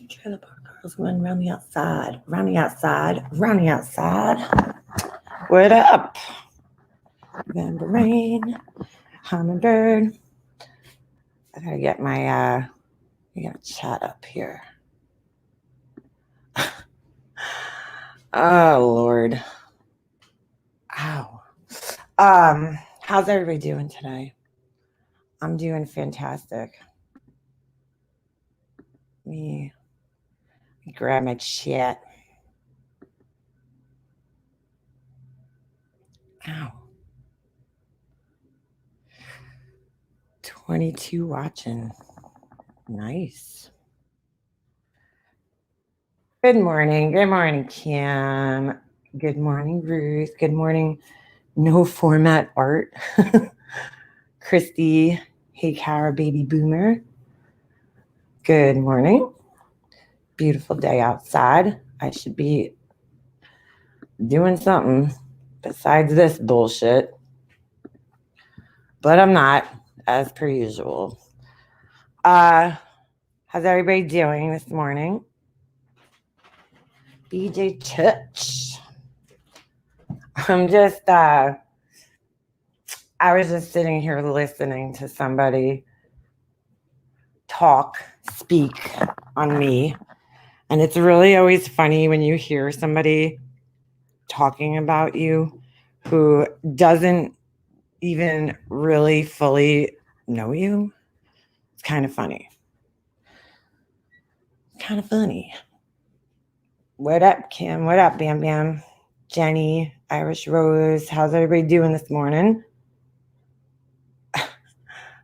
Trailer park girls running around the outside, around the outside, around the outside. What up? November rain, hummingbird. I gotta get my I gotta chat up here. Oh Lord. Ow. How's everybody doing today? I'm doing fantastic. Let me grab my chat. Ow. 22 watching. Nice. Good morning. Good morning, Kim. Good morning, Ruth. Good morning, No Format Art. Christy. Hey, Cara, baby boomer. Good morning. Beautiful day outside. I should be doing something besides this bullshit. But I'm not, as per usual. How's everybody doing this morning? BJ Church. I'm just I was just sitting here listening to somebody speak on me. And it's really always funny when you hear somebody talking about you who doesn't even really fully know you. It's kind of funny. What up, Kim? What up, Bam Bam? Jenny, Irish Rose. How's everybody doing this morning?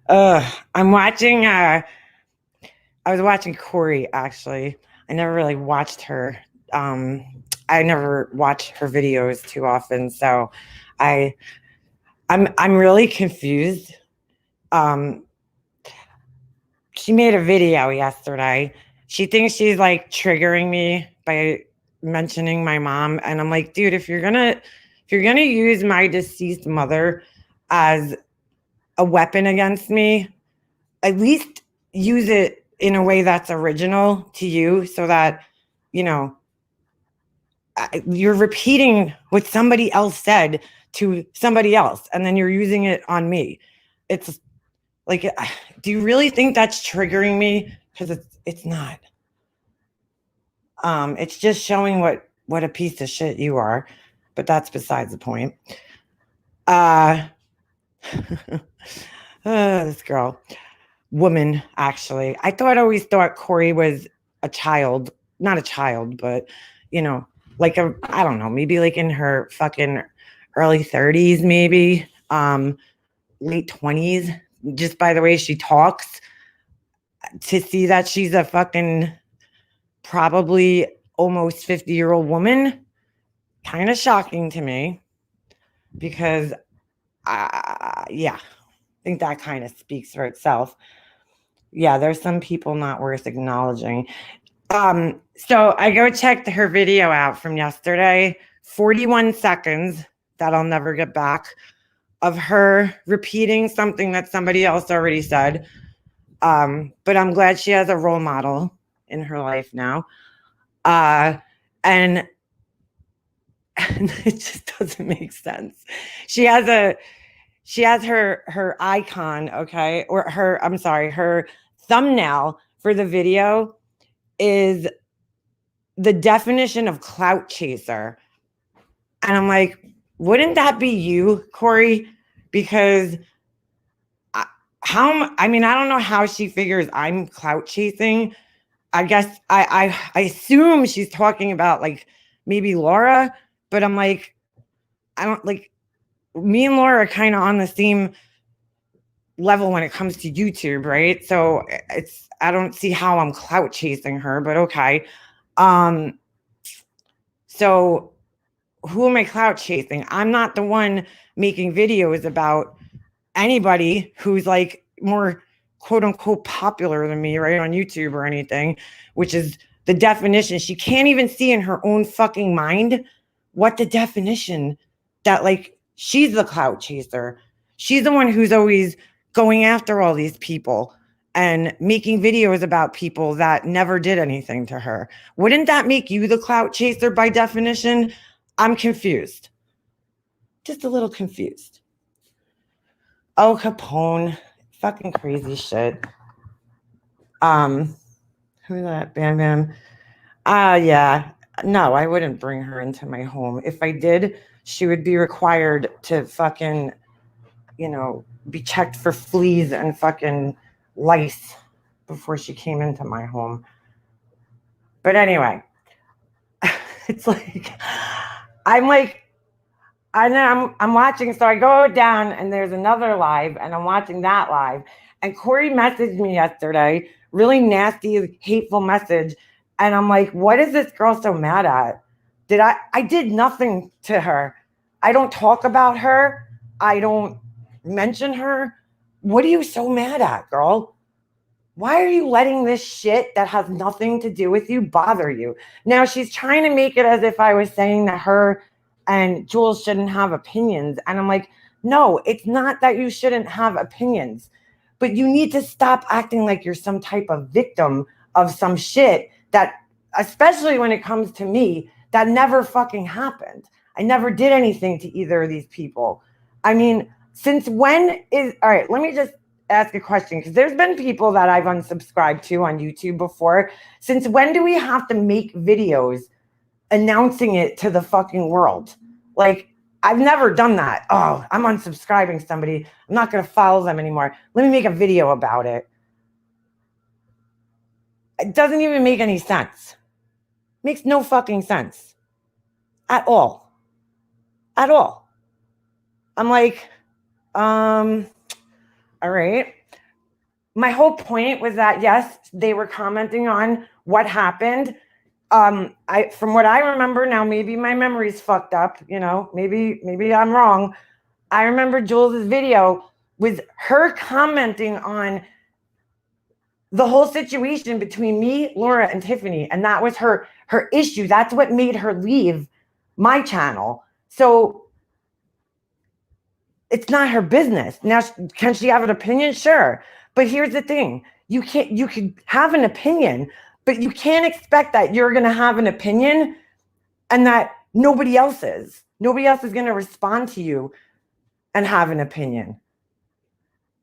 I'm watching I was watching Corey, actually. I never really watched her. I never watch her videos too often, so I'm really confused. She made a video yesterday. She thinks she's like triggering me by mentioning my mom, and I'm like, dude, if you're gonna use my deceased mother as a weapon against me, at least use it in a way that's original to you, so that you're repeating what somebody else said to somebody else, and then you're using it on me. It's like, do you really think that's triggering me? Because it's not. It's just showing what a piece of shit you are, but that's besides the point. This woman, actually. I always thought Corey was a child, not a child, but like I don't know, maybe like in her fucking early 30s, maybe late 20s, just by the way she talks. To see that she's a fucking probably almost 50-year-old woman, kind of shocking to me, because I think that kind of speaks for itself. Yeah, there's some people not worth acknowledging. So I go check her video out from yesterday, 41 seconds that I'll never get back, of her repeating something that somebody else already said. But I'm glad she has a role model in her life now. And it just doesn't make sense. She has her icon, okay, or her thumbnail for the video is the definition of clout chaser. And I'm like, wouldn't that be you, Corey? Because I don't know how she figures I'm clout chasing. I guess I assume she's talking about like maybe Laura, but I'm like, I don't like, me and Laura are kind of on the same level when it comes to YouTube, right? So I don't see how I'm clout chasing her, but okay. So who am I clout chasing? I'm not the one making videos about anybody who's like more quote unquote popular than me, right, on YouTube or anything, which is the definition. She can't even see in her own fucking mind what the definition that, like, she's the clout chaser. She's the one who's always going after all these people and making videos about people that never did anything to her. Wouldn't that make you the clout chaser by definition? I'm confused. Just a little confused. Oh, Capone. Fucking crazy shit. Who's that? Bam Bam. Yeah. No, I wouldn't bring her into my home. If I did, she would be required to fucking, be checked for fleas and fucking lice before she came into my home. But anyway, it's like I'm watching, so I go down and there's another live and I'm watching that live. And Corey messaged me yesterday, really nasty, hateful message. And I'm like, what is this girl so mad at? I did nothing to her. I don't talk about her. I don't mention her. What are you so mad at, girl? Why are you letting this shit that has nothing to do with you bother you? Now she's trying to make it as if I was saying that her and Jules shouldn't have opinions. And I'm like, no, it's not that you shouldn't have opinions, but you need to stop acting like you're some type of victim of some shit that, especially when it comes to me, that never fucking happened. I never did anything to either of these people. I mean, since when is, all right, let me just ask a question, because there's been people that I've unsubscribed to on YouTube before. Since when do we have to make videos announcing it to the fucking world? Like, I've never done that. Oh, I'm unsubscribing somebody. I'm not going to follow them anymore. Let me make a video about it. It doesn't even make any sense. Makes no fucking sense. At all. At all. I'm like, all right. My whole point was that, yes, they were commenting on what happened. From what I remember, now maybe my memory's fucked up, maybe I'm wrong. I remember Jules's video was her commenting on the whole situation between me, Laura, and Tiffany, and that was her issue. That's what made her leave my channel. So it's not her business. Now, can she have an opinion? Sure. But here's the thing. You can have an opinion, but you can't expect that you're going to have an opinion and that nobody else is. Nobody else is going to respond to you and have an opinion.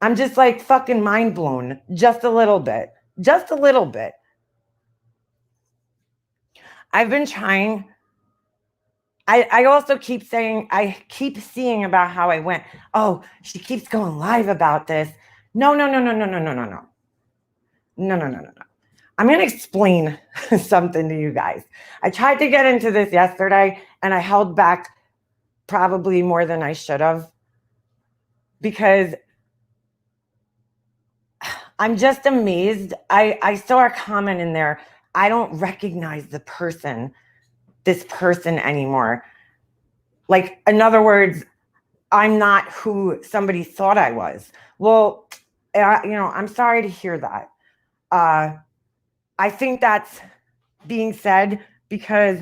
I'm just like fucking mind blown just a little bit. Just a little bit. I've been trying. I also keep seeing about how I went. Oh, she keeps going live about this. No. I'm going to explain something to you guys. I tried to get into this yesterday and I held back probably more than I should have, because I'm just amazed. I saw a comment in there. I don't recognize this person anymore. Like, in other words, I'm not who somebody thought I was. Well, I'm sorry to hear that. I think that's being said because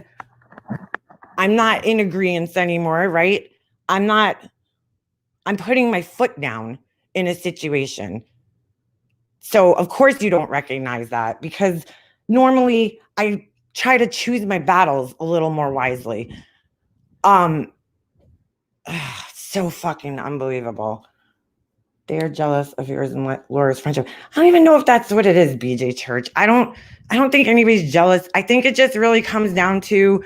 I'm not in agreement anymore, right? I'm putting my foot down in a situation. So of course you don't recognize that, because normally I try to choose my battles a little more wisely. So fucking unbelievable. They're jealous of yours and Laura's friendship. I don't even know if that's what it is, BJ Church. I don't think anybody's jealous. I think it just really comes down to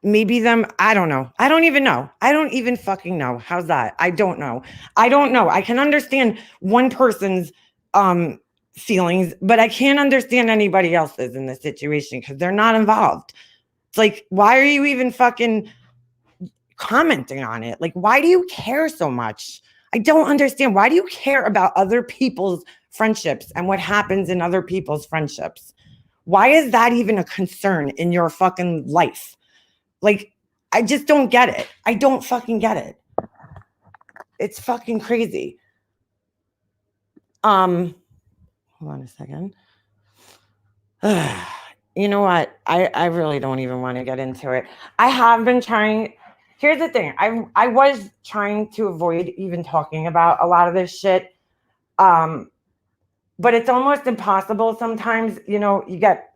maybe them. I don't know. I don't even know. I don't even fucking know. How's that? I don't know. I can understand one person's feelings, but I can't understand anybody else's in this situation because they're not involved. It's like, why are you even fucking commenting on it? Like, why do you care so much? I don't understand. Why do you care about other people's friendships and what happens in other people's friendships? Why is that even a concern in your fucking life? Like, I just don't get it. I don't fucking get it. It's fucking crazy. Hold on a second. You know what? I really don't even want to get into it. I have been trying. here's the thing. I was trying to avoid even talking about a lot of this shit. But it's almost impossible sometimes. You get,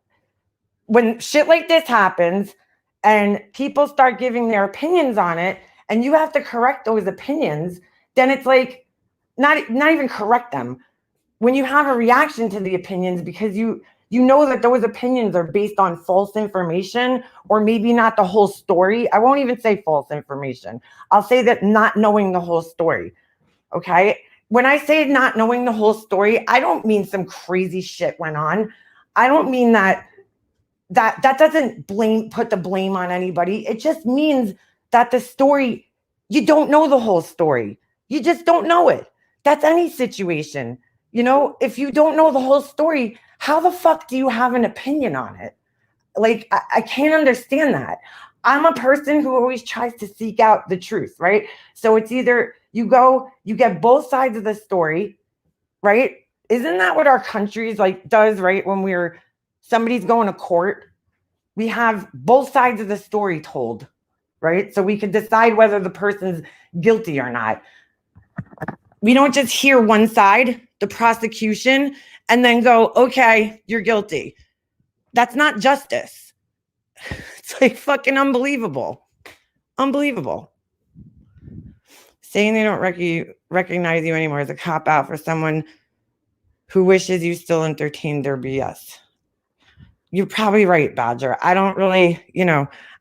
when shit like this happens and people start giving their opinions on it and you have to correct those opinions, then it's like not even correct them. When you have a reaction to the opinions because you know that those opinions are based on false information, or maybe not the whole story. I won't even say false information. I'll say that not knowing the whole story. Okay? When I say not knowing the whole story, I don't mean some crazy shit went on. I don't mean that doesn't put the blame on anybody. It just means that the story, you don't know the whole story. You just don't know it. That's any situation. If you don't know the whole story, how the fuck do you have an opinion on it? Like, I can't understand that. I'm a person who always tries to seek out the truth, right? So it's either you get both sides of the story, right? Isn't that what our country's like does, right? When somebody's going to court, we have both sides of the story told, right? So we can decide whether the person's guilty or not. We don't just hear one side, the prosecution, and then go, okay, you're guilty. That's not justice. It's like fucking unbelievable. Unbelievable. Saying they don't recognize you anymore is a cop out for someone who wishes you still entertained their BS. You're probably right, Badger. I don't really,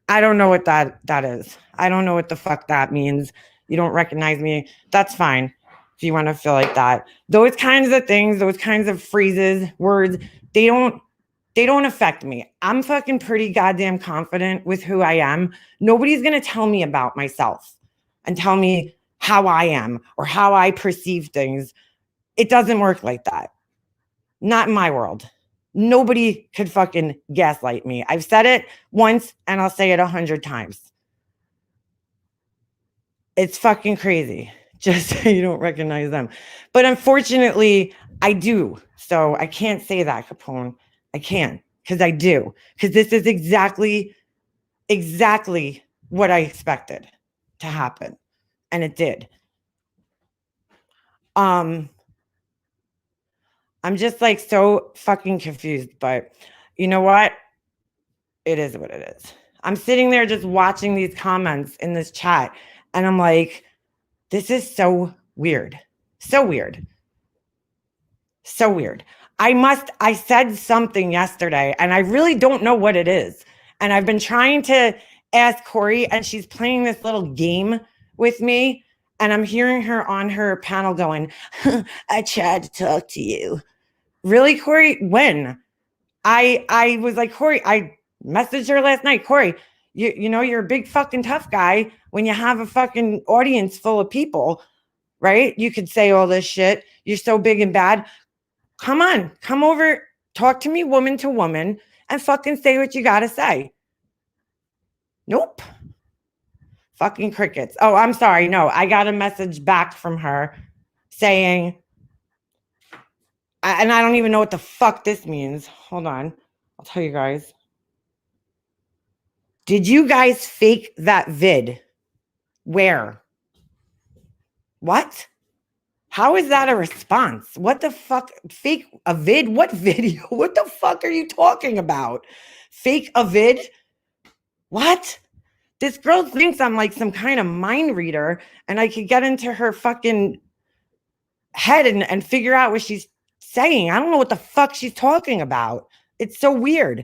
I don't know what that is. I don't know what the fuck that means. You don't recognize me. That's fine if you want to feel like that. Those kinds of things, those kinds of phrases, words, they don't affect me. I'm fucking pretty goddamn confident with who I am. Nobody's going to tell me about myself and tell me how I am or how I perceive things. It doesn't work like that. Not in my world. Nobody could fucking gaslight me. I've said it once and I'll say it 100 times. It's fucking crazy. Just so you don't recognize them. But unfortunately, I do. So I can't say that, Capone. I can't, because I do. Because this is exactly what I expected to happen. And it did. I'm just like so fucking confused, but you know what? It is what it is. I'm sitting there just watching these comments in this chat, and I'm like, this is so weird. So weird. So weird. I said something yesterday, and I really don't know what it is. And I've been trying to ask Corey, and she's playing this little game with me. And I'm hearing her on her panel going, I tried to talk to you. Really, Corey? When? I was like, Corey, I messaged her last night. Corey, you're a big fucking tough guy when you have a fucking audience full of people, right? You could say all this shit. You're so big and bad. Come on, come over, talk to me woman to woman and fucking say what you gotta say. Nope. Fucking crickets. Oh, I'm sorry. No, I got a message back from her saying, and I don't even know what the fuck this means. Hold on. I'll tell you guys. Did you guys fake that vid? Where? What? How is that a response? What the fuck? Fake a vid? What video? What the fuck are you talking about? Fake a vid? What? This girl thinks I'm like some kind of mind reader and I could get into her fucking head and figure out what she's saying. I don't know what the fuck she's talking about. It's so weird.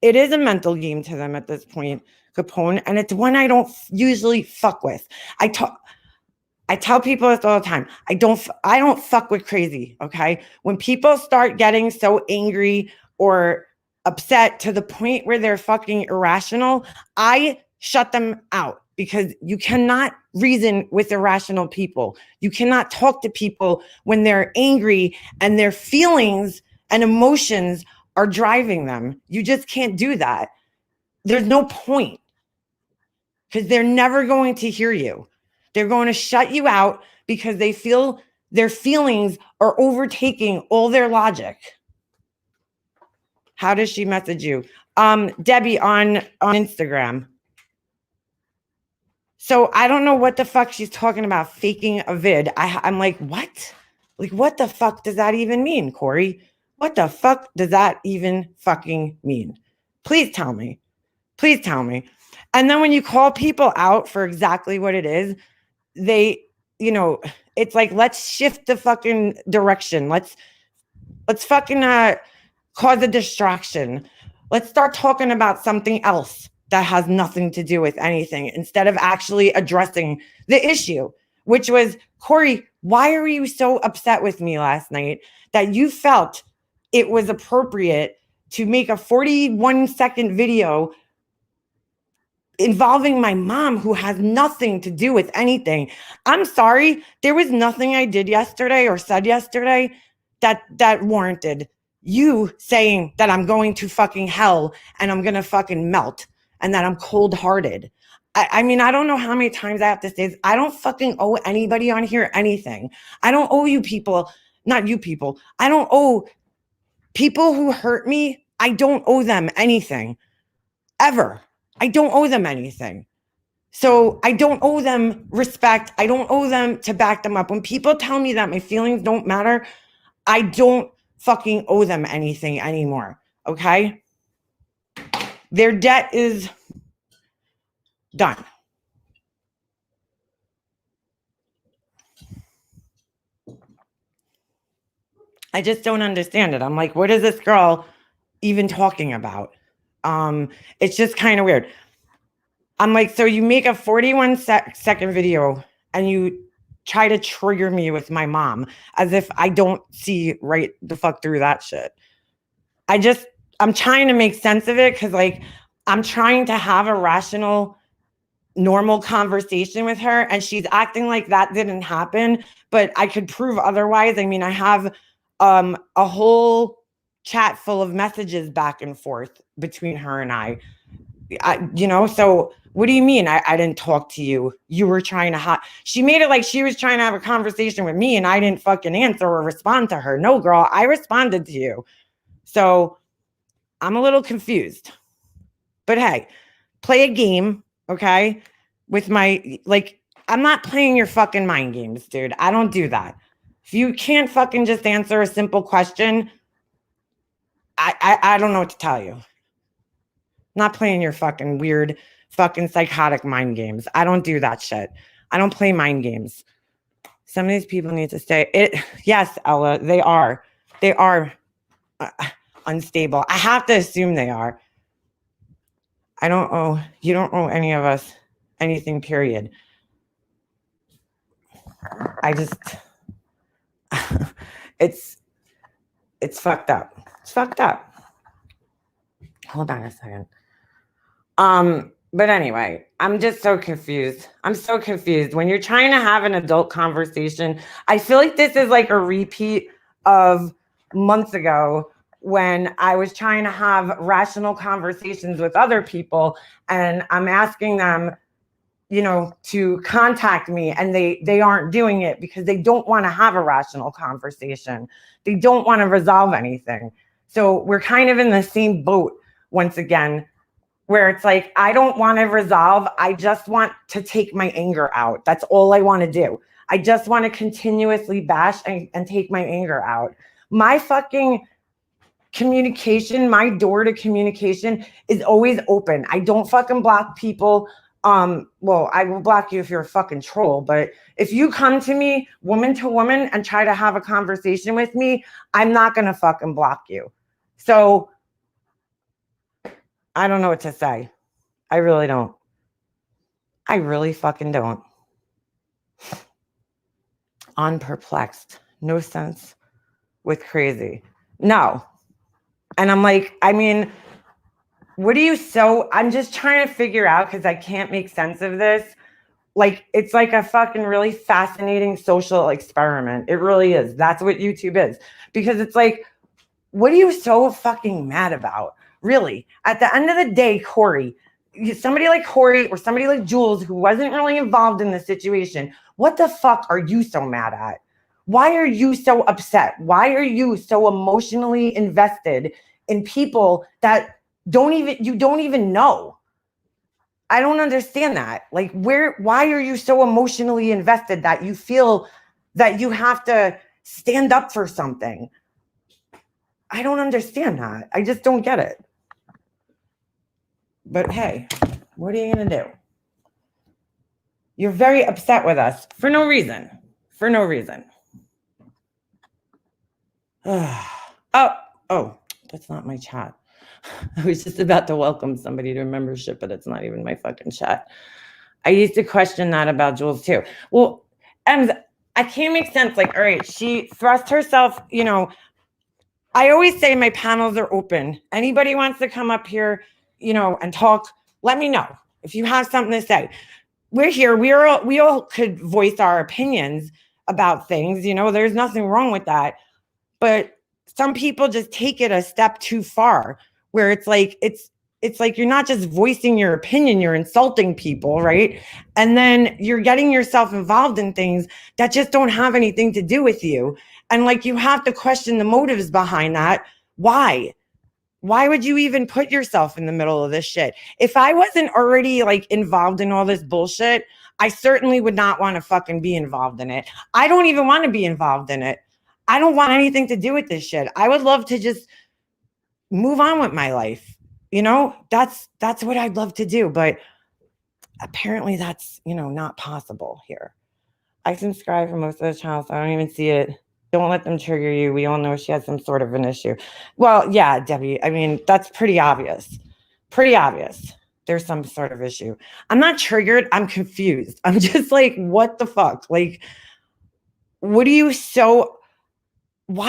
It is a mental game to them at this point, Capone, and it's one I don't usually fuck with. I tell people this all the time. I don't fuck with crazy, okay? When people start getting so angry or upset to the point where they're fucking irrational, I shut them out, because you cannot reason with irrational people. You cannot talk to people when they're angry and their feelings and emotions are driving them. You just can't do that. There's no point, because they're never going to hear you. They're going to shut you out because they feel their feelings are overtaking all their logic. How does she message you? Debbie on Instagram. So I don't know what the fuck she's talking about, faking a vid. I'm like, what? Like, what the fuck does that even mean, Corey? What the fuck does that even fucking mean? Please tell me. Please tell me. And then when you call people out for exactly what it is, they, it's like, let's shift the fucking direction. Let's fucking cause a distraction. Let's start talking about something else that has nothing to do with anything instead of actually addressing the issue, which was, Corey, why are you so upset with me last night that you felt it was appropriate to make a 41-second video involving my mom who has nothing to do with anything? I'm sorry. There was nothing I did yesterday or said yesterday that warranted you saying that I'm going to fucking hell and I'm going to fucking melt and that I'm cold-hearted. I mean, I don't know how many times I have to say this. I don't fucking owe anybody on here anything. I don't owe you people, not you people. I don't owe people who hurt me. I don't owe them anything, ever. I don't owe them anything. So I don't owe them respect. I don't owe them to back them up. When people tell me that my feelings don't matter, I don't fucking owe them anything anymore. Okay? Their debt is done. I just don't understand it. I'm like, what is this girl even talking about? It's just kind of weird. I'm like, so you make a 41-second video and you try to trigger me with my mom as if I don't see right the fuck through that shit. I'm trying to make sense of it because, like, I'm trying to have a rational, normal conversation with her and she's acting like that didn't happen, but I could prove otherwise. I mean, I have a whole chat full of messages back and forth between her and I. So what do you mean I didn't talk to you? You were trying to she made it like she was trying to have a conversation with me and I didn't fucking answer or respond to her. No, girl, I responded to you. So I'm a little confused. But hey, play a game, okay? With I'm not playing your fucking mind games, dude. I don't do that. If you can't fucking just answer a simple question, I don't know what to tell you. Not playing your fucking weird, fucking psychotic mind games. I don't do that shit. I don't play mind games. Some of these people need to stay. Yes, Ella, they are. They are unstable. I have to assume they are. You don't owe any of us anything, period. I just, it's fucked up. It's fucked up. Hold on a second. But anyway, I'm just so confused. I'm so confused. When you're trying to have an adult conversation, I feel like this is like a repeat of months ago when I was trying to have rational conversations with other people and I'm asking them, to contact me and they aren't doing it because they don't want to have a rational conversation. They don't want to resolve anything. So we're kind of in the same boat once again, where it's like, I don't want to resolve. I just want to take my anger out. That's all I want to do. I just want to continuously bash and take my anger out. My fucking communication, my door to communication is always open. I don't fucking block people. Well, I will block you if you're a fucking troll, but if you come to me woman to woman and try to have a conversation with me, I'm not going to fucking block you. So I don't know what to say. I really don't. I really fucking don't. Unperplexed. No sense with crazy. No. And I'm like, I mean, I'm just trying to figure out because I can't make sense of this. Like, it's like a fucking really fascinating social experiment. It really is. That's what YouTube is. Because it's like, what are you so fucking mad about? Really? At the end of the day, Corey, somebody like Corey or somebody like Jules who wasn't really involved in the situation, what the fuck are you so mad at? Why are you so upset? Why are you so emotionally invested in people that you don't even know? I don't understand that. Like, why are you so emotionally invested that you feel that you have to stand up for something? I don't understand that. I just don't get it. But hey, what are you going to do? You're very upset with us for no reason. For no reason. Oh, that's not my chat. I was just about to welcome somebody to membership, but it's not even my fucking chat. I used to question that about Jules too. Well, and I can't make sense. Like, all right, she thrust herself, I always say my panels are open. Anybody wants to come up here, and talk, let me know. If you have something to say. We're here. We all could voice our opinions about things. There's nothing wrong with that. But some people just take it a step too far, where it's like you're not just voicing your opinion, you're insulting people, right? And then you're getting yourself involved in things that just don't have anything to do with you. And like, you have to question the motives behind that. Why? Why would you even put yourself in the middle of this shit? If I wasn't already like involved in all this bullshit, I certainly would not want to fucking be involved in it. I don't even want to be involved in it. I don't want anything to do with this shit. I would love to just move on with my life. That's what I'd love to do. But apparently that's, not possible here. I subscribe for most of the channels. So I don't even see it. Don't let them trigger you. We all know she has some sort of an issue. Well, yeah, Debbie. I mean, that's pretty obvious. Pretty obvious. There's some sort of issue. I'm not triggered. I'm confused. I'm just like, what the fuck? Like, why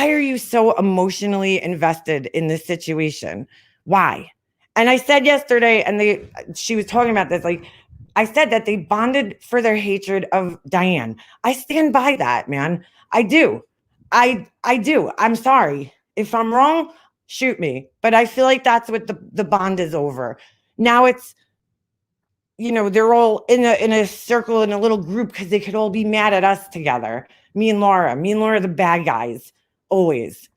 are you so emotionally invested in this situation? Why? And I said yesterday, and she was talking about this, like, I said that they bonded for their hatred of Diane. I stand by that, man. I do. I do. I'm sorry. If I'm wrong, shoot me. But I feel like that's what the bond is over. Now it's, they're all in a circle, in a little group, because they could all be mad at us together. Me and Laura, the bad guys, always.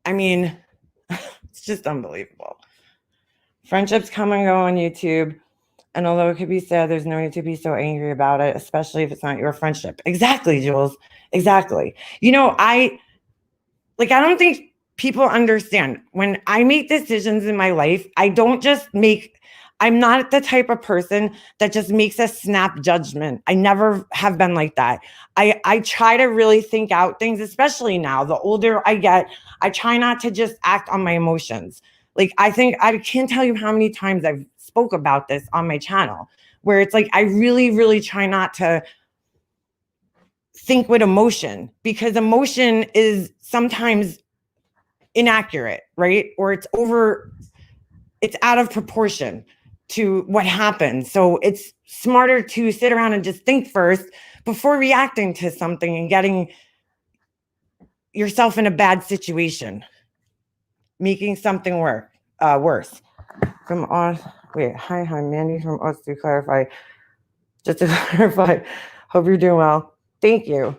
I mean, it's just unbelievable. Friendships come and go on YouTube. And although it could be sad, there's no need to be so angry about it, especially if it's not your friendship. Exactly, Jules. Exactly. I don't think people understand. When I make decisions in my life, I'm not the type of person that just makes a snap judgment. I never have been like that. I try to really think out things, especially now. The older I get, I try not to just act on my emotions. Like, I can't tell you how many times I've spoke about this on my channel, where it's like, I really, really try not to think with emotion, because emotion is sometimes inaccurate, right? Or it's out of proportion to what happens. So it's smarter to sit around and just think first before reacting to something and getting yourself in a bad situation, making something worse. Hi, Mandy from us to clarify. Just to clarify, hope you're doing well. Thank you,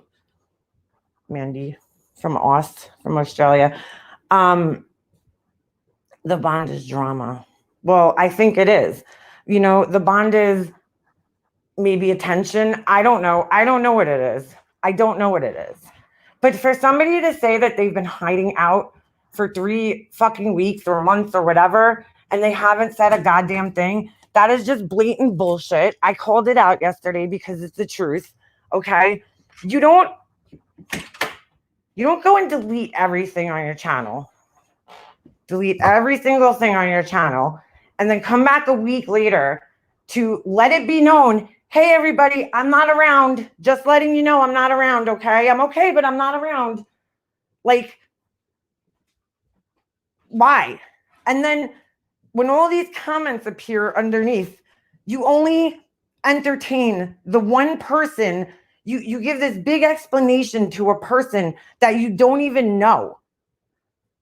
Mandy from Australia. The bond is drama. Well, I think it is. The bond is maybe attention. I don't know. I don't know what it is. But for somebody to say that they've been hiding out for 3 fucking weeks or months or whatever, and they haven't said a goddamn thing, that is just blatant bullshit. I called it out yesterday because it's the truth. Okay? You don't go and delete everything on your channel. Delete every single thing on your channel, and then come back a week later to let it be known, hey, everybody, I'm not around. Just letting you know I'm not around, okay? I'm okay, but I'm not around. Like, why? And then when all these comments appear underneath, you only entertain the one person. You give this big explanation to a person that you don't even know.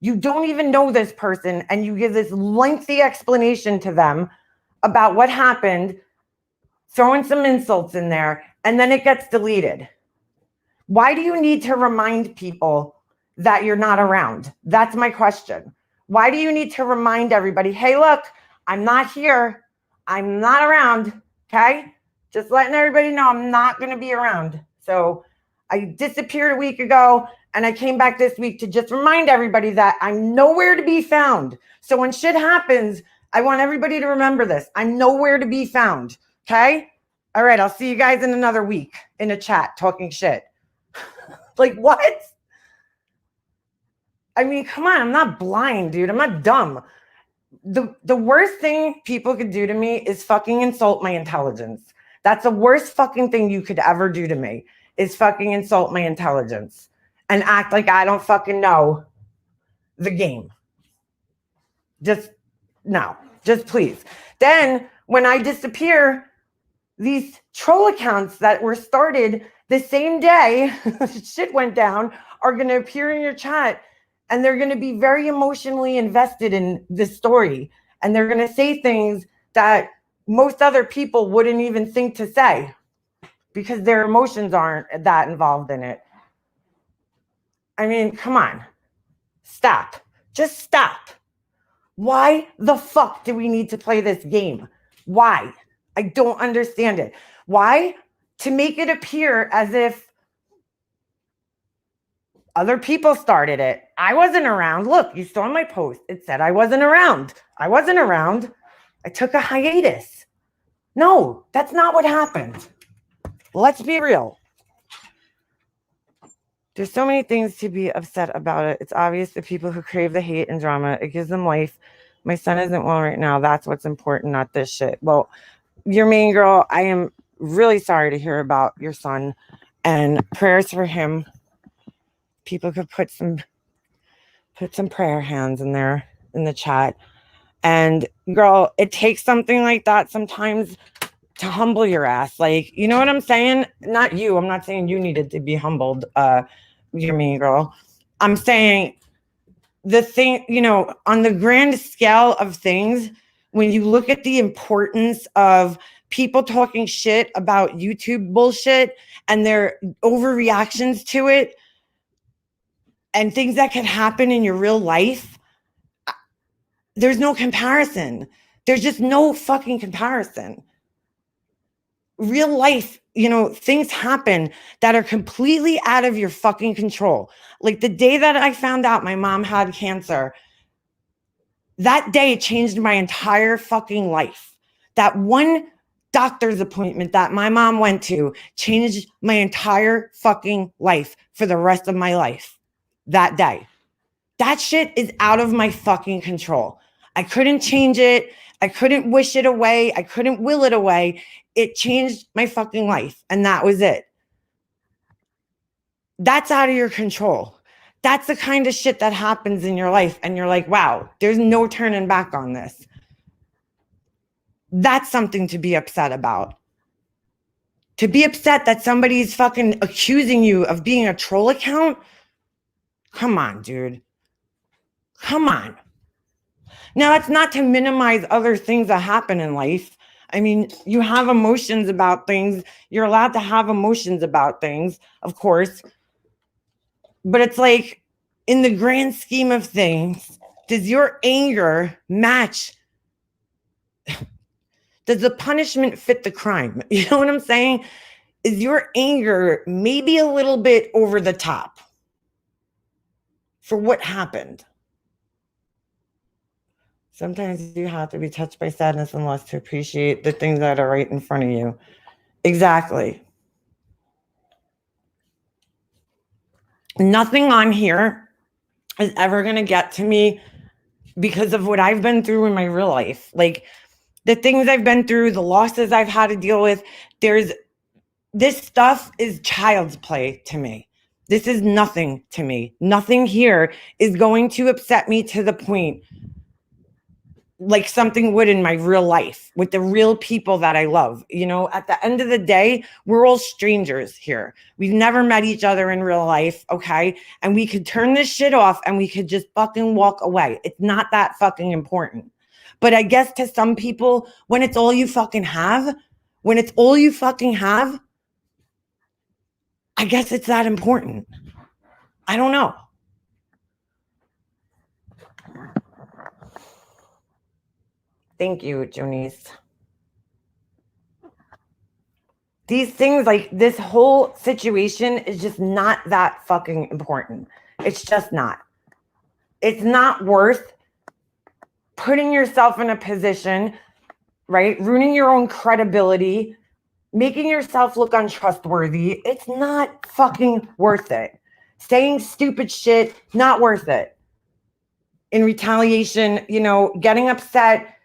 You don't even know this person, and you give this lengthy explanation to them about what happened, throwing some insults in there, and then it gets deleted. Why do you need to remind people that you're not around? That's my question. Why do you need to remind everybody, hey, look, I'm not here. I'm not around, okay? Just letting everybody know I'm not going to be around. So I disappeared a week ago and I came back this week to just remind everybody that I'm nowhere to be found. So when shit happens, I want everybody to remember this. I'm nowhere to be found, okay? All right, I'll see you guys in another week in a chat talking shit. Like, what? I mean, come on, I'm not blind, dude. I'm not dumb. The worst thing people could do to me is fucking insult my intelligence. That's the worst fucking thing you could ever do to me is fucking insult my intelligence and act like I don't fucking know the game. Just no, just please. Then when I disappear, these troll accounts that were started the same day shit went down are going to appear in your chat and they're going to be very emotionally invested in this story and they're going to say things that most other people wouldn't even think to say because their emotions aren't that involved in it. I mean, come on. Stop. Just stop. Why the fuck do we need to play this game? Why? I don't understand it. Why? To make it appear as if other people started it. I wasn't around. Look, you saw my post. It said I wasn't around. I wasn't around. I took a hiatus. No, that's not what happened. Let's be real. There's so many things to be upset about it. It's obvious the people who crave the hate and drama, it gives them life. My son isn't well right now. That's what's important, not this shit. Well, your main girl, I am really sorry to hear about your son and prayers for him. People could put some prayer hands in there in the chat. And girl, it takes something like that sometimes to humble your ass. Like, you know what I'm saying? Not you. I'm not saying you needed to be humbled, your mean girl. I'm saying the thing, you know, on the grand scale of things, when you look at the importance of people talking shit about YouTube bullshit and their overreactions to it and things that could happen in your real life, there's no comparison. There's just no fucking comparison. Real life, you know, things happen that are completely out of your fucking control. Like the day that I found out my mom had cancer, that day changed my entire fucking life. That one doctor's appointment that my mom went to changed my entire fucking life for the rest of my life. That day. That shit is out of my fucking control. I couldn't change it. I couldn't wish it away. I couldn't will it away. It changed my fucking life. And that was it. That's out of your control. That's the kind of shit that happens in your life. And you're like, wow, there's no turning back on this. That's something to be upset about. To be upset that somebody's fucking accusing you of being a troll account? Come on, dude. Come on. Now, that's not to minimize other things that happen in life. I mean, you have emotions about things. You're allowed to have emotions about things, of course. But it's like, in the grand scheme of things, does your anger match? Does the punishment fit the crime? You know what I'm saying? Is your anger maybe a little bit over the top for what happened? Sometimes you have to be touched by sadness and loss to appreciate the things that are right in front of you. Exactly. Nothing on here is ever going to get to me because of what I've been through in my real life. Like the things I've been through, the losses I've had to deal with, this stuff is child's play to me. This is nothing to me. Nothing here is going to upset me to the point like something would in my real life with the real people that I love. You know, at the end of the day, we're all strangers here. We've never met each other in real life, okay? And we could turn this shit off and we could just fucking walk away. It's not that fucking important. But I guess to some people, when it's all you fucking have, I guess it's that important. I don't know. Thank you, Jonice. These things, like this whole situation is just not that fucking important. It's just not. It's not worth putting yourself in a position, right? Ruining your own credibility, making yourself look untrustworthy. It's not fucking worth it. Saying stupid shit, not worth it. In retaliation, getting upset,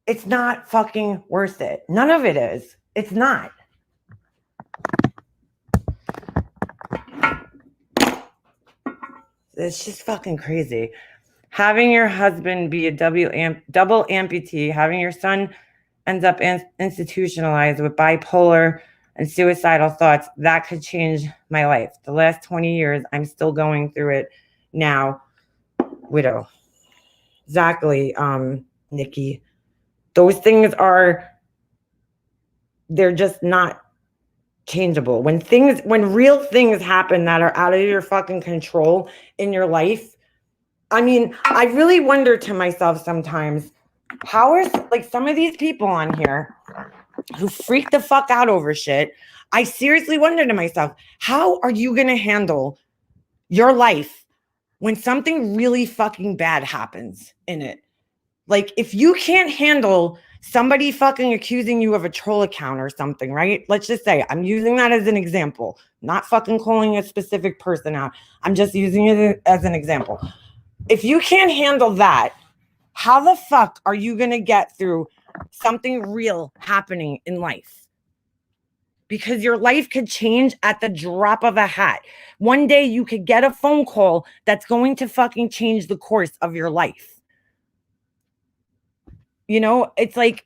it's not fucking worth it. None of it is. It's not. It's just fucking crazy. Having your husband be a double amputee, having your son ends up institutionalized with bipolar and suicidal thoughts, that could change my life. The last 20 years, I'm still going through it now. Widow. Exactly, Nikki. Those things they're just not changeable. When real things happen that are out of your fucking control in your life, I mean, I really wonder to myself sometimes, how are like some of these people on here who freak the fuck out over shit? I seriously wonder to myself, how are you going to handle your life when something really fucking bad happens in it? Like, if you can't handle somebody fucking accusing you of a troll account or something, right? Let's just say, I'm using that as an example, not fucking calling a specific person out. I'm just using it as an example. If you can't handle that, how the fuck are you going to get through something real happening in life? Because your life could change at the drop of a hat. One day you could get a phone call that's going to fucking change the course of your life. It's like,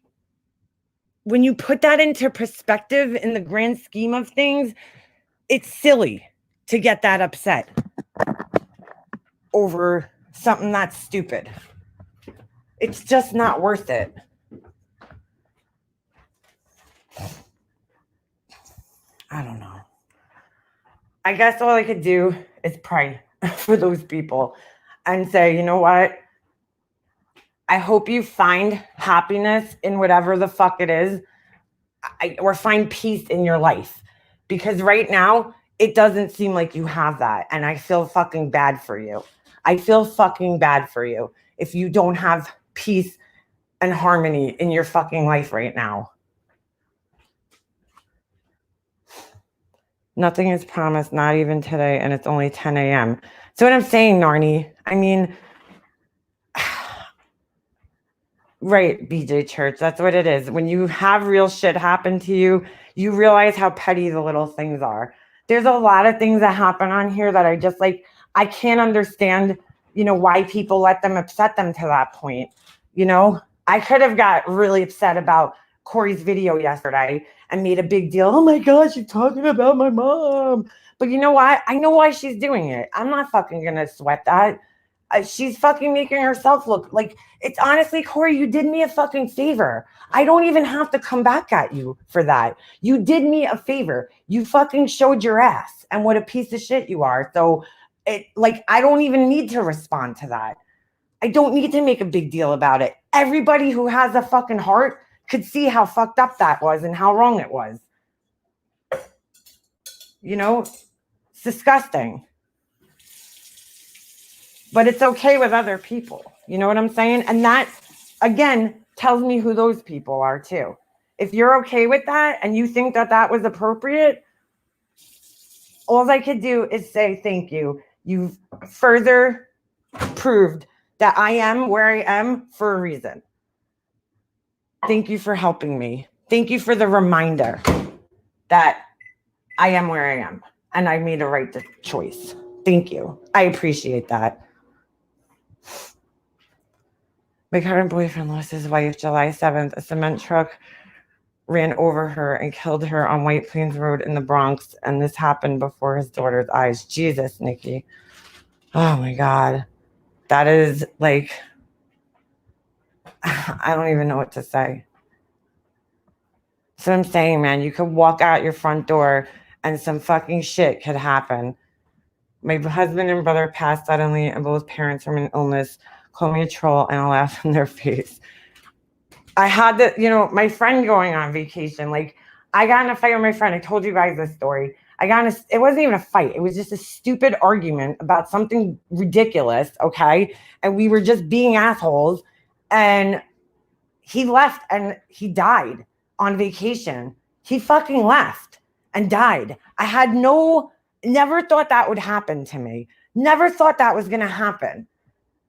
when you put that into perspective in the grand scheme of things, it's silly to get that upset over something that's stupid. It's just not worth it. I don't know. I guess all I could do is pray for those people and say, you know what? I hope you find happiness in whatever the fuck it is, or find peace in your life. Because right now, it doesn't seem like you have that. And I feel fucking bad for you. I feel fucking bad for you if you don't have peace and harmony in your fucking life right now. Nothing is promised, not even today, and it's only 10 a.m. So what I'm saying, Narnie, I mean, right, BJ Church, that's what it is. When you have real shit happen to you, you realize how petty the little things are. There's a lot of things that happen on here that I can't understand, why people let them upset them to that point. I could have got really upset about Corey's video yesterday and made a big deal. Oh my gosh, you're talking about my mom. But you know what? I know why she's doing it. I'm not fucking going to sweat that. She's fucking making herself look like, it's honestly, Corey, you did me a fucking favor. I don't even have to come back at you for that. You did me a favor. You fucking showed your ass and what a piece of shit you are. So I don't even need to respond to that. I don't need to make a big deal about it. Everybody who has a fucking heart could see how fucked up that was and how wrong it was. It's disgusting. But it's okay with other people. You know what I'm saying? And that, again, tells me who those people are too. If you're okay with that and you think that that was appropriate, all I could do is say thank you. You've further proved that I am where I am for a reason. Thank you for helping me. Thank you for the reminder that I am where I am and I made a right choice. Thank you. I appreciate that. My current boyfriend lost his wife July 7th. A cement truck ran over her and killed her on White Plains Road in the Bronx. And this happened before his daughter's eyes. Jesus, Nikki. Oh my God. That is like, I don't even know what to say. So I'm saying, man, you could walk out your front door and some fucking shit could happen. My husband and brother passed suddenly and both parents from an illness. Call me a troll and I'll laugh in their face. I had my friend going on vacation. Like, I got in a fight with my friend. I told you guys this story. It wasn't even a fight. It was just a stupid argument about something ridiculous. Okay. And we were just being assholes. And he left and he died on vacation. He fucking left and died. Never thought that would happen to me. Never thought that was going to happen.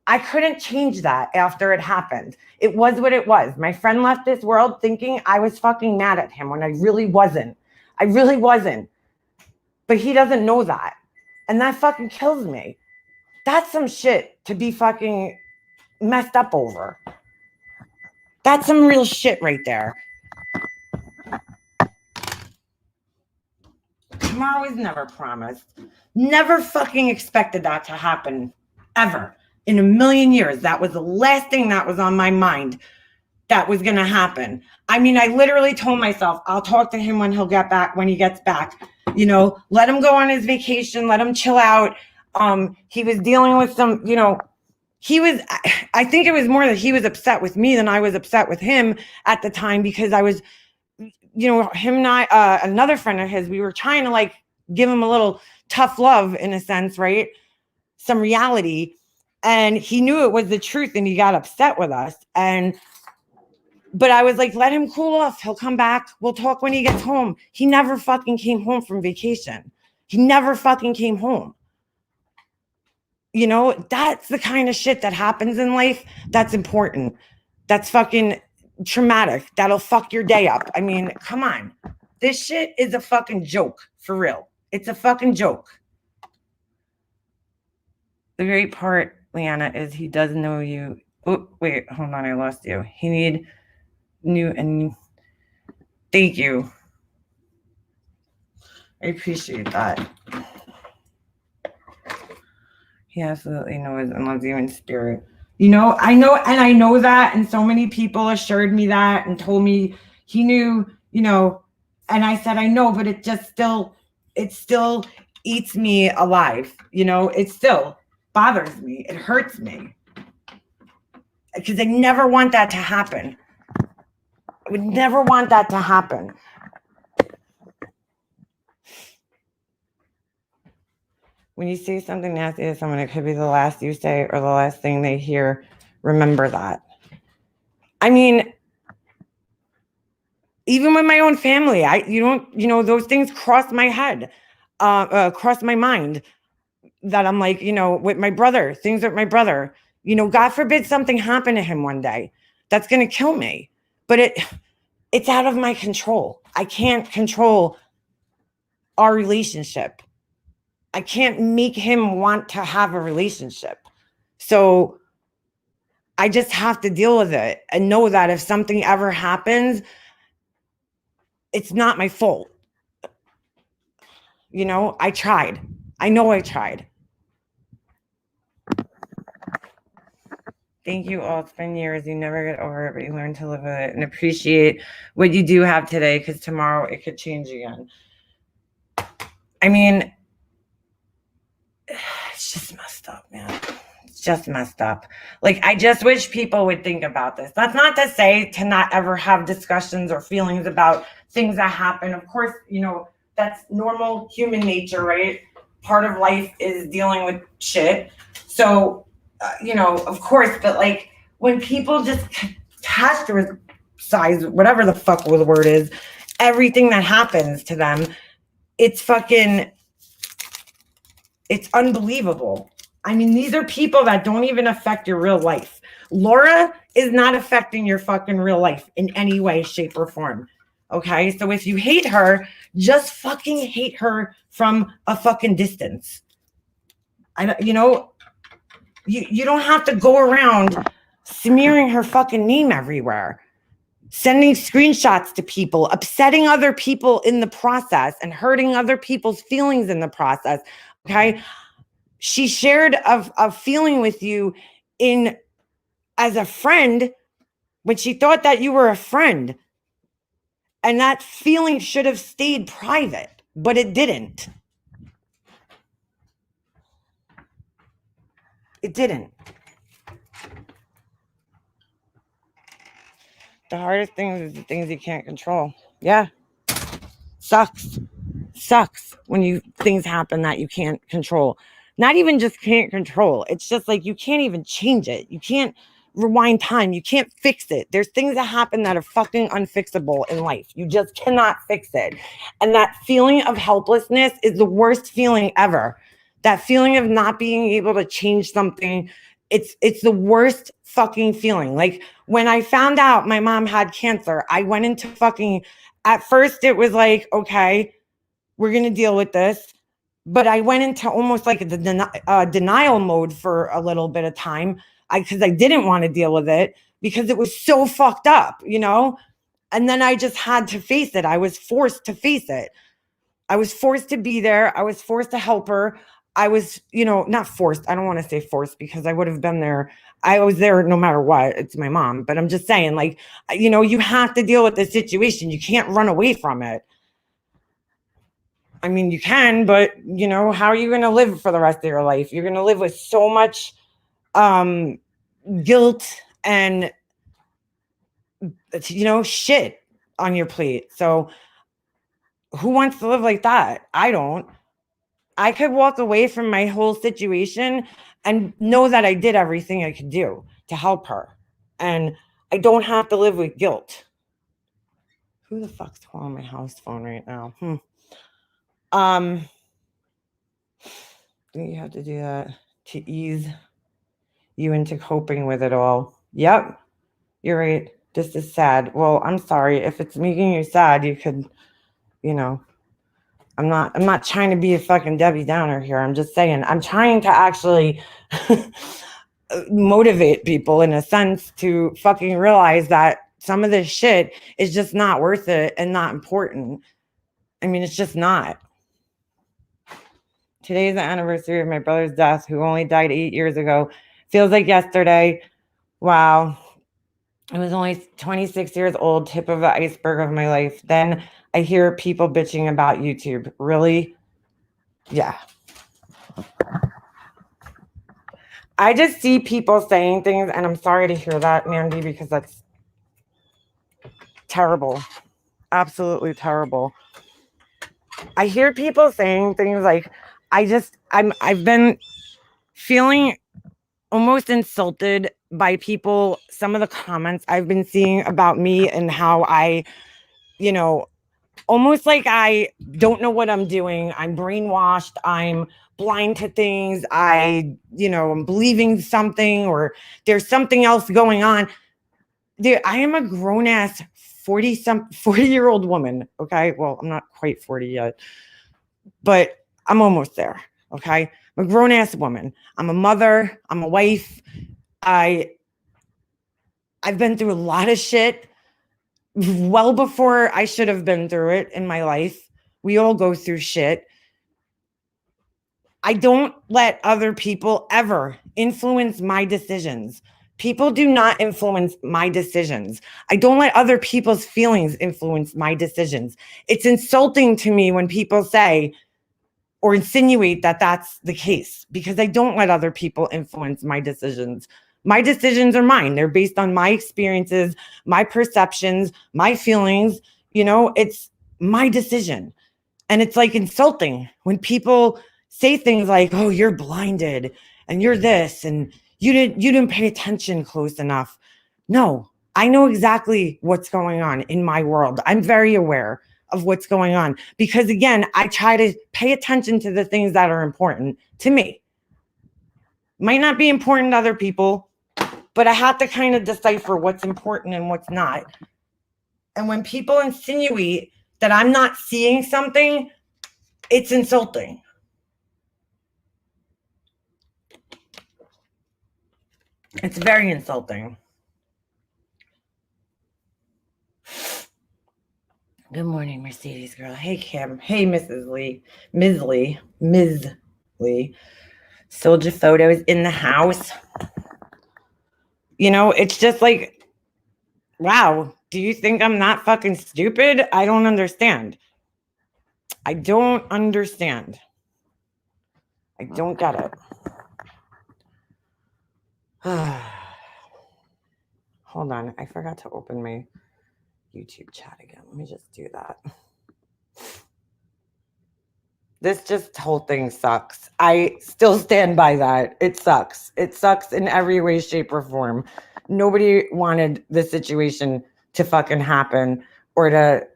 I couldn't change that after it happened. It was what it was. My friend left this world thinking I was fucking mad at him when I really wasn't. I really wasn't. But he doesn't know that. And that fucking kills me. That's some shit to be fucking messed up over. That's some real shit right there. Tomorrow is never promised. Never fucking expected that to happen. Ever. In a million years. That was the last thing that was on my mind that was going to happen. I mean, I literally told myself, I'll talk to him when he gets back. You know, let him go on his vacation. Let him chill out. He was dealing with some, I think it was more that he was upset with me than I was upset with him at the time, because I was, him and I, another friend of his, we were trying to like give him a little tough love in a sense, right? Some reality. And he knew it was the truth and he got upset with us. But I was like, let him cool off. He'll come back. We'll talk when he gets home. He never fucking came home from vacation. He never fucking came home. That's the kind of shit that happens in life. That's important. That's fucking traumatic. That'll fuck your day up. I mean, come on. This shit is a fucking joke, for real. It's a fucking joke. The great part, Leanna, is he does know you. Oh, wait, hold on. I lost you. He need new and thank you. I appreciate that. He absolutely knows and loves you in spirit. I know that, and so many people assured me that and told me he knew, and I said, I know, but it still eats me alive. It still bothers me. It hurts me. Because I never want that to happen. I would never want that to happen. When you say something nasty to someone, it could be the last you say or the last thing they hear. Remember that. I mean, even with my own family, those things cross my head, cross my mind, that I'm like, with my brother, things with my brother, God forbid something happened to him one day. That's going to kill me. But it's out of my control. I can't control our relationship. I can't make him want to have a relationship. So I just have to deal with it and know that if something ever happens, it's not my fault. I tried. I know I tried. Thank you all. It's been years. You never get over it, but you learn to live with it and appreciate what you do have today, because tomorrow it could change again. I mean, it's just messed up, man. It's just messed up. Like, I just wish people would think about this. That's not to say to not ever have discussions or feelings about things that happen. Of course, that's normal human nature, right? Part of life is dealing with shit. So, of course, but like when people just catastrophize, whatever the fuck the word is, everything that happens to them, it's unbelievable. I mean, these are people that don't even affect your real life. Laura is not affecting your fucking real life in any way, shape, or form. Okay? So if you hate her, just fucking hate her from a fucking distance. You don't have to go around smearing her fucking name everywhere, sending screenshots to people, upsetting other people in the process, and hurting other people's feelings in the process. Okay? She shared a feeling with you as a friend when she thought that you were a friend. And that feeling should have stayed private, but it didn't. It didn't. The hardest things is the things you can't control. Yeah. sucks when things happen that you can't control. Not even just can't control. It's just like you can't even change it. You can't rewind time. You can't fix it. There's things that happen that are fucking unfixable in life. You just cannot fix it. And that feeling of helplessness is the worst feeling ever. That feeling of not being able to change something, it's the worst fucking feeling. Like when I found out my mom had cancer, I went into fucking, at first it was like, okay, we're going to deal with this. But I went into almost like the denial mode for a little bit of time because I didn't want to deal with it because it was so fucked up, you know? And then I just had to face it. I was forced to face it. I was forced to be there. I was forced to help her. I was, not forced. I don't want to say forced because I would have been there. I was there no matter what. It's my mom. But I'm just saying, like, you have to deal with the situation. You can't run away from it. I mean, you can, but, how are you going to live for the rest of your life? You're going to live with so much guilt and, shit on your plate. So who wants to live like that? I don't. I could walk away from my whole situation and know that I did everything I could do to help her. And I don't have to live with guilt. Who the fuck's calling my house phone right now? You have to do that to ease you into coping with it all. Yep, you're right. This is sad. Well, I'm sorry. If it's making you sad, you could, I'm not trying to be a fucking Debbie Downer here. I'm just saying, I'm trying to actually motivate people in a sense to fucking realize that some of this shit is just not worth it and not important. I mean, it's just not. Today is the anniversary of my brother's death, who only died 8 years ago. Feels like yesterday. Wow. I was only 26 years old, tip of the iceberg of my life. Then I hear people bitching about YouTube. Really? Yeah. I just see people saying things, and I'm sorry to hear that, Mandy, because that's terrible. Absolutely terrible. I hear people saying things like, I've been feeling almost insulted by people, some of the comments I've been seeing about me and how I, almost like I don't know what I'm doing. I'm brainwashed. I'm blind to things. I'm believing something, or there's something else going on. Dude, I am a grown ass 40-year-old woman. Okay. Well, I'm not quite 40 yet, but I'm almost there. Okay. I'm a grown ass woman. I'm a mother. I'm a wife. I've been through a lot of shit well before I should have been through it in my life. We all go through shit. I don't let other people ever influence my decisions. People do not influence my decisions. I don't let other people's feelings influence my decisions. It's insulting to me when people say or insinuate that that's the case, because I don't let other people influence my decisions. My decisions are mine. They're based on my experiences, my perceptions, my feelings. It's my decision. And it's like insulting when people say things like, "Oh, you're blinded and you're this and you didn't pay attention close enough." No, I know exactly what's going on in my world. I'm very aware of what's going on because, again, I try to pay attention to the things that are important to me. Might not be important to other people, but I have to kind of decipher what's important and what's not. And when people insinuate that I'm not seeing something, it's insulting. It's very insulting. Good morning, Mercedes girl. Hey, Kim. Hey, Mrs. Lee. Ms. Lee. Ms. Lee. Soldier photos in the house. It's just like, wow, do you think I'm not fucking stupid? I don't understand. I don't understand. I don't get it. Hold on. I forgot to open my YouTube chat again. Let me just do that. This just whole thing sucks. I still stand by that. It sucks. It sucks in every way, shape, or form. Nobody wanted the situation to fucking happen or to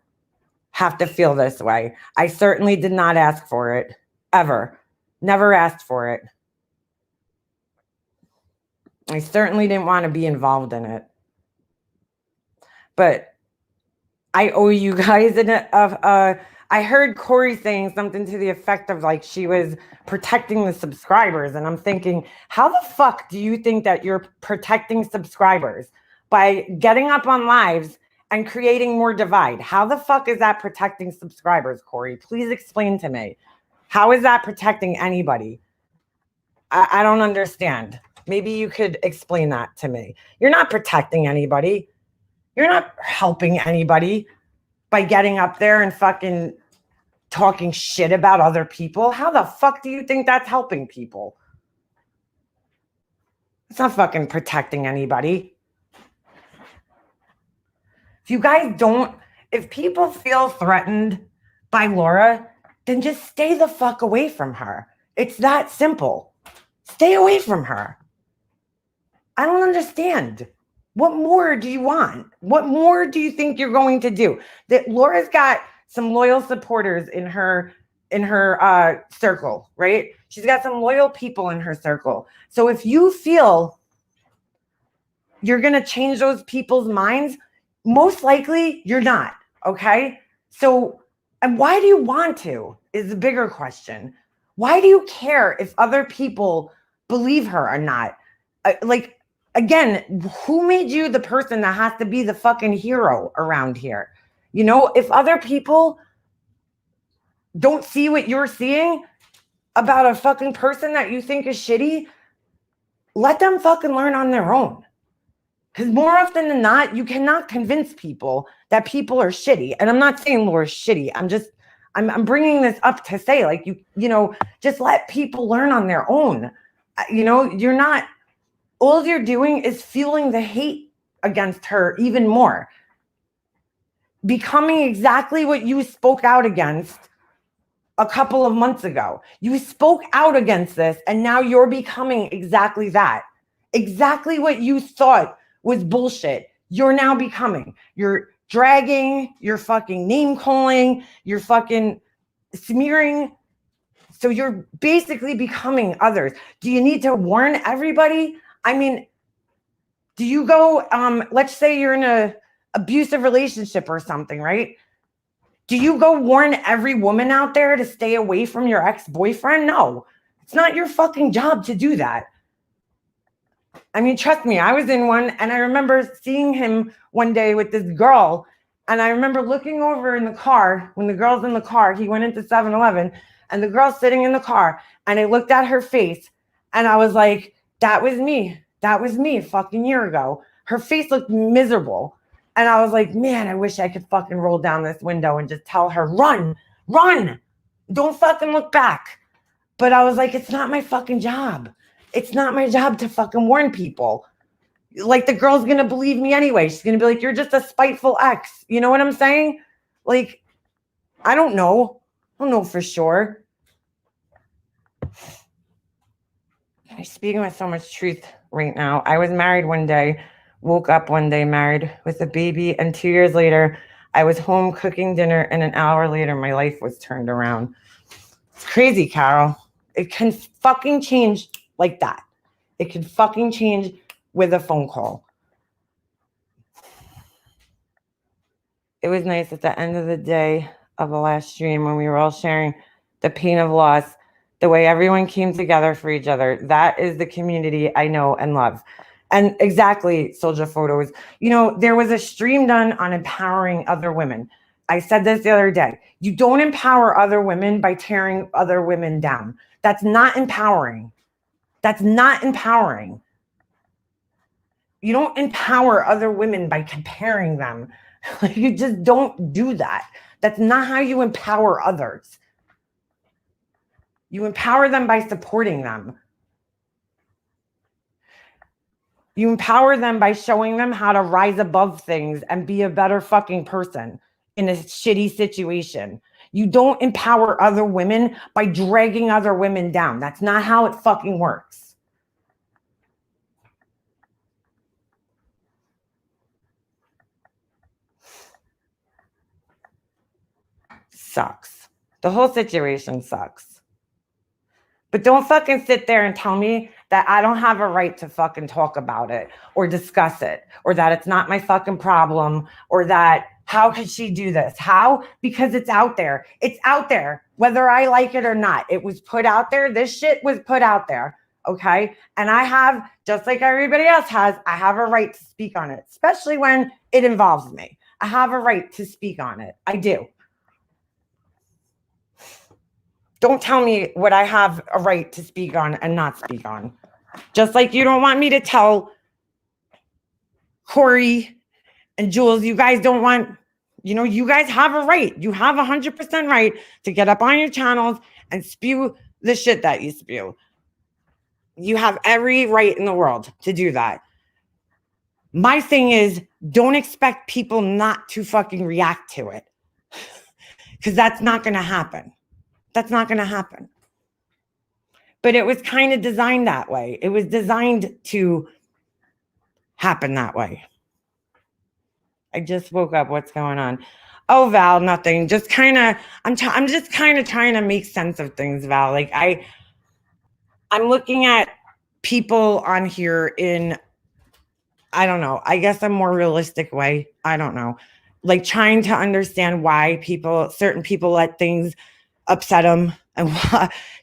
have to feel this way. I certainly did not ask for it, ever. Never asked for it. I certainly didn't want to be involved in it. But I owe you guys I heard Corey saying something to the effect of like she was protecting the subscribers. And I'm thinking, how the fuck do you think that you're protecting subscribers by getting up on lives and creating more divide? How the fuck is that protecting subscribers, Corey? Please explain to me. How is that protecting anybody? I don't understand. Maybe you could explain that to me. You're not protecting anybody. You're not helping anybody by getting up there and fucking talking shit about other people. How the fuck do you think that's helping people? It's not fucking protecting anybody. If you guys don't, if people feel threatened by Laura, then just stay the fuck away from her. It's that simple. Stay away from her. I don't understand. What more do you want? What more do you think you're going to do? That Laura's got some loyal supporters in her circle, right? She's got some loyal people in her circle. So if you feel you're going to change those people's minds, most likely you're not, okay? So, and why do you want to is the bigger question. Why do you care if other people believe her or not? Like, again, who made you the person that has to be the fucking hero around here? You know, if other people don't see what you're seeing about a fucking person that you think is shitty, let them fucking learn on their own. Because more often than not, you cannot convince people that people are shitty. And I'm not saying Laura's shitty. I'm bringing this up to say, like, you know, just let people learn on their own. You know, you're not, all you're doing is fueling the hate against her even more. Becoming exactly what you spoke out against a couple of months ago. You spoke out against this, and now you're becoming exactly that. Exactly what you thought was bullshit. You're now becoming. You're dragging, you're fucking name calling, you're fucking smearing. So you're basically becoming others. Do you need to warn everybody? I mean, do you go, let's say you're in a abusive relationship or something, right? Do you go warn every woman out there to stay away from your ex-boyfriend? No, it's not your fucking job to do that. I mean, trust me, I was in one and I remember seeing him one day with this girl. And I remember looking over in the car, when the girl's in the car, he went into 7-Eleven and the girl's sitting in the car and I looked at her face and I was like, that was me. That was me a fucking year ago. Her face looked miserable. And I was like, man, I wish I could fucking roll down this window and just tell her, run, don't fucking look back. But I was like, it's not my fucking job. It's not my job to fucking warn people. Like, the girl's going to believe me anyway. She's going to be like, you're just a spiteful ex. You know what I'm saying? Like, I don't know. I don't know for sure. I'm speaking with so much truth right now. I was married one day, woke up one day married with a baby, and 2 years later, I was home cooking dinner, and an hour later, my life was turned around. It's crazy, Carol. It can fucking change like that. It can fucking change with a phone call. It was nice at the end of the day of the last stream when we were all sharing the pain of loss, the way everyone came together for each other. That is the community I know and love. And exactly, Soldier Photos. You know, there was a stream done on empowering other women. I said this the other day. You don't empower other women by tearing other women down. That's not empowering. That's not empowering. You don't empower other women by comparing them. You just don't do that. That's not how you empower others. You empower them by supporting them. You empower them by showing them how to rise above things and be a better fucking person in a shitty situation. You don't empower other women by dragging other women down. That's not how it fucking works. Sucks. The whole situation sucks. But don't fucking sit there and tell me that I don't have a right to fucking talk about it or discuss it or that it's not my fucking problem or that how could she do this? How? Because it's out there. It's out there, whether I like it or not. It was put out there. This shit was put out there. Okay. And I have, just like everybody else has, I have a right to speak on it, especially when it involves me. I have a right to speak on it. I do. Don't tell me what I have a right to speak on and not speak on. Just like you don't want me to tell Corey and Jules, you guys don't want, you guys have a right. You have 100% right to get up on your channels and spew the shit that you spew. You have every right in the world to do that. My thing is, don't expect people not to fucking react to it. Because that's not going to happen. That's not going to happen. But it was kind of designed that way. It was designed to happen that way. I just woke up. What's going on? Oh, Val, nothing. Just kind of, I'm just kind of trying to make sense of things, Val. Like I'm looking at people on here in, I don't know, I guess a more realistic way. I don't know. Like trying to understand why certain people let things upset them and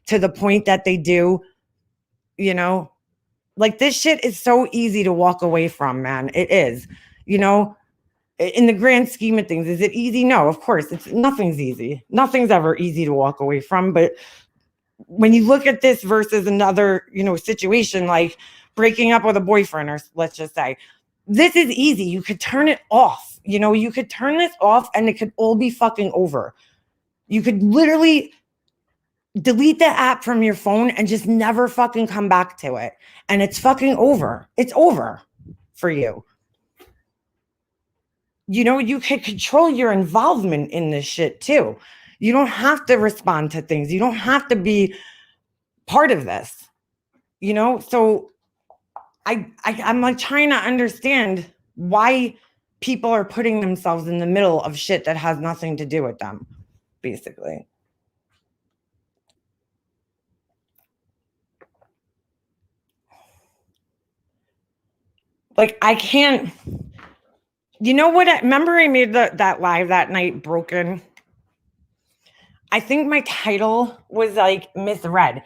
to the point that they do, like this shit is so easy to walk away from, man. It is, in the grand scheme of things. Is it easy? No, of course nothing's easy. Nothing's ever easy to walk away from. But when you look at this versus another, situation like breaking up with a boyfriend, or let's just say, this is easy. You could turn it off. You could turn this off and it could all be fucking over. You could literally delete the app from your phone and just never fucking come back to it. And it's fucking over. It's over for you. You can control your involvement in this shit too. You don't have to respond to things. You don't have to be part of this, So I'm like trying to understand why people are putting themselves in the middle of shit that has nothing to do with them, basically. Like I can't, remember I made that live that night, Broken. I think my title was like misread.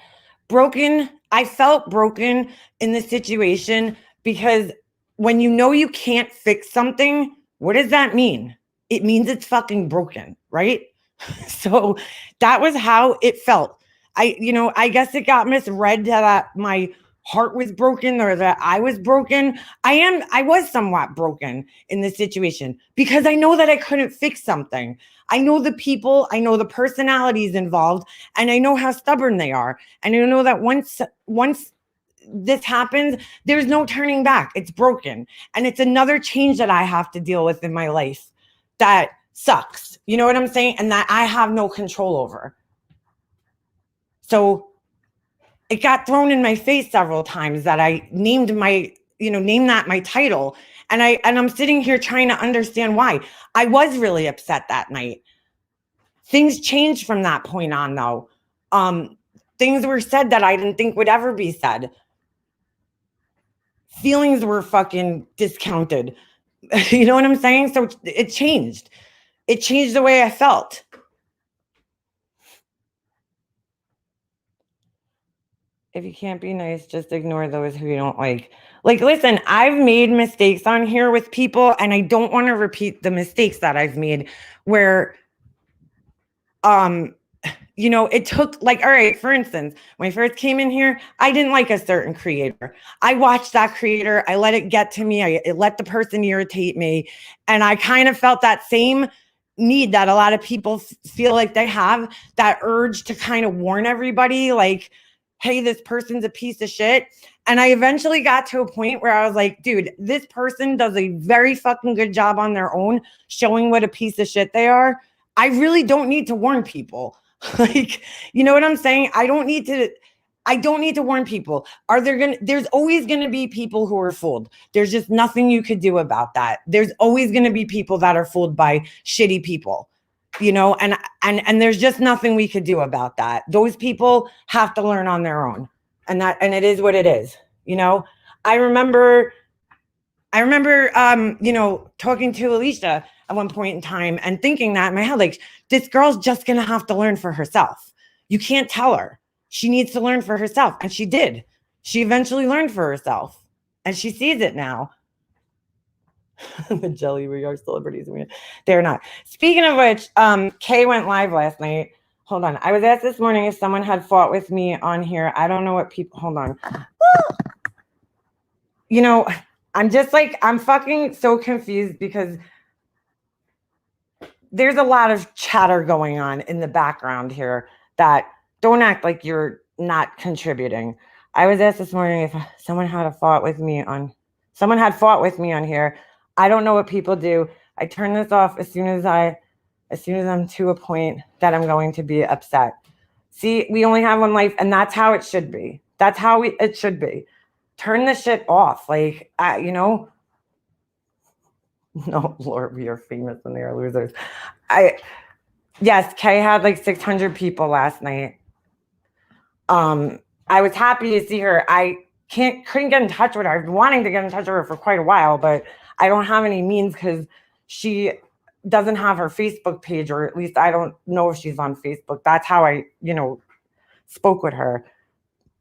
Broken. I felt broken in the situation because when you can't fix something, what does that mean? It means it's fucking broken, right? So that was how it felt. I guess it got misread that my heart was broken or that I was broken. I was somewhat broken in this situation because I know that I couldn't fix something. I know the people, I know the personalities involved, and I know how stubborn they are. And I know that once this happens, there's no turning back. It's broken. And it's another change that I have to deal with in my life that sucks. You know what I'm saying? And that I have no control over. So it got thrown in my face several times that I named that my title. And I'm sitting here trying to understand why. I was really upset that night. Things changed from that point on, though. Things were said that I didn't think would ever be said. Feelings were fucking discounted. You know what I'm saying? So it changed. It changed the way I felt. If you can't be nice, just ignore those who you don't like. Like, listen, I've made mistakes on here with people, and I don't want to repeat the mistakes that I've made where, it took, like, all right, for instance, when I first came in here, I didn't like a certain creator. I watched that creator. I let it get to me. It let the person irritate me. And I kind of felt that same need that a lot of people feel like they have, that urge to kind of warn everybody, like, hey, this person's a piece of shit. And I eventually got to a point where I was like, dude, this person does a very fucking good job on their own showing what a piece of shit they are. I really don't need to warn people. Like, you know what I'm saying? I don't need to warn people. There's always gonna be people who are fooled. There's just nothing you could do about that. There's always gonna be people that are fooled by shitty people. And there's just nothing we could do about that. Those people have to learn on their own. And it is what it is. I remember talking to Alicia at one point in time and thinking that in my head, like, this girl's just going to have to learn for herself. You can't tell her. She needs to learn for herself. And she did. She eventually learned for herself. And she sees it now. The jelly, we are celebrities. They're not. Speaking of which, Kay went live last night. Hold on. I was asked this morning if someone had fought with me on here. I don't know what people, hold on. I'm fucking so confused because there's a lot of chatter going on in the background here that don't act like you're not contributing. I was asked this morning if someone had fought with me on here. I don't know what people do. I turn this off as soon as I'm to a point that I'm going to be upset. See, we only have one life, and that's how it should be. That's how it should be. Turn the shit off. Like, no, Lord, we are famous and they are losers. Yes, Kay had like 600 people last night. I was happy to see her. I couldn't get in touch with her. I've been wanting to get in touch with her for quite a while, but I don't have any means because she doesn't have her Facebook page, or at least I don't know if she's on Facebook. That's how I, spoke with her.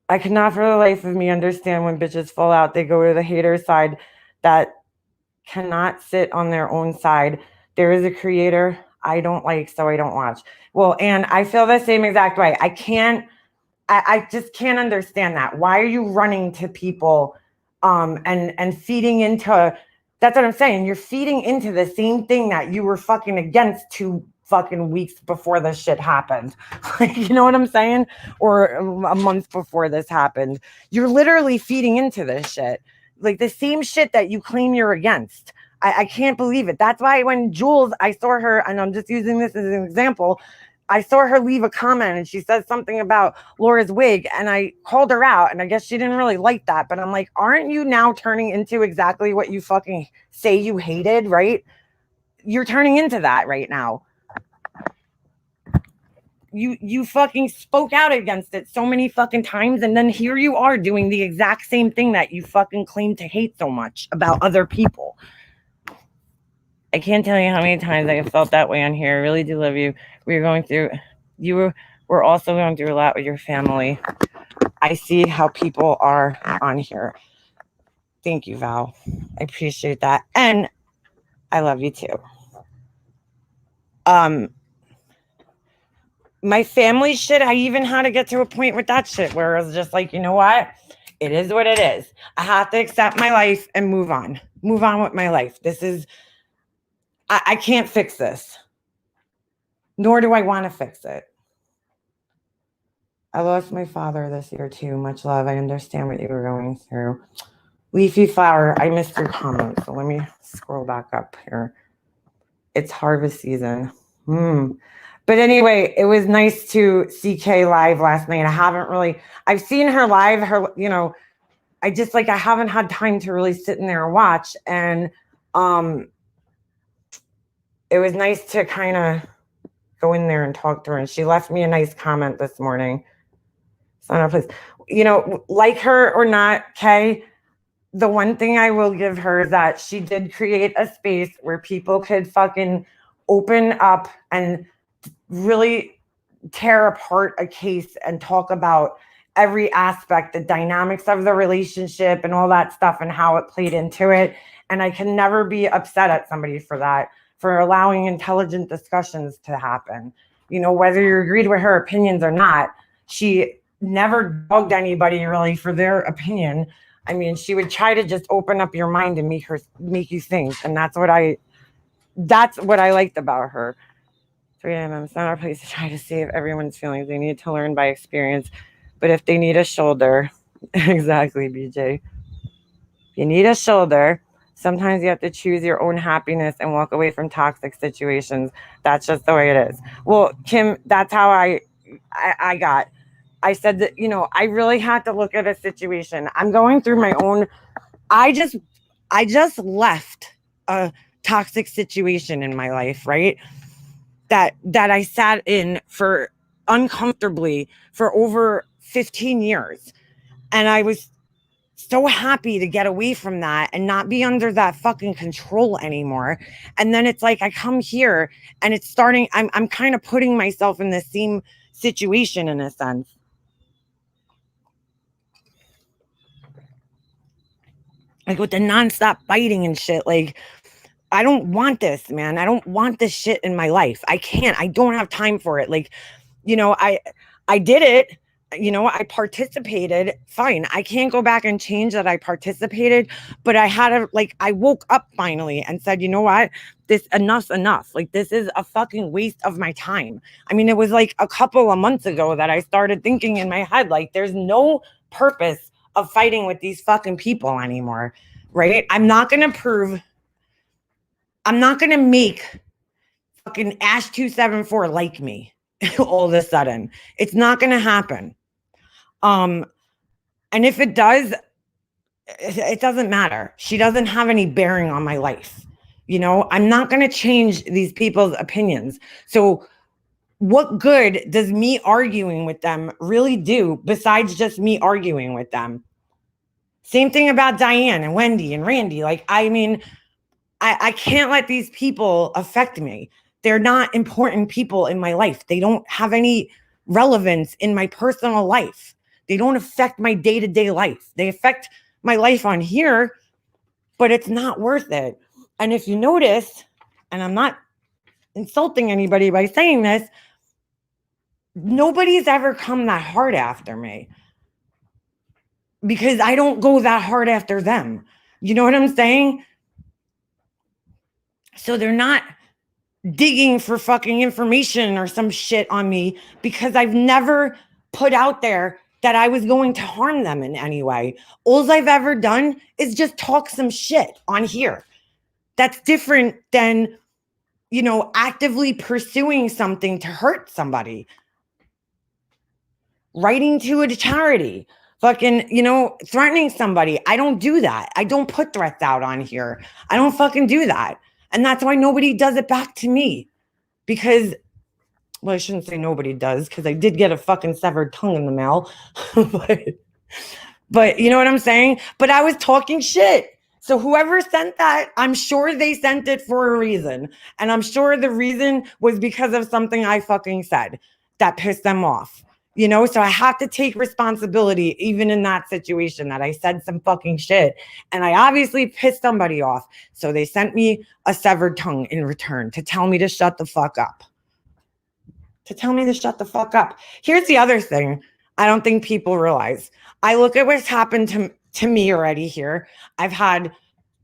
I could not for the life of me understand when bitches fall out, they go to the hater side that cannot sit on their own side. There is a creator I don't like, so I don't watch. Well, and I feel the same exact way. I just can't understand that. Why are you running to people and feeding into, that's what I'm saying. You're feeding into the same thing that you were fucking against 2 fucking weeks before this shit happened. Like, you know what I'm saying? Or a month before this happened. You're literally feeding into this shit. Like the same shit that you claim you're against. I can't believe it. That's why when Jules, I saw her, and I'm just using this as an example, I saw her leave a comment and she said something about Laura's wig, and I called her out, and I guess she didn't really like that, but I'm like, aren't you now turning into exactly what you fucking say you hated, right? You're turning into that right now. You fucking spoke out against it so many fucking times, and then here you are doing the exact same thing that you fucking claim to hate so much about other people. I can't tell you how many times I have felt that way on here. I really do love you. We're also going through a lot with your family. I see how people are on here. Thank you, Val. I appreciate that. And I love you too. My family shit, I even had to get to a point with that shit where I was just like, you know what? It is what it is. I have to accept my life and move on. Move on with my life. I can't fix this. Nor do I want to fix it. I lost my father this year too. Much love. I understand what you were going through. Leafy flower, I missed your comment, so let me scroll back up here. It's harvest season. But anyway, it was nice to see Kay live last night. I've seen her live, I haven't had time to really sit in there and watch. And it was nice to kind of go in there and talk to her. And she left me a nice comment this morning. It's not our place. Like her or not, Kay, the one thing I will give her is that she did create a space where people could fucking open up and really tear apart a case and talk about every aspect, the dynamics of the relationship and all that stuff and how it played into it. And I can never be upset at somebody for that, for allowing intelligent discussions to happen. Whether you agreed with her opinions or not, she never dogged anybody really for their opinion. I mean, she would try to just open up your mind and make you think. And that's what I liked about her. 3 a.m. It's not our place to try to save everyone's feelings. They need to learn by experience. But if they need a shoulder, exactly, BJ. If you need a shoulder, Sometimes you have to choose your own happiness and walk away from toxic situations. That's just the way it is. Well, Kim, that's how I got. I said that, I really had to look at a situation. I'm going through my own. I just I just left a toxic situation in my life, right? That I sat in for uncomfortably for over 15 years. And I was so happy to get away from that and not be under that fucking control anymore. And then it's like I come here and it's starting, I'm kind of putting myself in the same situation in a sense. Like with the nonstop fighting and shit. Like, I don't want this, man. I don't want this shit in my life. I can't. I don't have time for it. Like, you know, I I did it. I participated. Fine. I can't go back and change that I participated, but I had to, like, I woke up finally and said, you know what? This enough's enough. Like, this is a fucking waste of my time. I mean, it was like a couple of months ago that I started thinking in my head, like, there's no purpose of fighting with these fucking people anymore. Right? I'm not gonna make fucking Ash 274 like me all of a sudden. It's not gonna happen. Um, and if it does, it doesn't matter. She doesn't have any bearing on my life. I'm not gonna change these people's opinions. So what good does me arguing with them really do besides just me arguing with them? Same thing about Diane and Wendy and Randy. Like, I mean, I can't let these people affect me. They're not important people in my life. They don't have any relevance in my personal life. They don't affect my day-to-day life. They affect my life on here, but it's not worth it. And if you notice, and I'm not insulting anybody by saying this, nobody's ever come that hard after me because I don't go that hard after them. You know what I'm saying? So they're not digging for fucking information or some shit on me because I've never put out there that I was going to harm them in any way. All I've ever done is just talk some shit on here. That's different than, actively pursuing something to hurt somebody. Writing to a charity, fucking, threatening somebody. I don't do that. I don't put threats out on here. I don't fucking do that. And that's why nobody does it back to me. Because, well, I shouldn't say nobody does, because I did get a fucking severed tongue in the mail. but you know what I'm saying? But I was talking shit. So whoever sent that, I'm sure they sent it for a reason. And I'm sure the reason was because of something I fucking said that pissed them off. So I have to take responsibility even in that situation that I said some fucking shit. And I obviously pissed somebody off. So they sent me a severed tongue in return to tell me to shut the fuck up. Here's the other thing I don't think people realize. I look at what's happened to me already here. I've had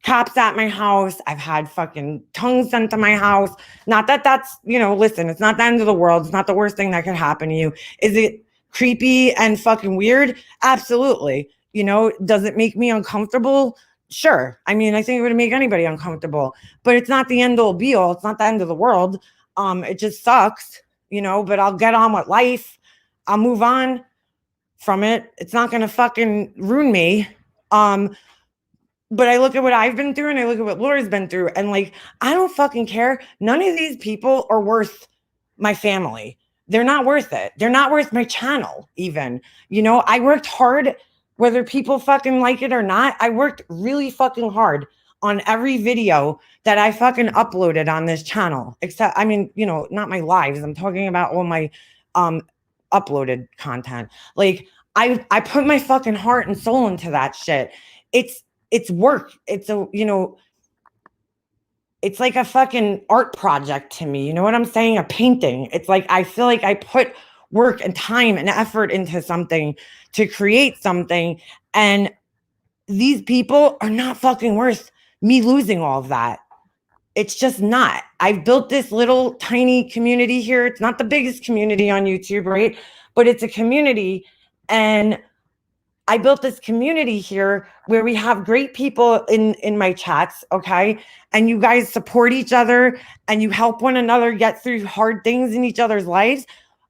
cops at my house. I've had fucking tongues sent to my house. Not that that's, listen, it's not the end of the world. It's not the worst thing that could happen to you. Is it creepy and fucking weird? Absolutely. Does it make me uncomfortable? Sure. I mean, I think it would make anybody uncomfortable, but it's not the end all be all. It's not the end of the world. It just sucks, but I'll get on with life. I'll move on from it. It's not going to fucking ruin me. But I look at what I've been through and I look at what Laura's been through, and like, I don't fucking care. None of these people are worth my family. They're not worth it. They're not worth my channel even. I worked hard, whether people fucking like it or not. I worked really fucking hard on every video that I fucking uploaded on this channel. Except, I mean, not my lives. I'm talking about all my uploaded content. Like, I put my fucking heart and soul into that shit. It's work. It's it's like a fucking art project to me. You know what I'm saying? A painting. It's like, I feel like I put work and time and effort into something to create something. And these people are not fucking worth me losing all of that. It's just not. I've built this little tiny community here. It's not the biggest community on YouTube, right? But it's a community. And I built this community here where we have great people in my chats, okay? And you guys support each other and you help one another get through hard things in each other's lives.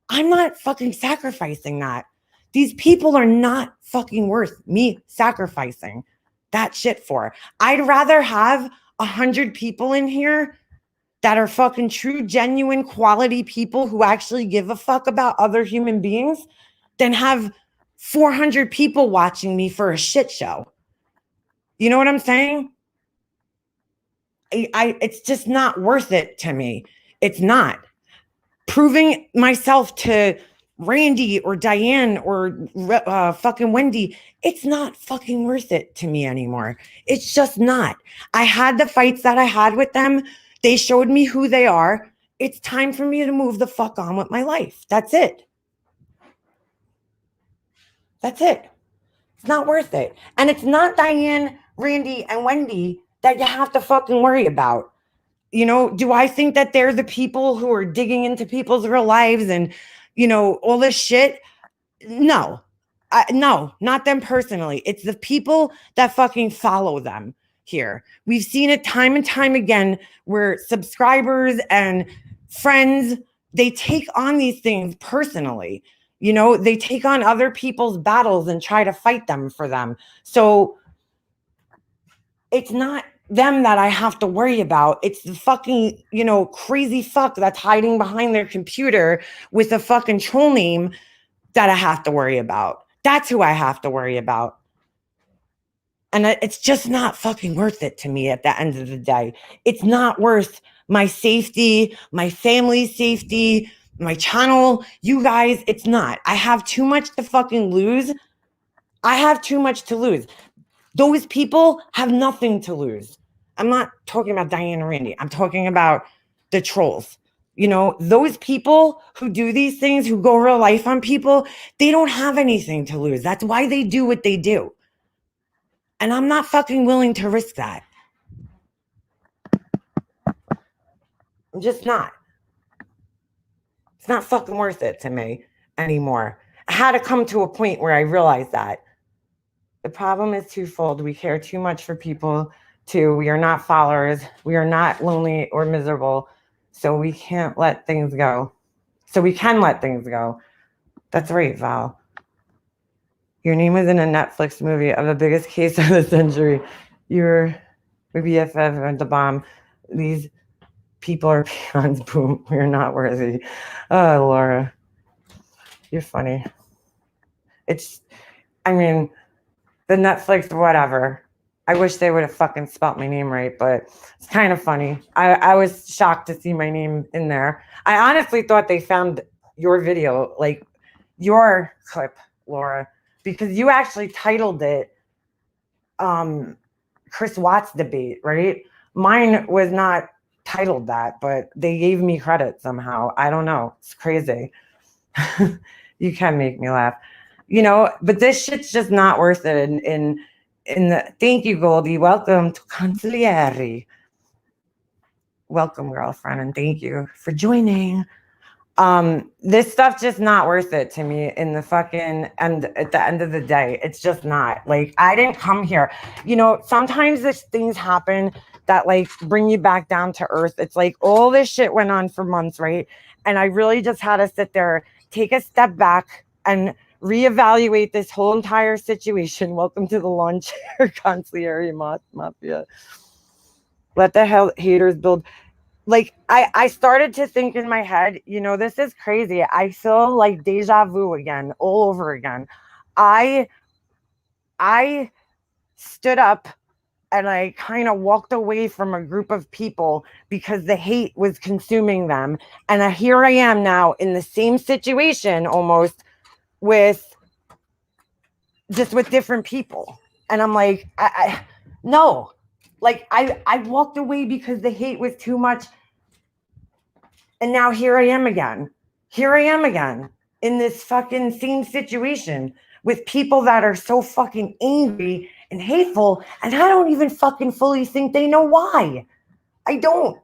I'm not fucking sacrificing that. These people are not fucking worth me sacrificing that shit for. I'd rather have 100 people in here that are fucking true, genuine, quality people who actually give a fuck about other human beings than have 400 people watching me for a shit show. You know what I'm saying? It's just not worth it to me. It's not. Proving myself to Randy or Diane or fucking Wendy, it's not fucking worth it to me anymore. It's just not. I had the fights that I had with them. They showed me who they are. It's time for me to move the fuck on with my life. That's it. That's it. It's not worth it. And it's not Diane, Randy, and Wendy that you have to fucking worry about. You know, do I think that they're the people who are digging into people's real lives and, you know, all this shit? No. No, not them personally. It's the people that fucking follow them here. We've seen it time and time again where subscribers and friends, they take on these things personally. You know, they take on other people's battles and try to fight them for them. So it's not them that I have to worry about. It's the fucking, you know, crazy fuck that's hiding behind their computer with a fucking troll name that I have to worry about. That's who I have to worry about. And it's just not fucking worth it to me at the end of the day. It's not worth my safety, my family's safety, my channel, you guys. It's not. I have too much to fucking lose. I have too much to lose. Those people have nothing to lose. I'm not talking about Diane and Randy. I'm talking about the trolls. You know, those people who do these things, who go real life on people, they don't have anything to lose. That's why they do what they do. And I'm not fucking willing to risk that. I'm just not. It's not fucking worth it to me anymore. I had to come to a point where I realized that. The problem is twofold. We care too much for people. Two, we are not followers. We are not lonely or miserable. So we can't let things go. So we can let things go. That's right, Val. Your name was in a Netflix movie of the biggest case of the century. You're BFF and the bomb. These people are peons. Boom. We're not worthy. Oh, Laura. You're funny. I mean, the Netflix, whatever. I wish they would have fucking spelt my name right, but it's kind of funny. I was shocked to see my name in there. I honestly thought they found your video, like your clip, Laura, because you actually titled it Chris Watts debate, right? Mine was not titled that, but they gave me credit somehow. I don't know. It's crazy. You can make me laugh. You know, but this shit's just not worth it. Thank you, Goldie. Welcome to Consigliere. Welcome, girlfriend, and thank you for joining. This stuff's just not worth it to me in the fucking and at the end of the day. It's just not. Like, I didn't come here. You know, sometimes these things happen that like bring you back down to earth. It's like all this shit went on for months, right? And I really just had to sit there, take a step back and reevaluate this whole entire situation. Welcome to the lawn chair consigliere mafia. Let the hell haters build. Like I started to think in my head, you know, this is crazy. I feel like deja vu again, all over again. I stood up and I kind of walked away from a group of people because the hate was consuming them. And here I am now in the same situation almost with different people. And I'm like, no, like I walked away because the hate was too much. And now here I am again. Here I am again in this fucking same situation with people that are so fucking angry and hateful. And I don't even fucking fully think they know why. I don't.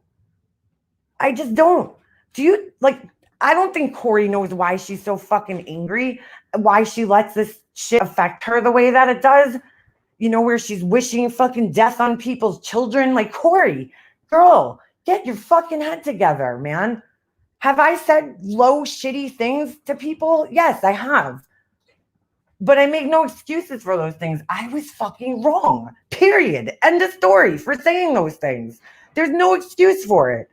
I just don't. Do you, like, I don't think Corey knows why she's so fucking angry, why she lets this shit affect her the way that it does, where she's wishing fucking death on people's children. Like, Corey, girl, get your fucking head together, man. Have I said low, shitty things to people? Yes, I have. But I make no excuses for those things. I was fucking wrong. Period. End of story for saying those things. There's no excuse for it.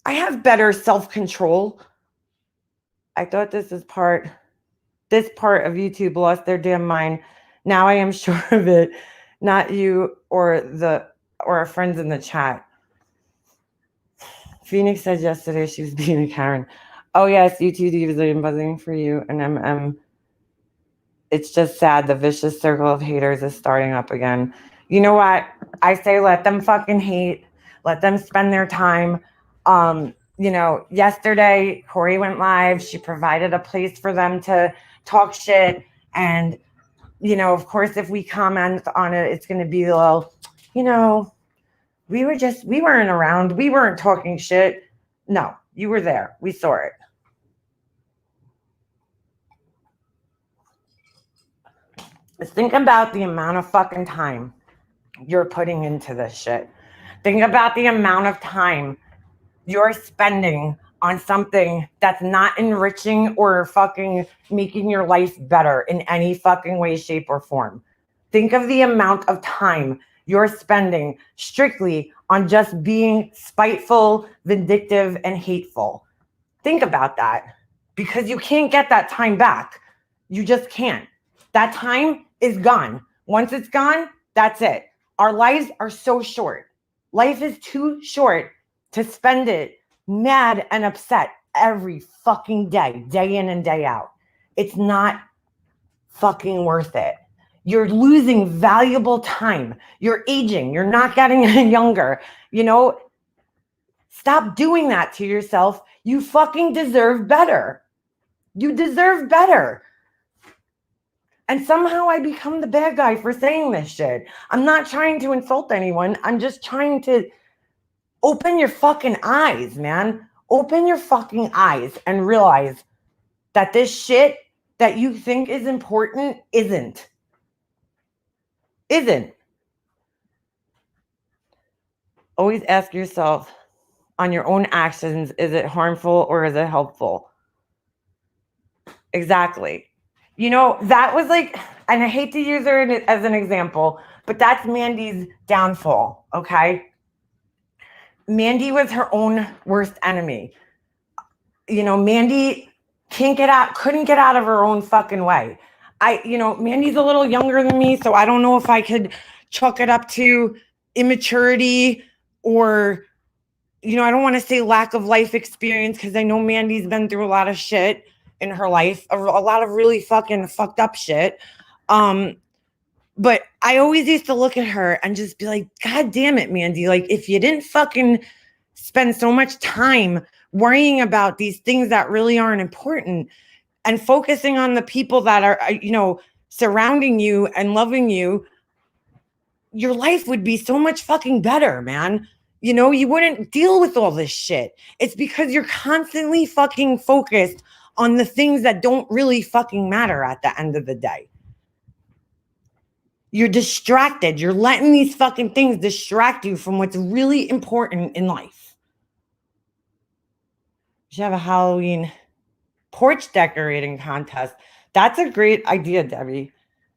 I have better self-control. I thought this part of YouTube lost their damn mind. Now I am sure of it. Not you or our friends in the chat. Phoenix said yesterday she was being a Karen. Oh yes, YouTube divas are buzzing for you and it's just sad. The vicious circle of haters is starting up again. You know what? I say let them fucking hate. Let them spend their time. Yesterday Corey went live. She provided a place for them to talk shit. And, of course, if we comment on it, it's going to be a little, we weren't around. We weren't talking shit. No, you were there. We saw it. Think about the amount of fucking time you're putting into this shit. Think about the amount of time you're spending on something that's not enriching or fucking making your life better in any fucking way, shape, or form. Think of the amount of time you're spending strictly on just being spiteful, vindictive, and hateful. Think about that, because you can't get that time back. You just can't. That time is gone. Once it's gone, that's it. Our lives are so short. Life is too short to spend it mad and upset every fucking day, day in and day out. It's not fucking worth it. You're losing valuable time. You're aging. You're not getting any younger. Stop doing that to yourself. You fucking deserve better. You deserve better. And somehow I become the bad guy for saying this shit. I'm not trying to insult anyone. I'm just trying to open your fucking eyes, man. Open your fucking eyes and realize that this shit that you think is important isn't. Always ask yourself on your own actions, is it harmful or is it helpful? Exactly. That was like, and I hate to use her as an example, but that's Mandy's downfall, okay? Mandy was her own worst enemy. Mandy couldn't get out of her own fucking way. Mandy's a little younger than me, so I don't know if I could chalk it up to immaturity or, I don't want to say lack of life experience, because I know Mandy's been through a lot of shit in her life, a lot of really fucking fucked up shit. But I always used to look at her and just be like, God damn it, Mandy. Like, if you didn't fucking spend so much time worrying about these things that really aren't important and focusing on the people that are, surrounding you and loving you, your life would be so much fucking better, man. You wouldn't deal with all this shit. It's because you're constantly fucking focused on the things that don't really fucking matter at the end of the day. You're distracted. You're letting these fucking things distract you from what's really important in life. We should have a Halloween porch decorating contest. That's a great idea, Debbie.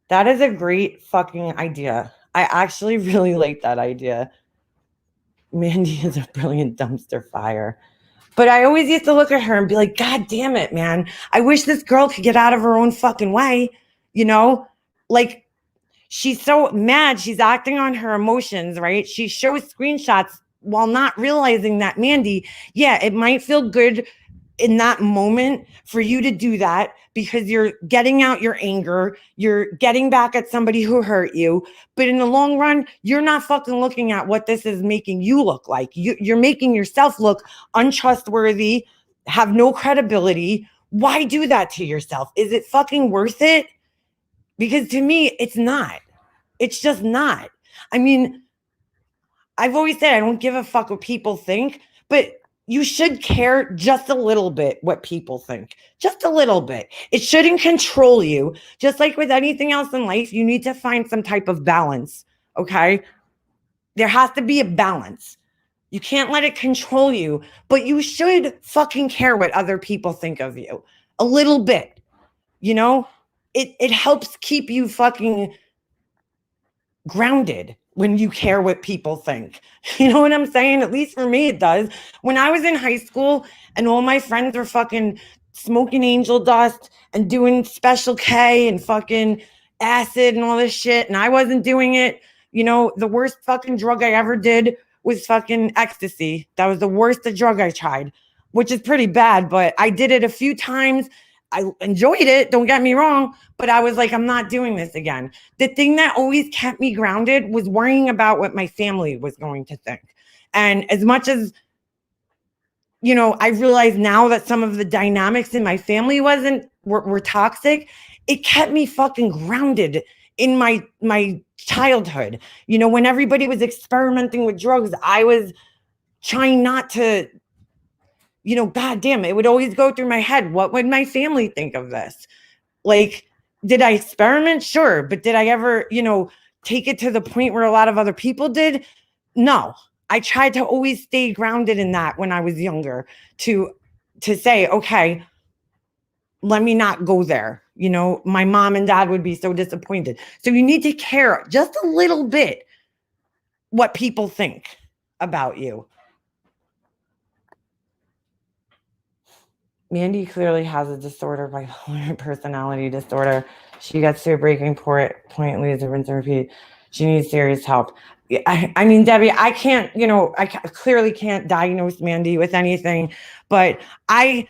That is a great fucking idea. I actually really like that idea. Mandy is a brilliant dumpster fire. But I always used to look at her and be like, God damn it, man. I wish this girl could get out of her own fucking way. Like, she's so mad. She's acting on her emotions, right? She shows screenshots while not realizing that, Mandy, yeah, it might feel good in that moment for you to do that because you're getting out your anger, you're getting back at somebody who hurt you. But in the long run, you're not fucking looking at what this is making you look like. You're making yourself look untrustworthy, have no credibility. Why do that to yourself? Is it fucking worth it? Because to me, it's not. It's just not. I mean, I've always said I don't give a fuck what people think, but you should care just a little bit what people think. Just a little bit. It shouldn't control you. Just like with anything else in life, you need to find some type of balance. Okay? There has to be a balance. You can't let it control you, but you should fucking care what other people think of you. A little bit. You know? It helps keep you fucking grounded when you care what people think. You know what I'm saying? At least for me, it does. When I was in high school and all my friends were fucking smoking angel dust and doing Special K and fucking acid and all this shit, and I wasn't doing it, the worst fucking drug I ever did was fucking ecstasy. That was the worst drug I tried, which is pretty bad, but I did it a few times. I enjoyed it, don't get me wrong, but I was like, I'm not doing this again. The thing that always kept me grounded was worrying about what my family was going to think. And as much as, I realize now that some of the dynamics in my family were toxic, it kept me fucking grounded in my childhood. When everybody was experimenting with drugs, I was trying not to, God damn, it would always go through my head. What would my family think of this? Like, did I experiment? Sure. But did I ever, take it to the point where a lot of other people did? No. I tried to always stay grounded in that when I was younger to say, okay, let me not go there. My mom and dad would be so disappointed. So you need to care just a little bit what people think about you. Mandy clearly has a disorder, bipolar personality disorder. She gets to a breaking point, leaves a rinse and repeat. She needs serious help. I mean, Debbie, I can't, I clearly can't diagnose Mandy with anything, but I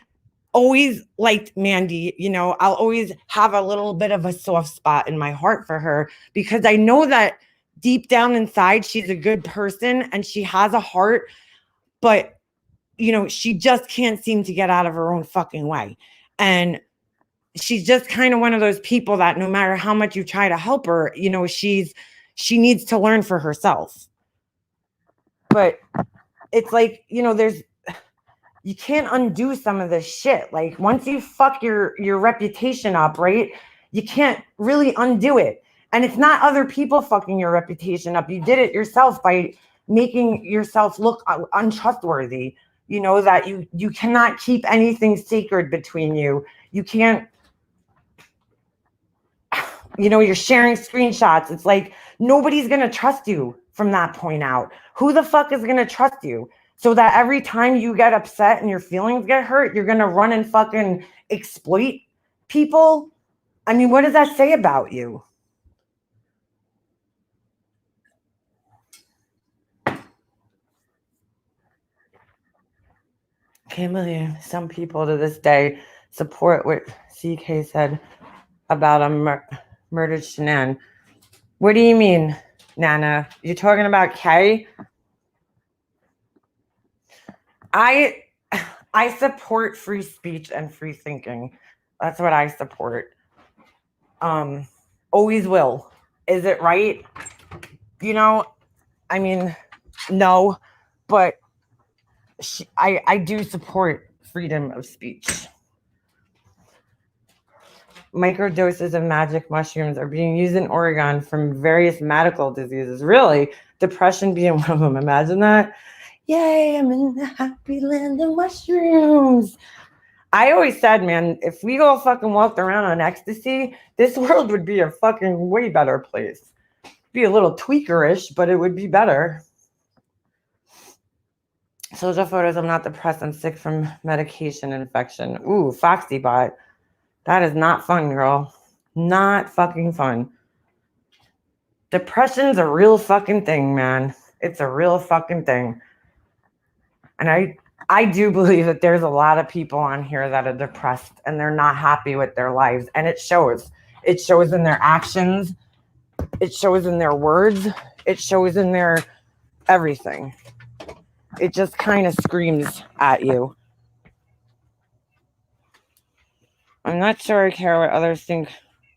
always liked Mandy. I'll always have a little bit of a soft spot in my heart for her because I know that deep down inside, she's a good person and she has a heart, but she just can't seem to get out of her own fucking way. And she's just kind of one of those people that no matter how much you try to help her, she needs to learn for herself. But it's like, you can't undo some of this shit. Like once you fuck your reputation up, right? You can't really undo it. And it's not other people fucking your reputation up. You did it yourself by making yourself look untrustworthy. That you cannot keep anything sacred between you. You can't, you're sharing screenshots. It's like nobody's going to trust you from that point out. Who the fuck is going to trust you? So that every time you get upset and your feelings get hurt, you're going to run and fucking exploit people? I mean, what does that say about you? Can't believe some people to this day support what CK said about a murdered Shanann. What do you mean, Nana? You're talking about Kay? I support free speech and free thinking. That's what I support. Always will. Is it right? I mean, no, but I do support freedom of speech. Microdoses of magic mushrooms are being used in Oregon from various medical diseases. Really? Depression being one of them. Imagine that. Yay, I'm in the happy land of mushrooms. I always said, man, if we all fucking walked around on ecstasy, this world would be a fucking way better place. Be a little tweakerish, but it would be better. Social photos, I'm not depressed, I'm sick from medication infection. Ooh, Foxybot. That is not fun, girl. Not fucking fun. Depression's a real fucking thing, man. It's a real fucking thing. And I do believe that there's a lot of people on here that are depressed and they're not happy with their lives. And it shows. It shows in their actions. It shows in their words. It shows in their everything. It just kind of screams at you. I'm not sure I care what others think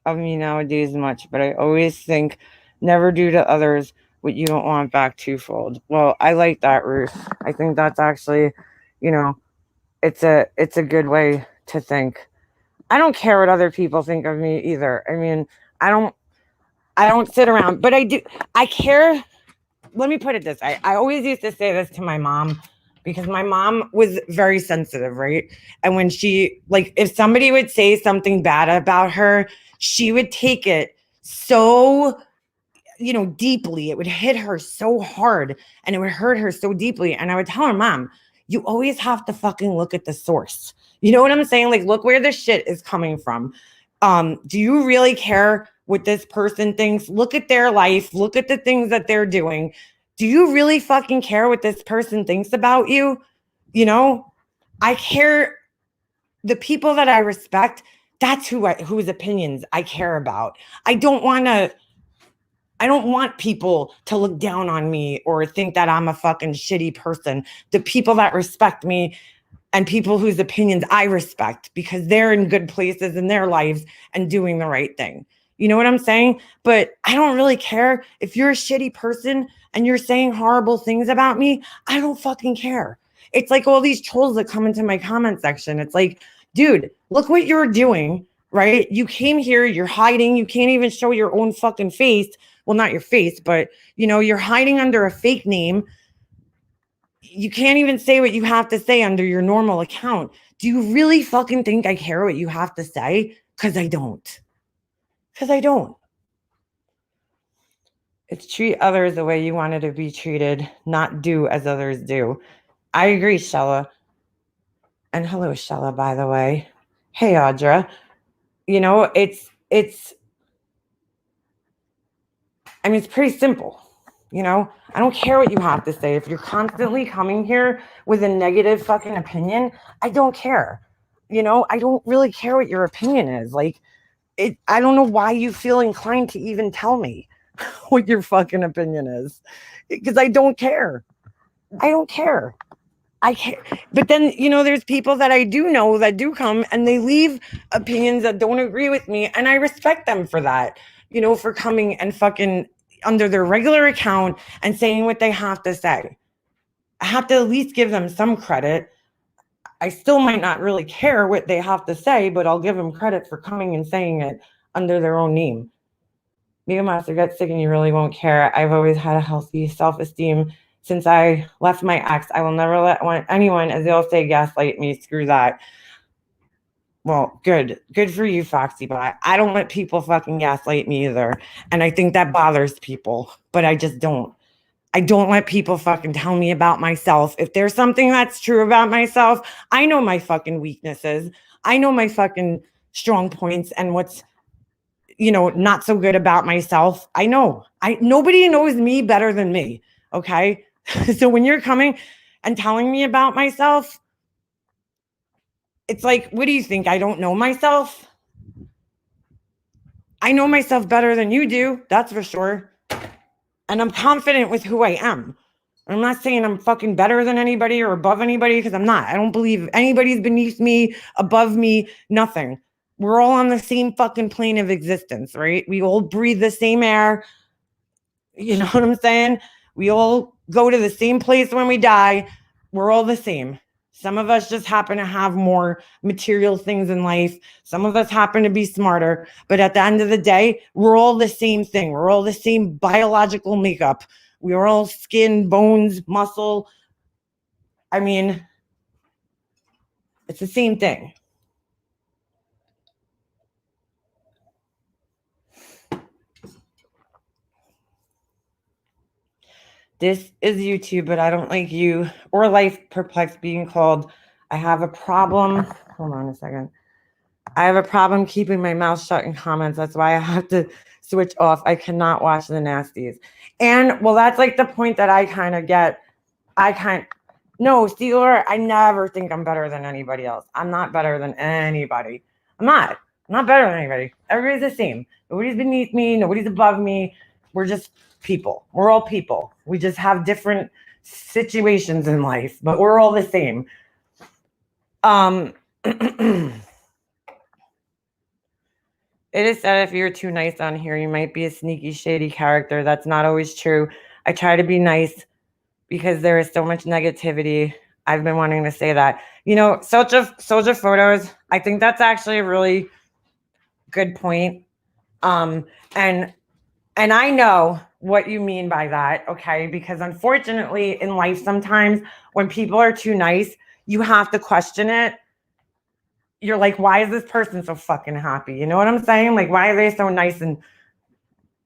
of me nowadays much, but I always think never do to others what you don't want back twofold. Well, I like that, Ruth. I think that's actually, You know, it's a good way to think. I don't care what other people think of me either. I mean, I don't I don't sit around, but I do. I care. Let me put it this way. I always used to say this to my mom because my mom was very sensitive, right? And when she, like, if somebody would say something bad about her, she would take it so, deeply. It would hit her so hard and it would hurt her so deeply. And I would tell her, Mom, you always have to fucking look at the source. You know what I'm saying? Like, look where the shit is coming from. Do you really care what this person thinks? Look at their life. Look at the things that they're doing. Do you really fucking care what this person thinks about you? You know, I care. The people that I respect, that's whose opinions I care about. I don't want people to look down on me or think that I'm a fucking shitty person. The people that respect me and people whose opinions I respect because they're in good places in their lives and doing the right thing. You know what I'm saying? But I don't really care if you're a shitty person and you're saying horrible things about me. I don't fucking care. It's like all these trolls that come into my comment section. It's like, dude, look what you're doing, right? You came here, you're hiding, you can't even show your own fucking face. Well, not your face, but you're hiding under a fake name. You can't even say what you have to say under your normal account. Do you really fucking think I care what you have to say? Because I don't. Because I don't. It's treat others the way you wanted to be treated, not do as others do. I agree, Shella. And hello, Shella, by the way. Hey, Audra. It's pretty simple. I don't care what you have to say. If you're constantly coming here with a negative fucking opinion, I don't care. I don't really care what your opinion is. Like, I don't know why you feel inclined to even tell me what your fucking opinion is. Because I don't care. I don't care. I care. But then, there's people that I do know that do come and they leave opinions that don't agree with me. And I respect them for that, for coming and fucking under their regular account and saying what they have to say. I have to at least give them some credit. I still might not really care what they have to say, but I'll give them credit for coming and saying it under their own name. Mega Master gets sick and you really won't care. I've always had a healthy self-esteem since I left my ex. I will never let anyone, as they'll say, gaslight me. Screw that. Well, good for you, Foxy, but I don't let people fucking gaslight me either. And I think that bothers people, but I just don't. I don't let people fucking tell me about myself. If there's something that's true about myself, I know my fucking weaknesses. I know my fucking strong points and what's, not so good about myself. I know. Nobody knows me better than me. Okay. So when you're coming and telling me about myself, it's like, what do you think? I don't know myself? I know myself better than you do. That's for sure. And I'm confident with who I am. I'm not saying I'm fucking better than anybody or above anybody because I'm not. I don't believe anybody's beneath me, above me, nothing. We're all on the same fucking plane of existence, right? We all breathe the same air. You know what I'm saying? We all go to the same place when we die. We're all the same. Some of us just happen to have more material things in life. Some of us happen to be smarter. But at the end of the day, we're all the same thing. We're all the same biological makeup. We're all skin, bones, muscle. It's the same thing. This is YouTube, but I don't like you or life perplexed being called. I have a problem. Hold on a second. I have a problem keeping my mouth shut in comments. That's why I have to switch off. I cannot watch the nasties. And well, that's like the point that I kind of get. No, Steeler, I never think I'm better than anybody else. I'm not better than anybody. I'm not better than anybody. Everybody's the same. Nobody's beneath me. Nobody's above me. We're just people. We're all people. We just have different situations in life, but we're all the same. It is said if you're too nice on here, you might be a sneaky, shady character. That's not always true. I try to be nice because there is so much negativity I've been wanting to say that. You know, soldier photos. I think that's actually a really good point. Um, and and I know what you mean by that, okay? Because unfortunately, in life, sometimes when people are too nice, you have to question it. You're like, why is this person so fucking happy? You know what I'm saying? Like, why are they so nice and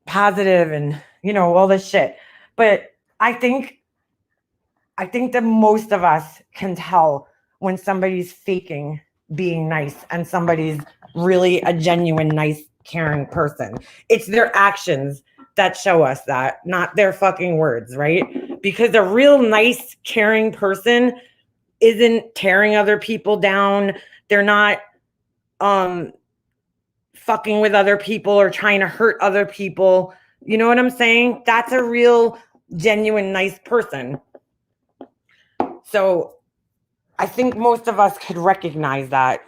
positive and, all this shit? But I think that most of us can tell when somebody's faking being nice and somebody's really a genuine, nice, caring person. It's their actions that show us that, not their fucking words, right? Because a real nice, caring person isn't tearing other people down. They're not um fucking with other people or trying to hurt other people. You know what I'm saying? That's a real, genuine, nice person. So I think most of us could recognize that.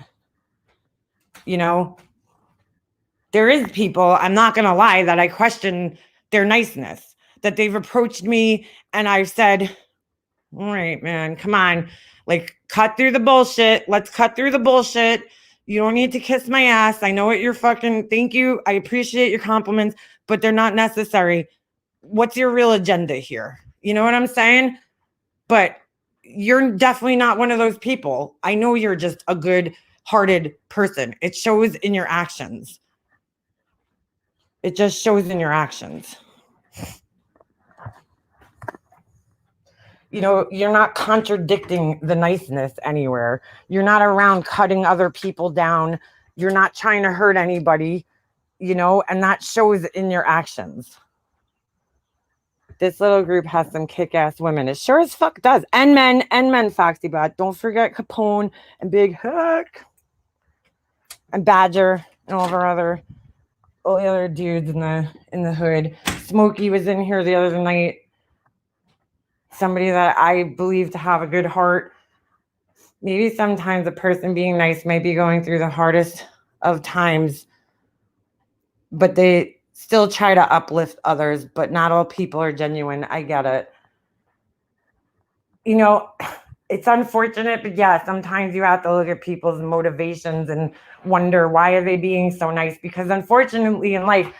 There is people, I'm not going to lie, that I question their niceness, that they've approached me and I've said, all right, man, come on, like cut through the bullshit. Let's cut through the bullshit. You don't need to kiss my ass. I know what you're fucking, thank you. I appreciate your compliments, but they're not necessary. What's your real agenda here? You know what I'm saying? But you're definitely not one of those people. I know you're just a good-hearted person. It shows in your actions. It just shows in your actions. You're not contradicting the niceness anywhere. You're not around cutting other people down. You're not trying to hurt anybody, and that shows in your actions. This little group has some kick-ass women. It sure as fuck does. And men, Foxy Bot. Don't forget Capone and Big Hook and Badger and all the other dudes in the hood. Smokey was in here the other night. Somebody that I believe to have a good heart. Maybe sometimes a person being nice may be going through the hardest of times, but they still try to uplift others, but not all people are genuine. I get it. It's unfortunate, but yeah, sometimes you have to look at people's motivations and wonder, why are they being so nice? Because unfortunately in life,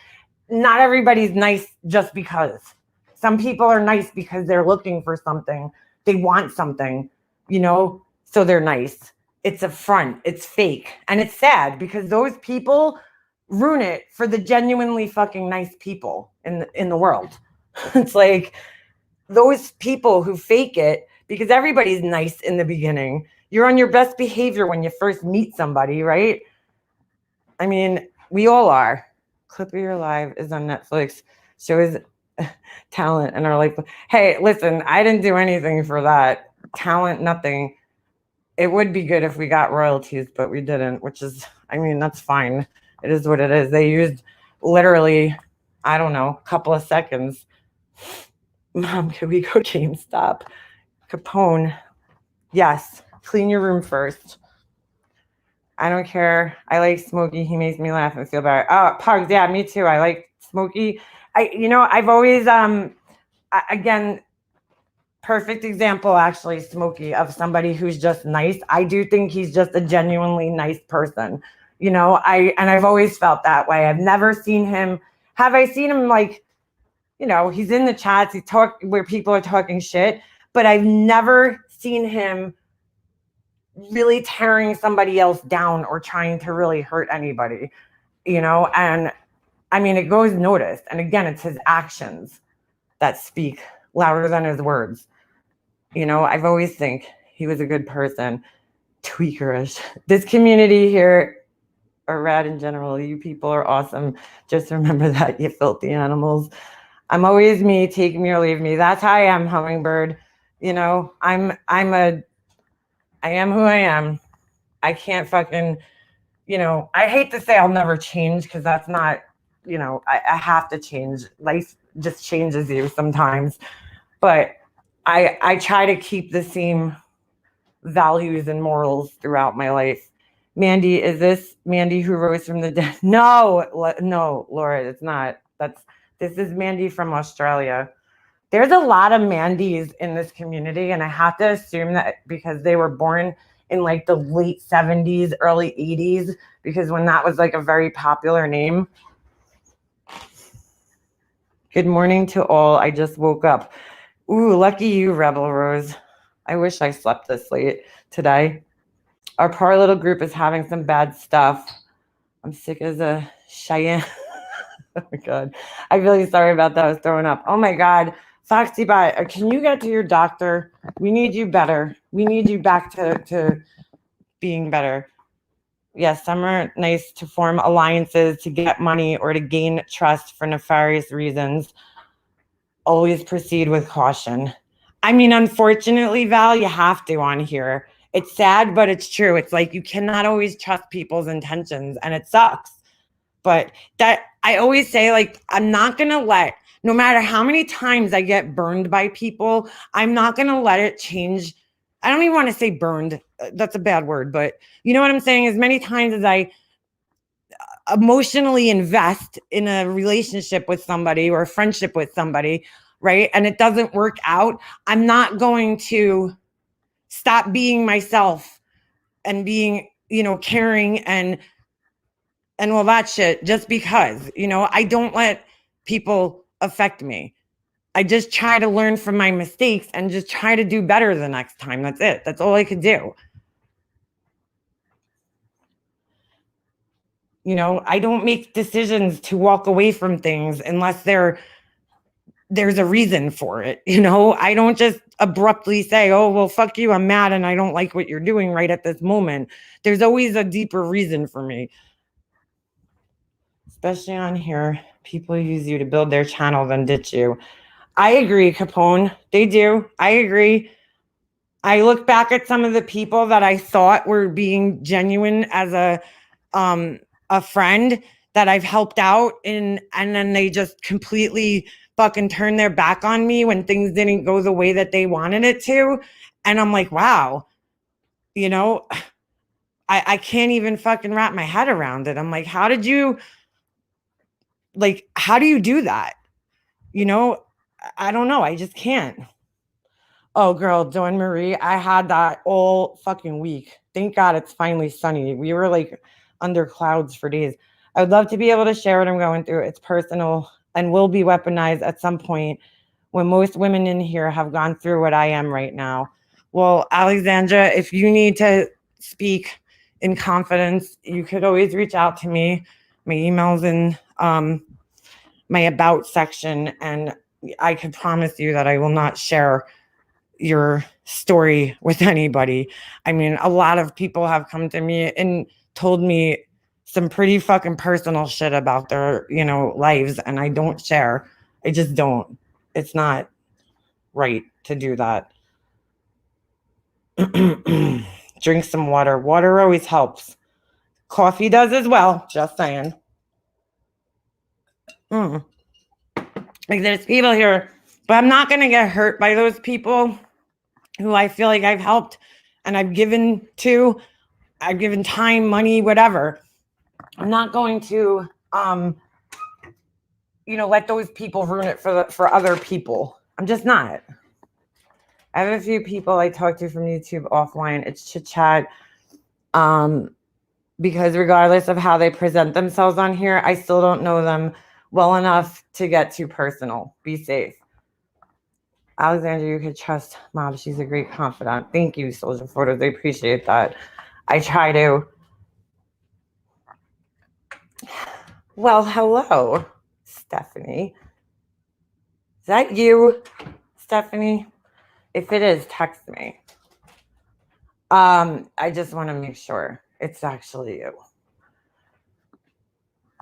not everybody's nice just because. Some people are nice because they're looking for something. They want something, so they're nice. It's a front. It's fake. And it's sad because those people ruin it for the genuinely fucking nice people in the world. It's like those people who fake it, because everybody's nice in the beginning. You're on your best behavior when you first meet somebody, right? I mean, we all are. Clip of Your Live is on Netflix. Shows talent in our life. Hey, listen, I didn't do anything for that. Talent, nothing. It would be good if we got royalties, but we didn't, which is, that's fine. It is what it is. They used literally, I don't know, a couple of seconds. Mom, can we go GameStop? Capone. Yes. Clean your room first. I don't care. I like Smokey. He makes me laugh and feel better. Oh, Pugs. Yeah, me too. I like Smokey. I've always, again, perfect example, actually, Smokey, of somebody who's just nice. I do think he's just a genuinely nice person. I've always felt that way. I've never seen him. Have I seen him like, he's in the chats, he talk where people are talking shit, but I've never seen him really tearing somebody else down or trying to really hurt anybody, and it goes noticed. And again, it's his actions that speak louder than his words. I've always think he was a good person. Tweakerish. This community here are rad in general. You people are awesome. Just remember that, you filthy animals. I'm always me, take me or leave me. That's how I am, Hummingbird. I am who I am. I can't fucking, I hate to say I'll never change, because that's not, I have to change. Life just changes you sometimes. But I try to keep the same values and morals throughout my life. Mandy, is this Mandy who rose from the dead? No, Laura, it's not. This is Mandy from Australia. There's a lot of Mandys in this community, and I have to assume that because they were born in like the late 70s, early 80s, because when that was like a very popular name. Good morning to all. I just woke up. Ooh, lucky you, Rebel Rose. I wish I slept this late today. Our poor little group is having some bad stuff. I'm sick as a Cheyenne. Oh my God. I'm really sorry about that. I was throwing up. Oh my God. Foxy Bot, can you get to your doctor? We need you better. We need you back to being better. Yes, some are nice to form alliances to get money or to gain trust for nefarious reasons. Always proceed with caution. I mean, unfortunately, Val, you have to on here. It's sad, but it's true. It's like you cannot always trust people's intentions, and it sucks. But that I always say, like, I'm not going to let, no matter how many times I get burned by people, I'm not going to let it change. I don't even want to say burned. That's a bad word, but you know what I'm saying? As many times as I emotionally invest in a relationship with somebody or a friendship with somebody, right? And it doesn't work out, I'm not going to stop being myself and being, caring and all that shit just because, I don't let people affect me. I just try to learn from my mistakes and just try to do better the next time. That's it. That's all I could do. I don't make decisions to walk away from things unless there's a reason for it. I don't just abruptly say, oh, well, fuck you, I'm mad and I don't like what you're doing right at this moment. There's always a deeper reason for me. Especially on here, people use you to build their channel, then ditch you. I agree, Capone. They do. I agree. I look back at some of the people that I thought were being genuine as a friend that I've helped out and then they just completely fucking turned their back on me when things didn't go the way that they wanted it to. And I'm like, wow, I can't even fucking wrap my head around it. I'm like, how do you do that? I don't know. I just can't. Oh, girl, Dawn Marie, I had that all fucking week. Thank God it's finally sunny. We were like under clouds for days. I would love to be able to share what I'm going through. It's personal and will be weaponized at some point when most women in here have gone through what I am right now. Well, Alexandra, if you need to speak in confidence, you could always reach out to me. My email's in my about section, and I can promise you that I will not share your story with anybody. I mean, a lot of people have come to me and told me some pretty fucking personal shit about their, lives, and I don't share. I just don't. It's not right to do that. Drink some water. Water always helps. Coffee does as well. Just saying. Like there's people here, but I'm not going to get hurt by those people who I feel like I've helped and I've given to. I've given time, money, whatever. I'm not going to, let those people ruin it for other people. I'm just not. I have a few people I talk to from YouTube offline. It's chit chat. Because regardless of how they present themselves on here, I still don't know them well enough to get too personal. Be safe. Alexandra, you could trust Mom. She's a great confidant. Thank you, Soldier Photos. I appreciate that. I try to. Well, hello, Stephanie. Is that you, Stephanie? If it is, text me. I just want to make sure it's actually you.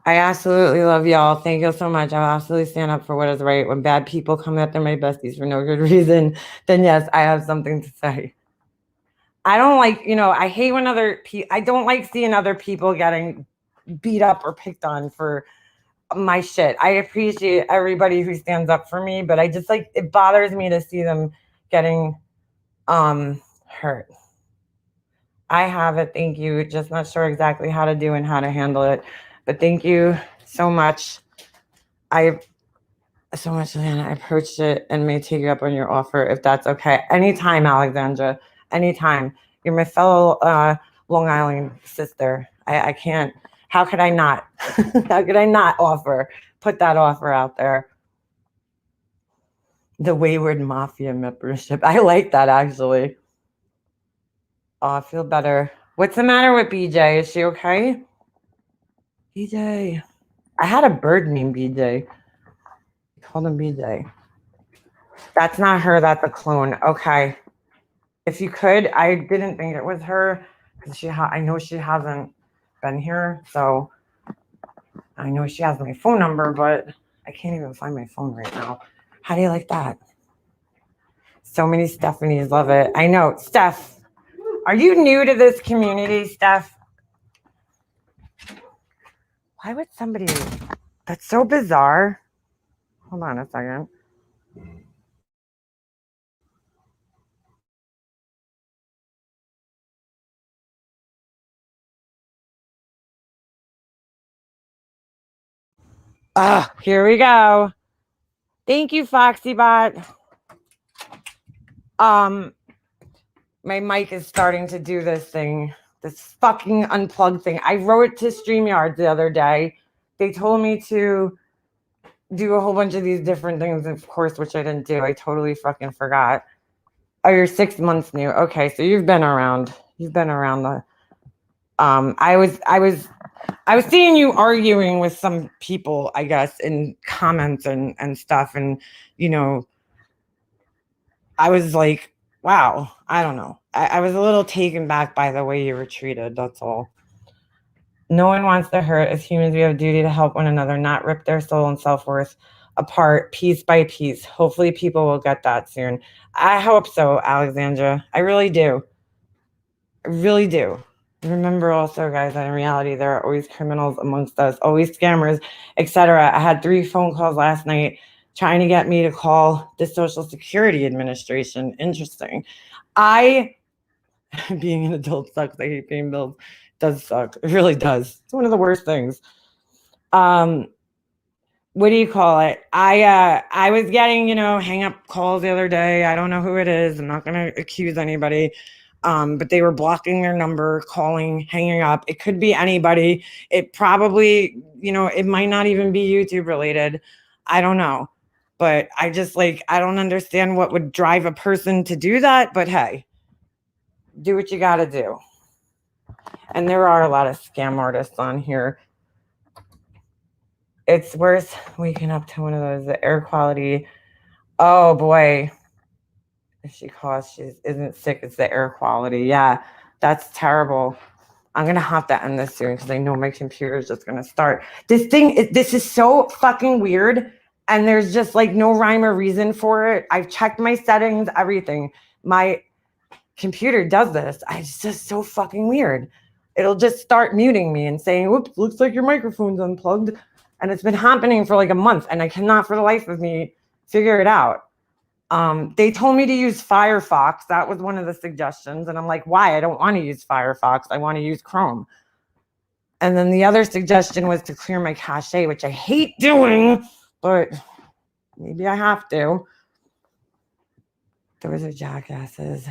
I absolutely love y'all. Thank you so much. I'll absolutely stand up for what is right. When bad people come after my besties for no good reason, then yes, I have something to say. I don't like, I hate when I don't like seeing other people getting beat up or picked on for my shit. I appreciate everybody who stands up for me, but I just it bothers me to see them getting hurt. I have it. Thank you. Just not sure exactly how to do and how to handle it. But thank you so much. I so much, Leanna. I approached it and may take you up on your offer if that's okay. Anytime, Alexandra. Anytime. You're my fellow Long Island sister. I can't. How could I not? How could I not put that offer out there? The Wayward Mafia membership. I like that, actually. Oh, I feel better. What's the matter with BJ? Is she okay? BJ. I had a bird named BJ. I called him BJ. That's not her. That's a clone. Okay. If you could, I didn't think it was her because I know she hasn't been here. So I know she has my phone number, but I can't even find my phone right now. How do you like that? So many Stephanies love it. I know. Steph, are you new to this community, Steph? Why would somebody... That's so bizarre. Hold on a second. Here we go. Thank you, FoxyBot. My mic is starting to do this fucking unplugged thing. I wrote to StreamYard the other day. They told me to do a whole bunch of these different things, of course, which I didn't do. I totally fucking forgot. Oh, you're 6 months new. Okay, so you've been around. You've been around the. I was seeing you arguing with some people, I guess, in comments and stuff, and I was like, wow, I don't know. I was a little taken back by the way you were treated. That's all. No one wants to hurt. As humans, we have a duty to help one another, not rip their soul and self-worth apart piece by piece. Hopefully people will get that soon. I hope so, Alexandra. I really do. I really do. Remember also, guys, that in reality, there are always criminals amongst us, always scammers, etc. I had 3 phone calls last night trying to get me to call the Social Security Administration. Interesting. Being an adult sucks. I hate paying bills. It does suck. It really does. It's one of the worst things. What do you call it? I was getting, hang up calls the other day. I don't know who it is. I'm not going to accuse anybody. But they were blocking their number, calling, hanging up. It could be anybody. It probably, it might not even be YouTube related. I don't know. But I just I don't understand what would drive a person to do that. But hey, do what you got to do. And there are a lot of scam artists on here. It's worth waking up to one of those. The air quality. Oh boy. If she calls, she isn't sick. It's the air quality. Yeah, that's terrible. I'm going to have to end this soon because I know my computer is just going to start. This is so fucking weird. And there's just no rhyme or reason for it. I've checked my settings, everything. My computer does this. It's just so fucking weird. It'll just start muting me and saying, whoops, looks like your microphone's unplugged. And it's been happening for a month. And I cannot for the life of me figure it out. They told me to use Firefox. That was one of the suggestions. And I'm like, why? I don't want to use Firefox. I want to use Chrome. And then the other suggestion was to clear my cache, which I hate doing, but maybe I have to. Those are jackasses.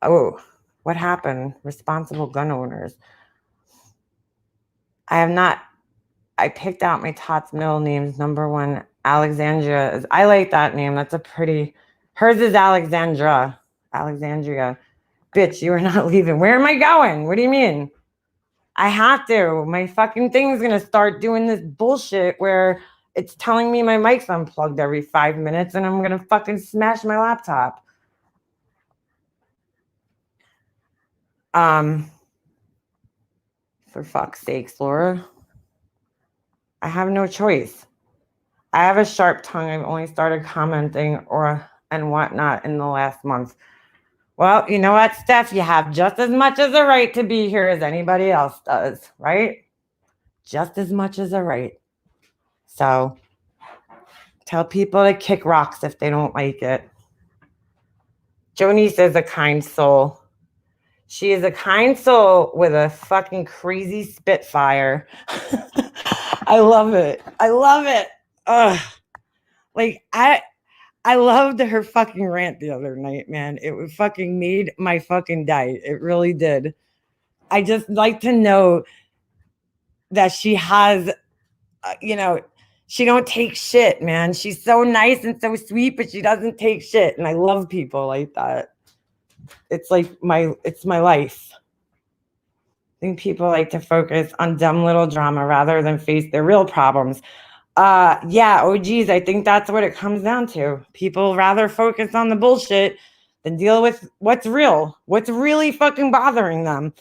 Oh, what happened? Responsible gun owners. I picked out my Tots middle names. Number 1, Alexandria. I like that name. That's a pretty... Hers is Alexandria. Bitch, you are not leaving. Where am I going? What do you mean? I have to. My fucking thing's going to start doing this bullshit where it's telling me my mic's unplugged every 5 minutes and I'm going to fucking smash my laptop. For fuck's sakes, Laura. I have no choice. I have a sharp tongue. I've only started commenting and whatnot in the last month. Well, you know what, Steph? You have just as much as a right to be here as anybody else does, right? Just as much as a right. So tell people to kick rocks if they don't like it. Jonice is a kind soul. She is a kind soul with a fucking crazy spitfire. I love it. I love it. ugh. Like I loved her fucking rant the other night, man. It fucking made my fucking day. It really did. I just like to know that she has, she don't take shit, man. She's so nice and so sweet, but she doesn't take shit. And I love people like that. It's like it's my life. I think people like to focus on dumb little drama rather than face their real problems. Yeah, oh geez, I think that's what it comes down to. People rather focus on the bullshit than deal with what's real, what's really fucking bothering them,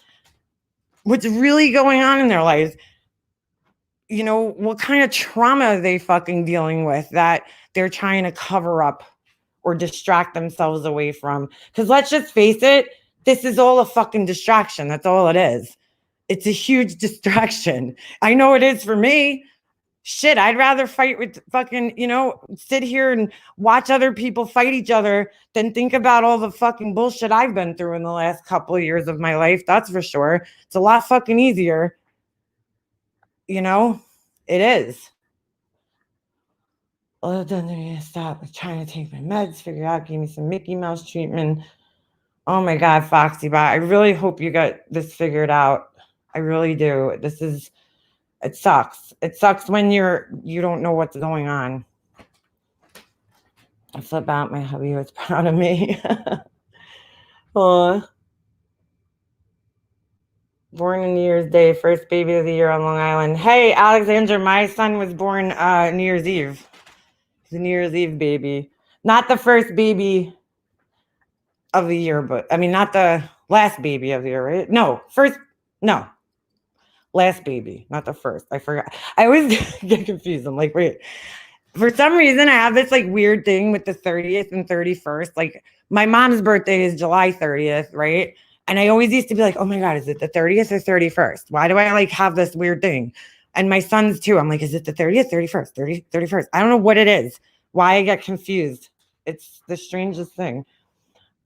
what's really going on in their lives. What kind of trauma are they fucking dealing with that they're trying to cover up or distract themselves away from? Because let's just face it, this is all a fucking distraction. That's all it is. It's a huge distraction. I know it is for me. Shit, I'd rather fight with fucking, sit here and watch other people fight each other than think about all the fucking bullshit I've been through in the last couple of years of my life. That's for sure. It's a lot fucking easier. It is. Well, then stop trying to take my meds, figure out, give me some Mickey Mouse treatment. Oh my God, Foxy Bot. I really hope you got this figured out. I really do. It sucks. It sucks when you don't know what's going on. I flip out. My hubby was proud of me. Oh. Born on New Year's Day, first baby of the year on Long Island. Hey, Alexander, my son was born New Year's Eve. He's a New Year's Eve baby. Not the first baby of the year, but I mean, not the last baby of the year, right? No, last baby, not the first. I forgot. I always get confused. I'm like, wait. For some reason, I have this like weird thing with the 30th and 31st. Like my mom's birthday is July 30th, right? And I always used to be like, oh my God, is it the 30th or 31st? Why do I like have this weird thing? And my sons too. I'm like, is it the 30th, 31st, 31st? I don't know what it is. Why I get confused. It's the strangest thing.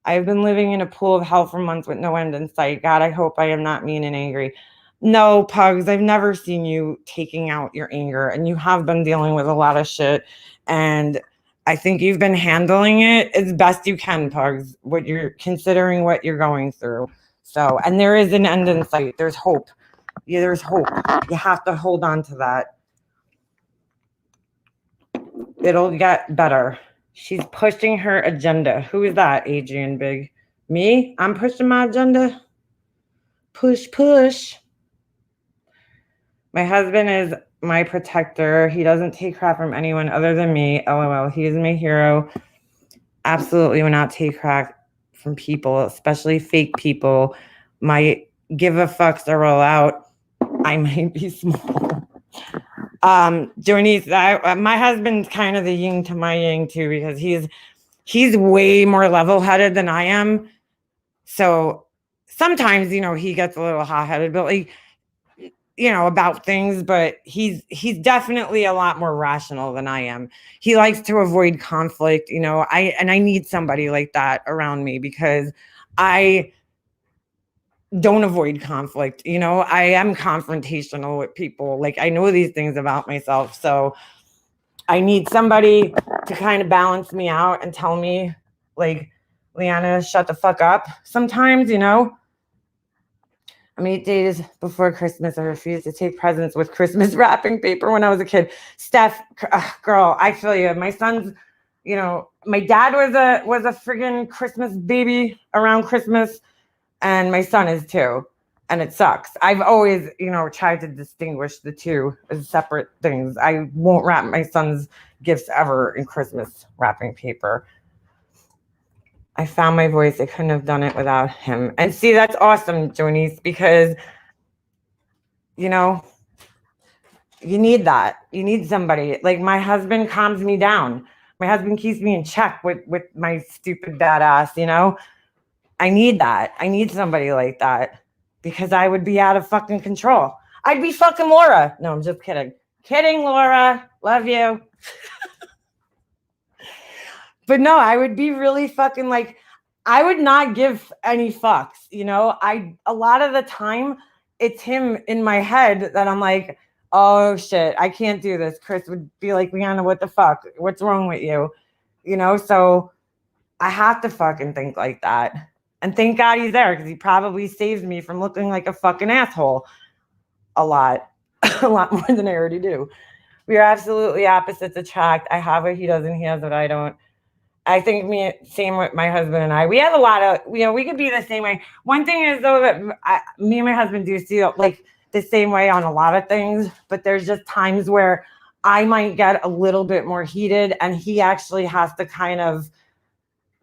I've been living in a pool of hell for months with no end in sight. God, I hope I am not mean and angry. No, Pugs, I've never seen you taking out your anger, and you have been dealing with a lot of shit. And I think you've been handling it as best you can, Pugs, what you're going through. So, and there is an end in sight. There's hope. Yeah, there's hope. You have to hold on to that. It'll get better. She's pushing her agenda. Who is that, Adrian Big? Me? I'm pushing my agenda. Push, push. My husband is my protector. He doesn't take crap from anyone other than me. LOL. He is my hero. Absolutely will not take crap from people, especially fake people. My give a fucks are all out. I might be small. Jonice, my husband's kind of the yin to my yang too, because he's way more level-headed than I am. So sometimes, he gets a little hot-headed, but like, about things, but he's definitely a lot more rational than I am. He likes to avoid conflict, I need somebody like that around me because I don't avoid conflict. I am confrontational with people. Like I know these things about myself. So I need somebody to kind of balance me out and tell me like, Leanna, shut the fuck up. Sometimes, How many days before Christmas I refused to take presents with Christmas wrapping paper when I was a kid? Steph, girl, I feel you. My son's, my dad was a friggin' Christmas baby around Christmas. And my son is too. And it sucks. I've always, tried to distinguish the two as separate things. I won't wrap my son's gifts ever in Christmas wrapping paper. I found my voice. I couldn't have done it without him. And see, that's awesome, Jonice, because, you need that. You need somebody. Like my husband calms me down. My husband keeps me in check with my stupid badass, I need that. I need somebody like that because I would be out of fucking control. I'd be fucking Laura. No, I'm just kidding. Kidding, Laura. Love you. But no, I would be really fucking like, I would not give any fucks. A lot of the time it's him in my head that I'm like, oh shit, I can't do this. Chris would be like, Rihanna, what the fuck? What's wrong with you? So I have to fucking think like that. And thank God he's there because he probably saves me from looking like a fucking asshole a lot, a lot more than I already do. We are absolutely opposites attract. I have what he doesn't, he has what I don't. I think same with my husband and I. We have a lot of, we could be the same way. One thing is though that me and my husband do see like the same way on a lot of things, but there's just times where I might get a little bit more heated and he actually has to kind of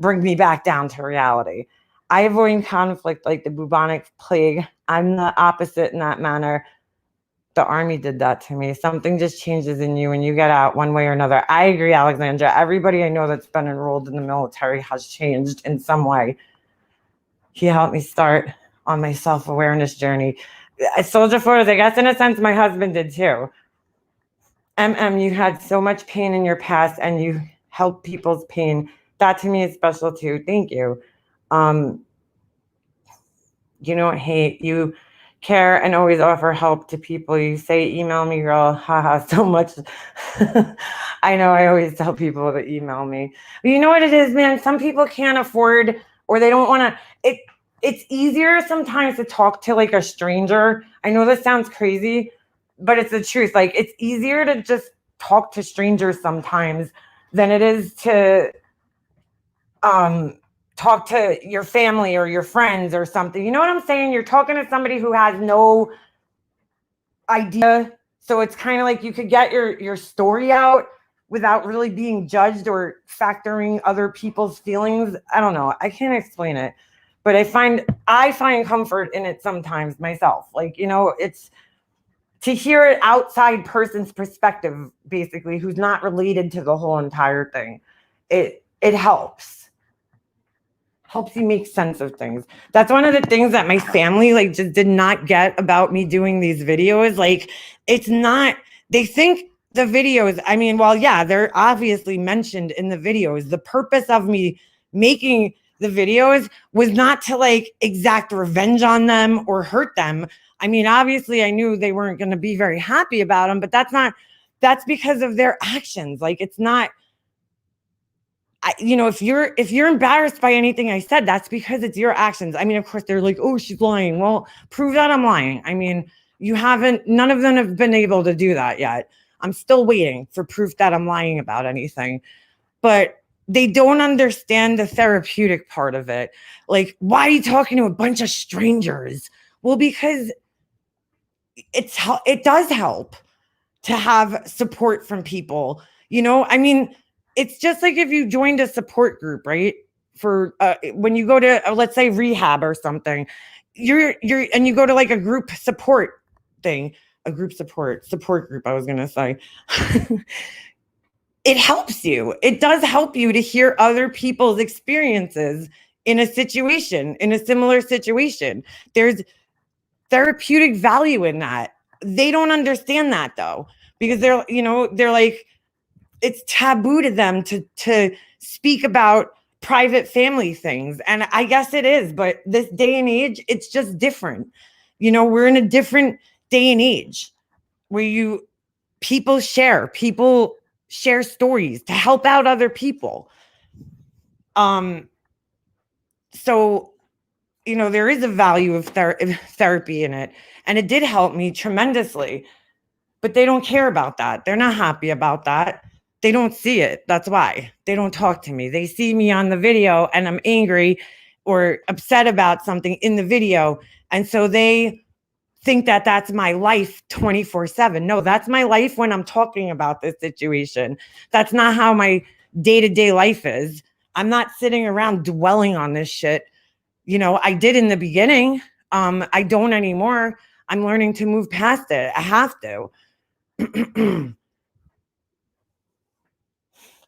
bring me back down to reality. I avoid conflict like the bubonic plague. I'm the opposite in that manner. The army did that to me. Something just changes in you when you get out one way or another. I agree, Alexandra. Everybody I know that's been enrolled in the military has changed in some way. He helped me start on my self-awareness journey. Soldier photos, I guess in a sense, my husband did too. You had so much pain in your past and you helped people's pain. That to me is special too. Thank you. You don't hate, you care and always offer help to people. You say, email me, girl. Haha, so much. I know I always tell people to email me. But you know what it is, man? Some people can't afford or they don't want to. It's easier sometimes to talk to like a stranger. I know this sounds crazy, but it's the truth. Like it's easier to just talk to strangers sometimes than it is to talk to your family or your friends or something. You know what I'm saying? You're talking to somebody who has no idea. So it's kind of like you could get your story out without really being judged or factoring other people's feelings. I don't know. I can't explain it. But I find comfort in it sometimes myself. Like, it's to hear an outside person's perspective, basically, who's not related to the whole entire thing. It helps you make sense of things. That's one of the things that my family like just did not get about me doing these videos. Like it's not, they think the videos, I mean, well, yeah, they're obviously mentioned in the videos. The purpose of me making the videos was not to like exact revenge on them or hurt them. I mean, obviously I knew they weren't going to be very happy about them, but that's because of their actions. Like it's not, if you're embarrassed by anything I said, that's because it's your actions. I mean, of course they're like, oh, she's lying. Well, prove that I'm lying. I mean, none of them have been able to do that yet. I'm still waiting for proof that I'm lying about anything, but they don't understand the therapeutic part of it. Like, why are you talking to a bunch of strangers? Well, because it does help to have support from people. I mean, it's just like if you joined a support group, right? For when you go to let's say rehab or something, and you go to like a group support thing, a group support group. I was gonna say, it helps you. It does help you to hear other people's experiences in a similar situation. There's therapeutic value in that. They don't understand that though, because they're like, it's taboo to them to speak about private family things. And I guess it is, but this day and age, it's just different. We're in a different day and age where people share stories to help out other people. So, there is a value of therapy in it. And it did help me tremendously, but they don't care about that. They're not happy about that. They don't see it. That's why they don't talk to me. They see me on the video and I'm angry or upset about something in the video. And so they think that that's my life 24/7. No, that's my life when I'm talking about this situation. That's not how my day-to-day life is. I'm not sitting around dwelling on this shit. I did in the beginning. I don't anymore. I'm learning to move past it. I have to.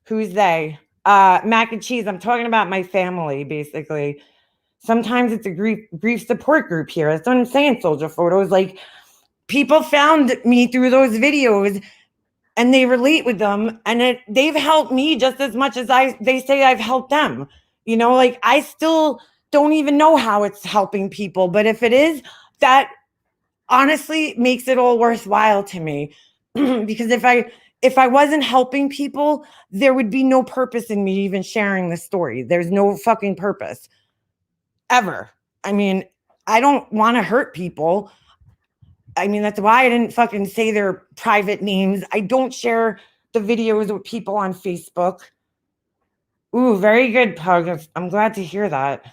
Who's they? Mac and cheese. I'm talking about my family, basically. Sometimes it's a grief support group here. That's what I'm saying, Soldier Photos. Like, people found me through those videos and they relate with them. And they've helped me just as much as they say I've helped them. Like, I still don't even know how it's helping people. But if it is, that honestly makes it all worthwhile to me. Because if I wasn't helping people, there would be no purpose in me even sharing the story. There's no fucking purpose ever. I mean, I don't want to hurt people. I mean, that's why I didn't fucking say their private names. I don't share the videos with people on Facebook. Ooh, very good, Pug. I'm glad to hear that.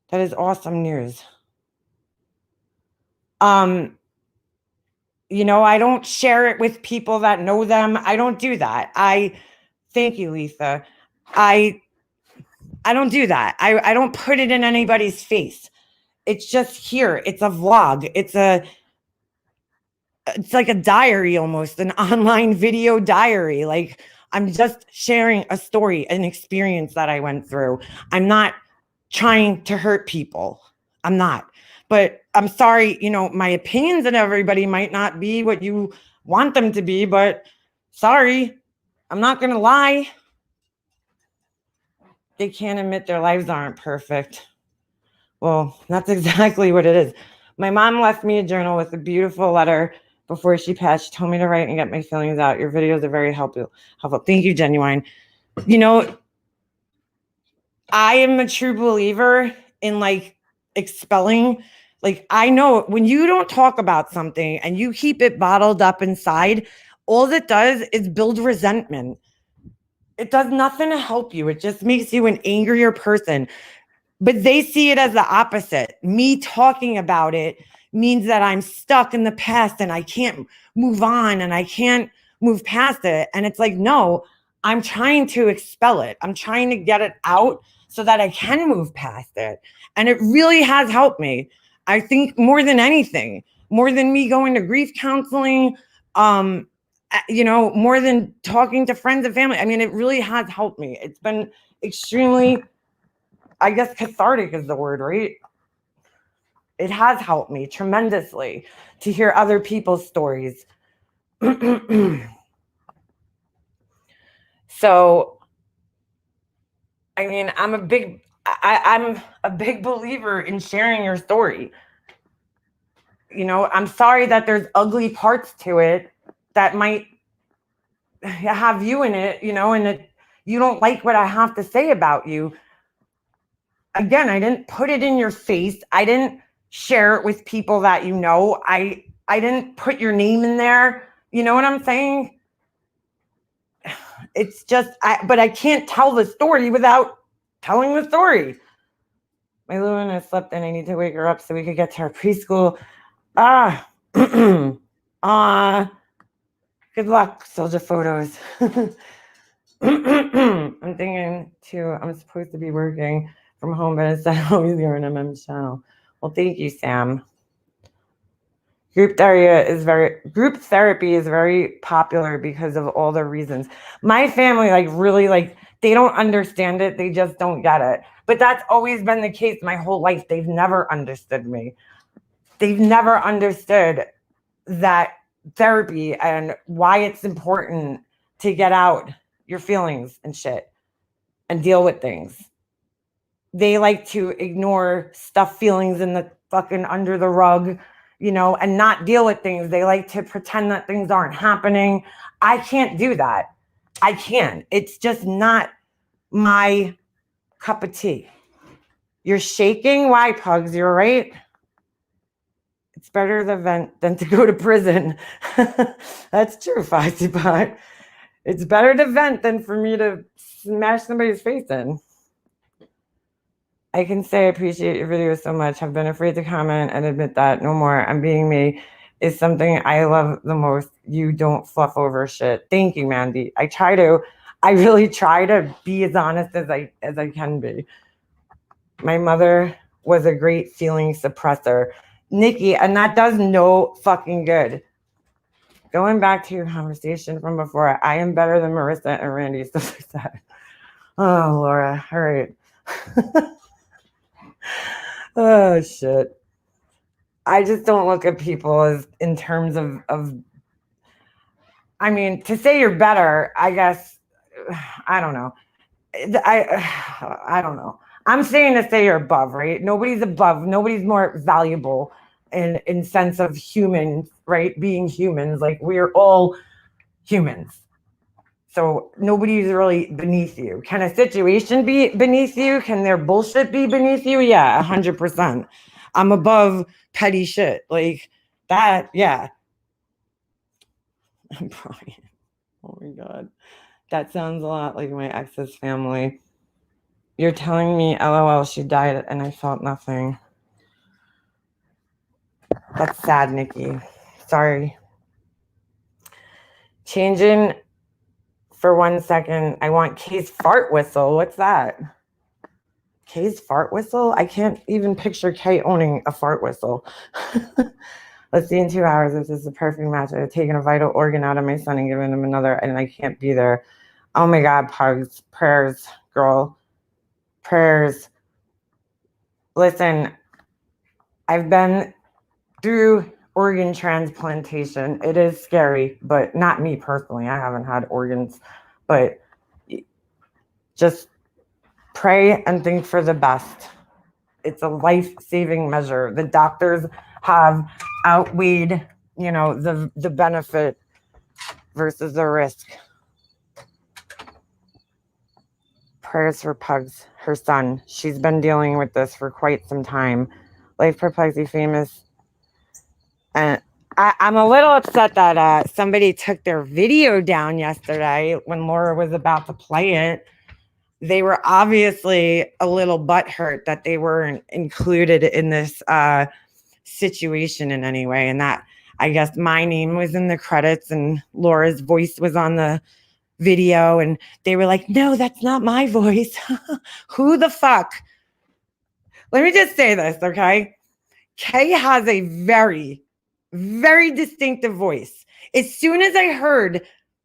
That is awesome news. I don't share it with people that know them. I don't do that. Thank you, Lisa. I don't do that. I don't put it in anybody's face. It's just here. It's a vlog. It's like a diary, almost an online video diary. Like, I'm just sharing a story, an experience that I went through. I'm not trying to hurt people. I'm not. But I'm sorry, my opinions on everybody might not be what you want them to be, but sorry, I'm not going to lie. They can't admit their lives aren't perfect. Well, that's exactly what it is. My mom left me a journal with a beautiful letter before she passed. She told me to write and get my feelings out. Your videos are very helpful. Thank you, Genuine. I am a true believer in expelling. I know when you don't talk about something and you keep it bottled up inside, all it does is build resentment. It does nothing to help you. It just makes you an angrier person. But they see it as the opposite. Me talking about it means that I'm stuck in the past and I can't move on and I can't move past it. And it's like, no, I'm trying to expel it. I'm trying to get it out so that I can move past it. And it really has helped me. I think more than anything, more than me going to grief counseling, more than talking to friends and family. I mean, it really has helped me. It's been extremely, I guess cathartic is the word, right? It has helped me tremendously to hear other people's stories. So, I mean, I'm a big believer in sharing your story. I'm sorry that there's ugly parts to it that might have you in it, and that you don't like what I have to say about you. Again, I didn't put it in your face. I didn't share it with people that I didn't put your name in there. You know what I'm saying? It's just, but I can't tell the story without telling the story. My Luna slept and I need to wake her up so we could get to our preschool. Good luck, soldier photos. I'm thinking too, I'm supposed to be working from home, but instead always going to MM's channel. Well, thank you, Sam. Group therapy is very popular because of all the reasons. My family, really, they don't understand it. They just don't get it. But that's always been the case my whole life. They've never understood me. They've never understood that therapy and why it's important to get out your feelings and shit and deal with things. They like to ignore stuff, feelings in the fucking under the rug, and not deal with things. They like to pretend that things aren't happening. I can't do that. I can't. It's just not my cup of tea. You're shaking? Why, Pugs? You're right. It's better to vent than to go to prison. That's true, Foxy Pot. It's better to vent than for me to smash somebody's face in. I can say I appreciate your videos so much. I've been afraid to comment and admit that. No more. I'm being me is something I love the most. You don't fluff over shit. Thank you, Mandy. I really try to be as honest as I can be. My mother was a great feeling suppressor. Nikki, and that does no fucking good. Going back to your conversation from before, I am better than Marissa and Randy. So sad. Oh, Laura. All right. Oh, shit. I just don't look at people as in terms of I mean, to say you're better, I guess, I don't know. I don't know. I'm saying to say you're above, right? Nobody's above. Nobody's more valuable in sense of humans, right? Being humans, like we're all humans. So nobody's really beneath you. Can a situation be beneath you? Can their bullshit be beneath you? Yeah, 100%. I'm above petty shit like that. Yeah. Brian. Oh my God. That sounds a lot like my ex's family. You're telling me, LOL, she died and I felt nothing. That's sad, Nikki. Sorry. Changing for 1 second. I want Kay's fart whistle. What's that? Kay's fart whistle? I can't even picture Kay owning a fart whistle. Let's see in 2 hours if this is a perfect match. I've taken a vital organ out of my son and given him another, and I can't be there. Oh my God, Pugs. Prayers, girl. Prayers. Listen, I've been through organ transplantation. It is scary, but not me personally. I haven't had organs, but just pray and think for the best. It's a life-saving measure. The doctors have outweighed, the benefit versus the risk. Prayers for Pugs, her son. She's been dealing with this for quite some time. Life Perplexity famous. And I'm a little upset that somebody took their video down yesterday when Laura was about to play it. They were obviously a little butthurt that they weren't included in this situation in any way. And that, I guess, my name was in the credits and Laura's voice was on the video. And they were like, no, that's not my voice. Who the fuck? Let me just say this, okay? Kay has a very, very distinctive voice. As soon as I heard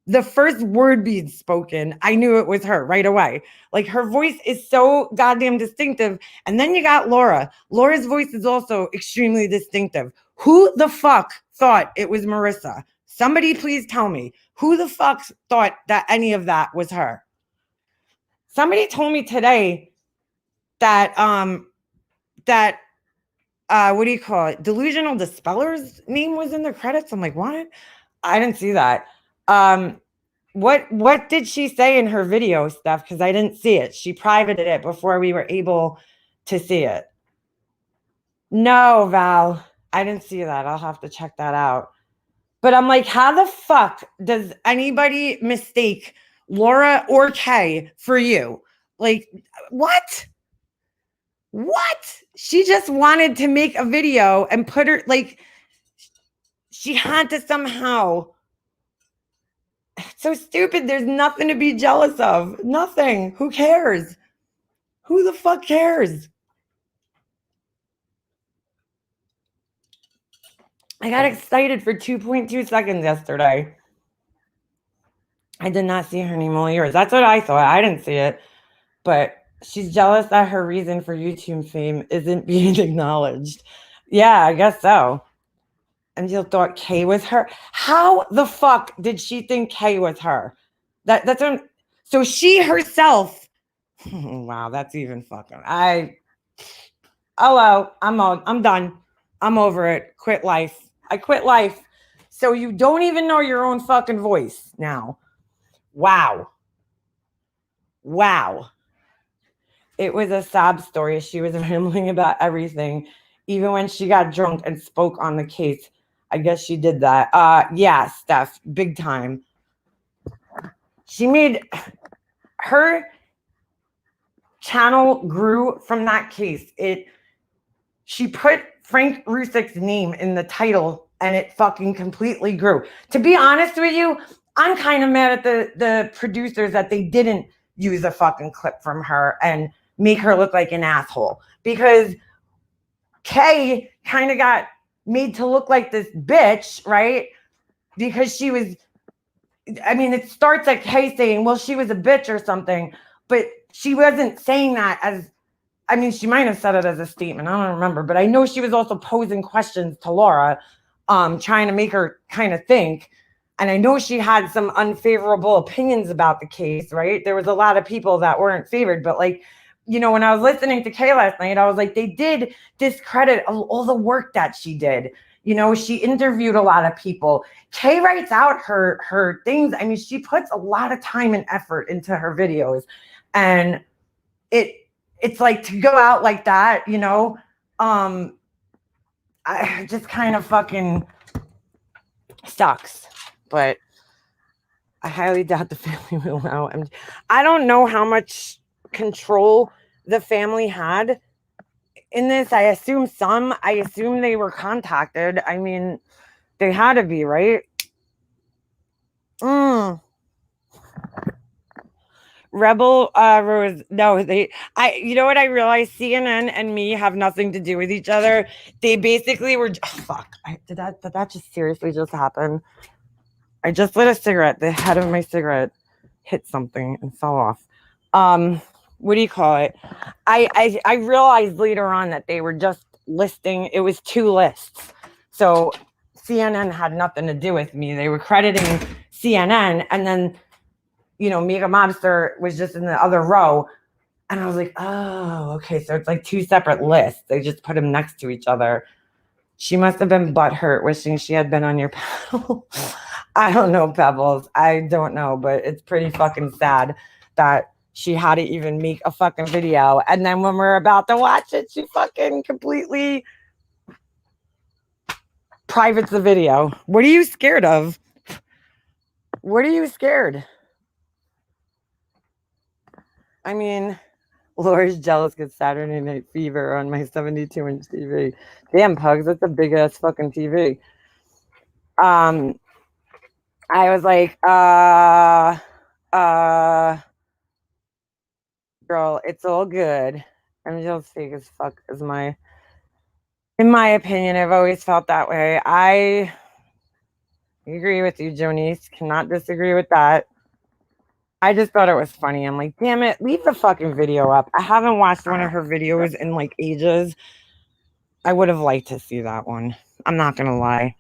the first word being spoken, I knew it was her right away. Like, her voice is so goddamn distinctive. And then you got Laura. Laura's voice is also extremely distinctive. Who the fuck thought it was Marissa? Somebody please tell me. Who the fuck thought that any of that was her? Somebody told me today that what do you call it? Delusional Dispeller's name was in the credits. I'm like, what? I didn't see that. What did she say in her video, Steph? Because I didn't see it. She privated it before we were able to see it. No, Val, I didn't see that. I'll have to check that out. But I'm like, how the fuck does anybody mistake Laura or Kay for you? Like, what? What? She just wanted to make a video and put her, like, she had to somehow. It's so stupid. There's nothing to be jealous of. Nothing. Who cares? Who the fuck cares? I got excited for 2.2 seconds yesterday. I did not see her name all yours. That's what I thought. I didn't see it. But she's jealous that her reason for YouTube fame isn't being acknowledged. Yeah, I guess so. And you thought Kay was her. How the fuck did she think Kay was her? That's what, so she herself. Wow, that's even fucking. I'm done. I'm over it. Quit life. I quit life. So you don't even know your own fucking voice now. Wow. It was a sob story. She was rambling about everything, even when she got drunk and spoke on the case. I guess she did that. Yeah, Steph, big time. She made her channel grew from that case. She put Frank Rusick's name in the title and it fucking completely grew. To be honest with you, I'm kind of mad at the producers that they didn't use a fucking clip from her and make her look like an asshole, because Kay kind of got made to look like this bitch, right? Because she was, I mean, it starts at Kay saying, well, she was a bitch or something, but she wasn't saying that as, I mean, she might have said it as a statement. I don't remember, but I know she was also posing questions to Laura, trying to make her kind of think. And I know she had some unfavorable opinions about the case, right? There was a lot of people that weren't favored, but like, when I was listening to Kay last night, I was like, they did discredit all the work that she did. She interviewed a lot of people. Kay writes out her things. I mean, she puts a lot of time and effort into her videos, and it's like, to go out like that, I just kind of fucking sucks. But I highly doubt the family will allow him. I don't know how much control the family had in this. I assume some. I assume they were contacted. I mean, they had to be, right? Rebel Rose. No, you know what I realized? CNN and me have nothing to do with each other. They basically were. Oh, fuck. Did that just seriously just happen? I just lit a cigarette. The head of my cigarette hit something and fell off. What do you call it? I realized later on that they were just listing. It was 2 lists. So CNN had nothing to do with me. They were crediting CNN, and then Mega Mobster was just in the other row. And I was like, oh, okay. So it's like 2 separate lists. They just put them next to each other. She must have been butthurt wishing she had been on your panel. I don't know, Pebbles. I don't know, but it's pretty fucking sad that she had to even make a fucking video. And then when we're about to watch it, she fucking completely privates the video. What are you scared of? What are you scared? I mean, Laura's jealous because Saturday Night Fever on my 72-inch TV. Damn, Pugs, that's a big ass fucking TV. I was like, girl, it's all good. I'm just fake as fuck in my opinion. I've always felt that way. I agree with you, Jonice. Cannot disagree with that. I just thought it was funny. I'm like, damn it, leave the fucking video up. I haven't watched one of her videos in like ages. I would have liked to see that one. I'm not gonna lie.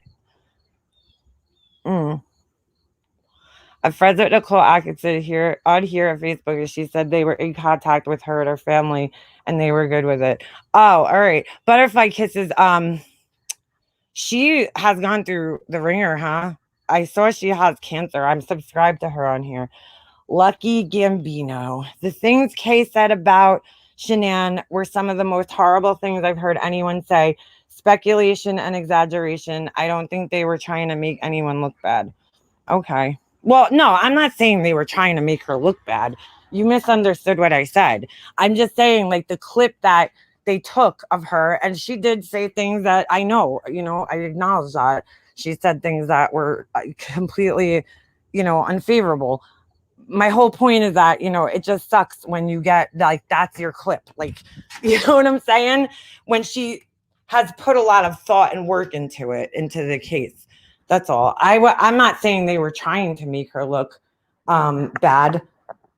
A friend with Nicole Atkinson here on here at Facebook, and she said they were in contact with her and her family, and they were good with it. Oh, all right. Butterfly Kisses. She has gone through the ringer, huh? I saw she has cancer. I'm subscribed to her on here. Lucky Gambino. The things Kay said about Shanann were some of the most horrible things I've heard anyone say. Speculation and exaggeration. I don't think they were trying to make anyone look bad. Okay. Well, no, I'm not saying they were trying to make her look bad. You misunderstood what I said. I'm just saying, like, the clip that they took of her, and she did say things that I know, I acknowledge that. She said things that were completely, unfavorable. My whole point is that, it just sucks when you get, like, that's your clip. Like, you know what I'm saying? When she has put a lot of thought and work into the case. That's all. I'm not saying they were trying to make her look bad,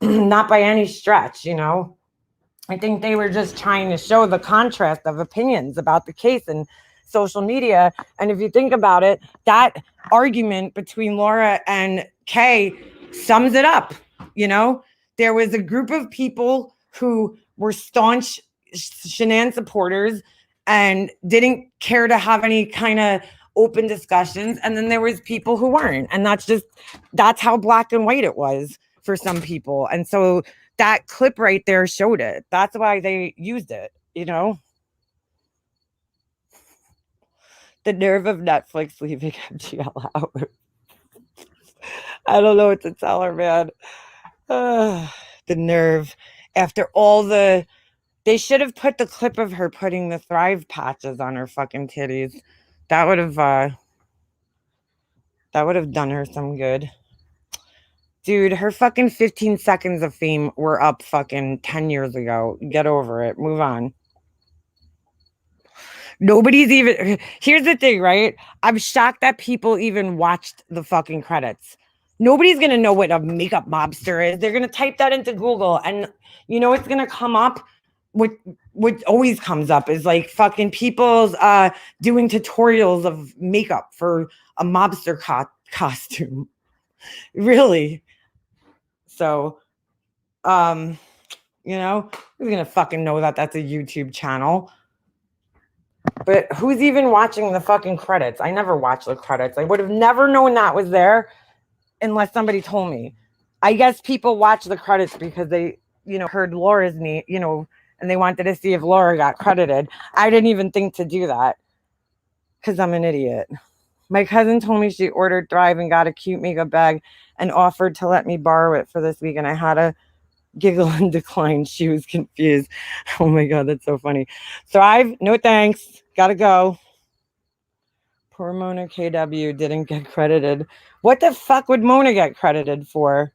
not by any stretch, I think they were just trying to show the contrast of opinions about the case and social media. And if you think about it, that argument between Laura and Kay sums it up. There was a group of people who were staunch Shanann supporters and didn't care to have any kind of open discussions, and then there was people who weren't, and that's how black and white it was for some people. And so that clip right there showed it. That's why they used it. The nerve of Netflix leaving MGL out. I don't know what to tell her, man. The nerve. After all they should have put the clip of her putting the Thrive patches on her fucking titties. That would have done her some good. Dude, her fucking 15 seconds of fame were up fucking 10 years ago. Get over it. Move on. Nobody's even... Here's the thing, right? I'm shocked that people even watched the fucking credits. Nobody's going to know what a makeup mobster is. They're going to type that into Google, and it's going to come up. What always comes up is like fucking people's doing tutorials of makeup for a mobster costume. Really. So You know, who's gonna fucking know that that's a YouTube channel? But who's even watching the fucking credits? I never watch the credits. I would have never known that was there unless somebody told me. I guess people watch the credits because they, heard Laura's name, and they wanted to see if Laura got credited. I didn't even think to do that because I'm an idiot. My cousin told me she ordered Thrive and got a cute makeup bag and offered to let me borrow it for this week. And I had a giggle and decline. She was confused. Oh my God, that's so funny. Thrive, no thanks. Gotta go. Poor Mona KW didn't get credited. What the fuck would Mona get credited for?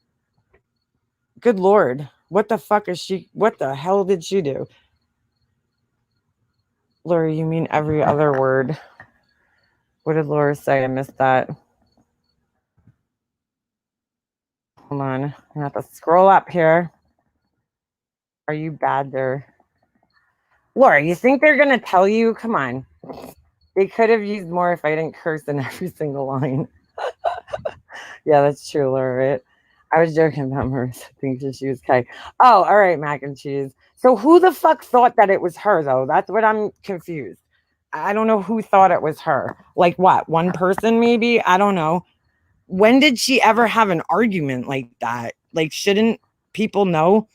Good Lord. What the fuck is she? What the hell did she do? Laura, you mean every other word. What did Laura say? I missed that. Hold on. I have to scroll up here. Are you Badger? Laura, you think they're going to tell you? Come on. They could have used more if I didn't curse in every single line. Yeah, that's true, Laura, right? I was joking about Marissa thinking she was Kay. Oh, all right, mac and cheese. So who the fuck thought that it was her, though? That's what I'm confused. I don't know who thought it was her. Like what? One person, maybe? I don't know. When did she ever have an argument like that? Like, shouldn't people know?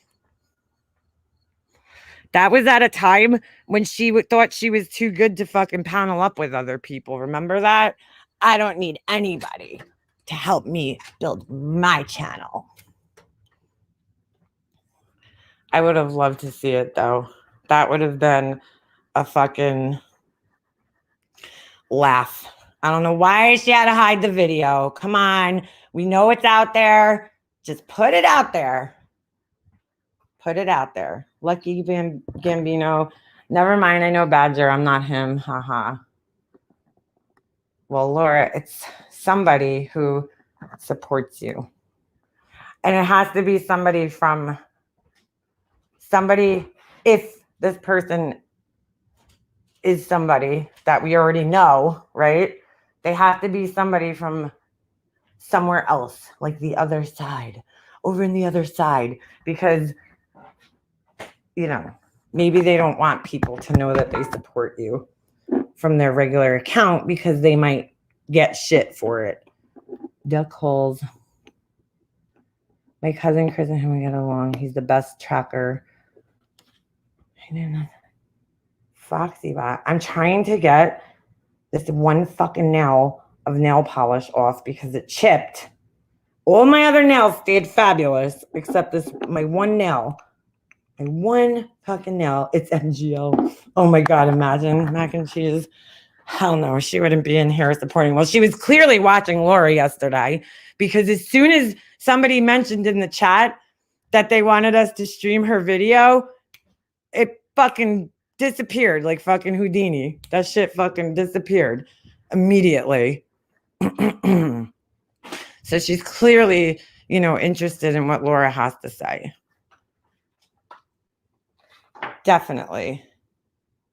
That was at a time when she thought she was too good to fucking panel up with other people. Remember that? I don't need anybody to help me build my channel. I would have loved to see it, though. That would have been a fucking laugh. I don't know why she had to hide the video. Come on. We know it's out there. Just put it out there. Put it out there. Lucky Gambino. Never mind. I know Badger. I'm not him. Haha. Well, Laura, it's somebody who supports you. And it has to be somebody, if this person is somebody that we already know, right? They have to be somebody from somewhere else, like the other side, over in the other side, because, maybe they don't want people to know that they support you from their regular account because they might get shit for it. Duck holes. My cousin Chris and him get along. He's the best tracker. I didn't know. Foxy Bot. I'm trying to get this one fucking nail of nail polish off because it chipped. All my other nails stayed fabulous except my one nail. My one fucking nail. It's MGO. Oh my God, imagine mac and cheese. Hell no, she wouldn't be in here supporting. Well, she was clearly watching Laura yesterday because as soon as somebody mentioned in the chat that they wanted us to stream her video, it fucking disappeared like fucking Houdini. That shit fucking disappeared immediately. So she's clearly, interested in what Laura has to say. Definitely.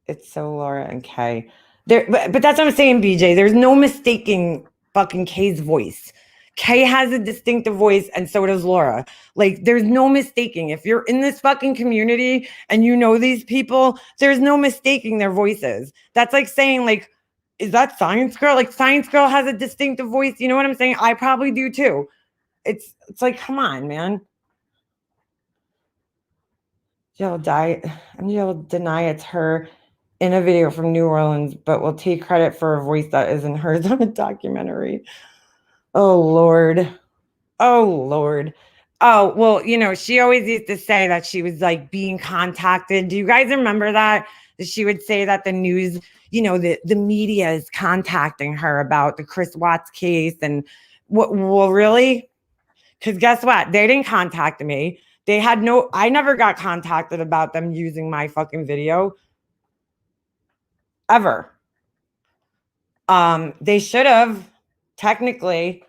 It's so Laura and Kay. But that's what I'm saying, BJ. There's no mistaking fucking Kay's voice. Kay has a distinctive voice, and so does Laura. Like, there's no mistaking. If you're in this fucking community and you know these people, there's no mistaking their voices. That's like saying, like, is that Science Girl? Like, Science Girl has a distinctive voice. You know what I'm saying? I probably do too. It's like, come on, man. You'll deny it's her in a video from New Orleans, but will take credit for a voice that isn't hers on a documentary. Oh, Lord. Oh, Lord. Oh, well, she always used to say that she was like being contacted. Do you guys remember that? She would say that the news, the media is contacting her about the Chris Watts case. And well, really? Because guess what? They didn't contact me. I never got contacted about them using my fucking video. Ever. They should have, technically.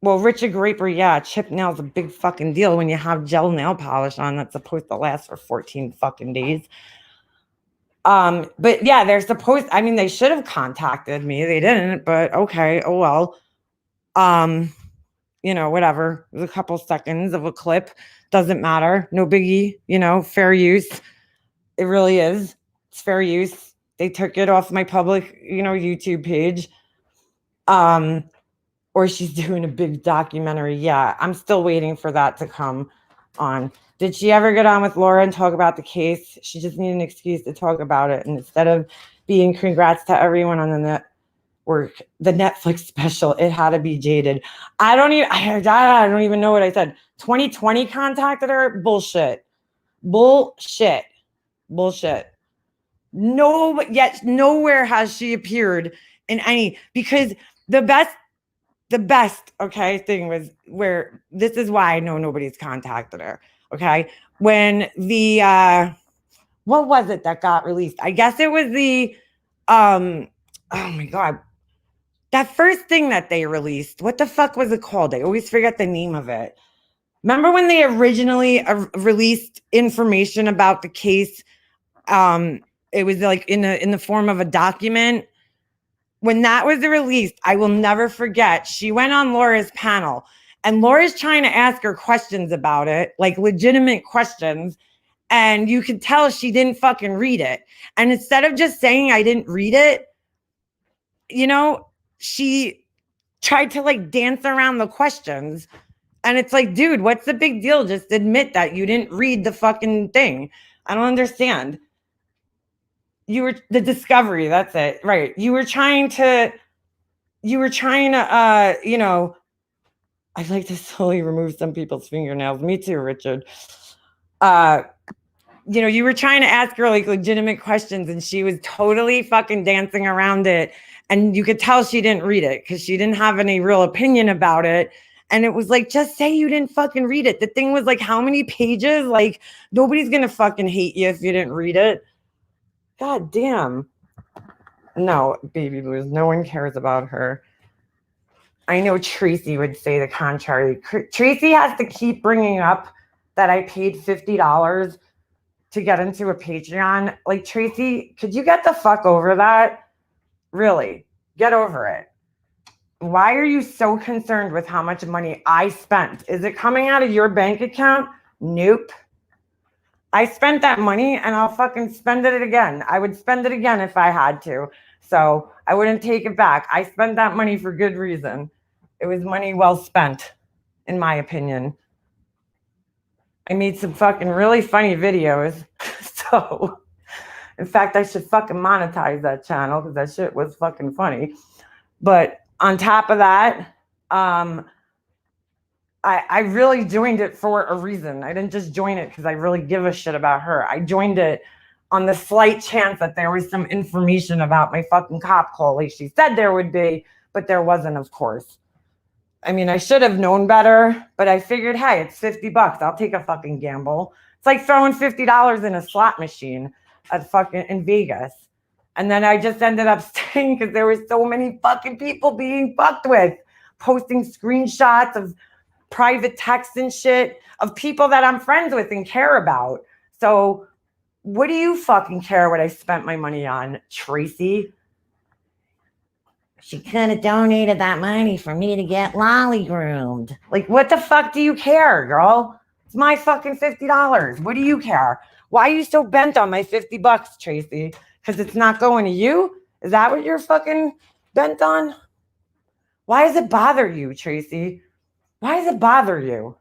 Well, Richard Graper, yeah, chip nail's a big fucking deal when you have gel nail polish on that's supposed to last for 14 fucking days. But yeah, they should have contacted me. They didn't, but okay, oh well. whatever. It was a couple seconds of a clip. Doesn't matter. No biggie, fair use. It really is. It's fair use. They took it off my public, YouTube page. Or she's doing a big documentary. Yeah, I'm still waiting for that to come on. Did she ever get on with Laura and talk about the case? She just needed an excuse to talk about it. And instead of being congrats to everyone on the network, the Netflix special, it had to be Jaded. I don't even know what I said. 2020 contacted her? Bullshit. No, yet nowhere has she appeared in any, because the best thing was where, this is why I know nobody's contacted her. Okay. When the what was it that got released? I guess it was the oh my God. That first thing that they released, what the fuck was it called? I always forget the name of it. Remember when they originally released information about the case? It was like in the form of a document. When that was released, I will never forget. She went on Laura's panel, and Laura's trying to ask her questions about it, like legitimate questions. And you could tell she didn't fucking read it. And instead of just saying, I didn't read it, she tried to like dance around the questions. And it's like, dude, what's the big deal? Just admit that you didn't read the fucking thing. I don't understand. You were the discovery. That's it. Right. You were trying to, I'd like to slowly remove some people's fingernails. Me too, Richard. You were trying to ask her like legitimate questions, and she was totally fucking dancing around it. And you could tell she didn't read it because she didn't have any real opinion about it. And it was like, just say you didn't fucking read it. The thing was like, how many pages? Like, nobody's going to fucking hate you if you didn't read it. God damn. No, baby blues. No one cares about her. I know Tracy would say the contrary. Tracy has to keep bringing up that I paid $50 to get into a Patreon. Like, Tracy, could you get the fuck over that? Really, get over it. Why are you so concerned with how much money I spent? Is it coming out of your bank account? Nope. I spent that money and I'll fucking spend it again. I would spend it again if I had to. So I wouldn't take it back. I spent that money for good reason. It was money well spent, in my opinion. I made some fucking really funny videos. So, in fact, I should fucking monetize that channel because that shit was fucking funny. But on top of that, I really joined it for a reason. I didn't just join it because I really give a shit about her. I joined it on the slight chance that there was some information about my fucking cop call, like she said there would be, but there wasn't, of course. I mean, I should have known better, but I figured, hey, it's $50. I'll take a fucking gamble. It's like throwing $50 in a slot machine at fucking in Vegas. And then I just ended up staying because there were so many fucking people being fucked with, posting screenshots of private texts and shit of people that I'm friends with and care about. So what do you fucking care what I spent my money on, Tracy? She could have donated that money for me to get lolly groomed. Like, what the fuck do you care, girl? It's my fucking $50. What do you care? Why are you so bent on my $50, Tracy? Because it's not going to you? Is that what you're fucking bent on? Why does it bother you, Tracy? Why does it bother you?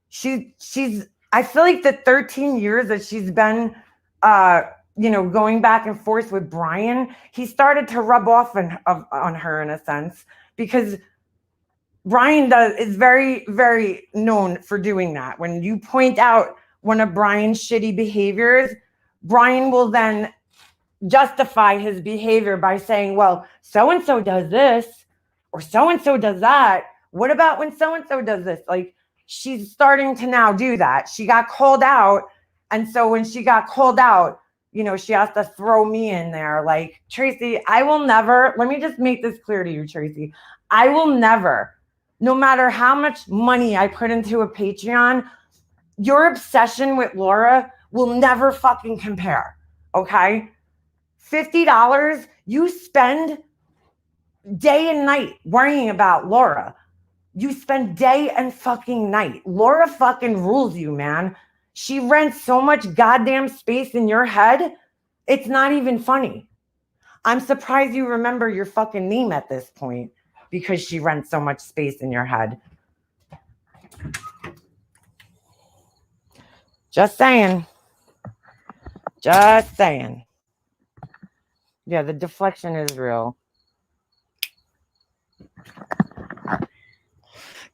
She's I feel like the 13 years that she's been going back and forth with Brian, he started to rub off on her in a sense, because Brian is very, very known for doing that. When you point out one of Brian's shitty behaviors, Brian will then justify his behavior by saying, well, so-and-so does this or so-and-so does that. What about when so-and-so does this? Like, she's starting to now do that. She got called out. And so when she got called out, she has to throw me in there. Like, Tracy, I will never, let me just make this clear to you, Tracy. I will never, no matter how much money I put into a Patreon, your obsession with Laura will never fucking compare. Okay? $50 you spend day and night worrying about Laura. You spend day and fucking night. Laura fucking rules you, man. She rents so much goddamn space in your head. It's not even funny. I'm surprised you remember your fucking name at this point because she rents so much space in your head. Just saying. Just saying. Yeah, the deflection is real.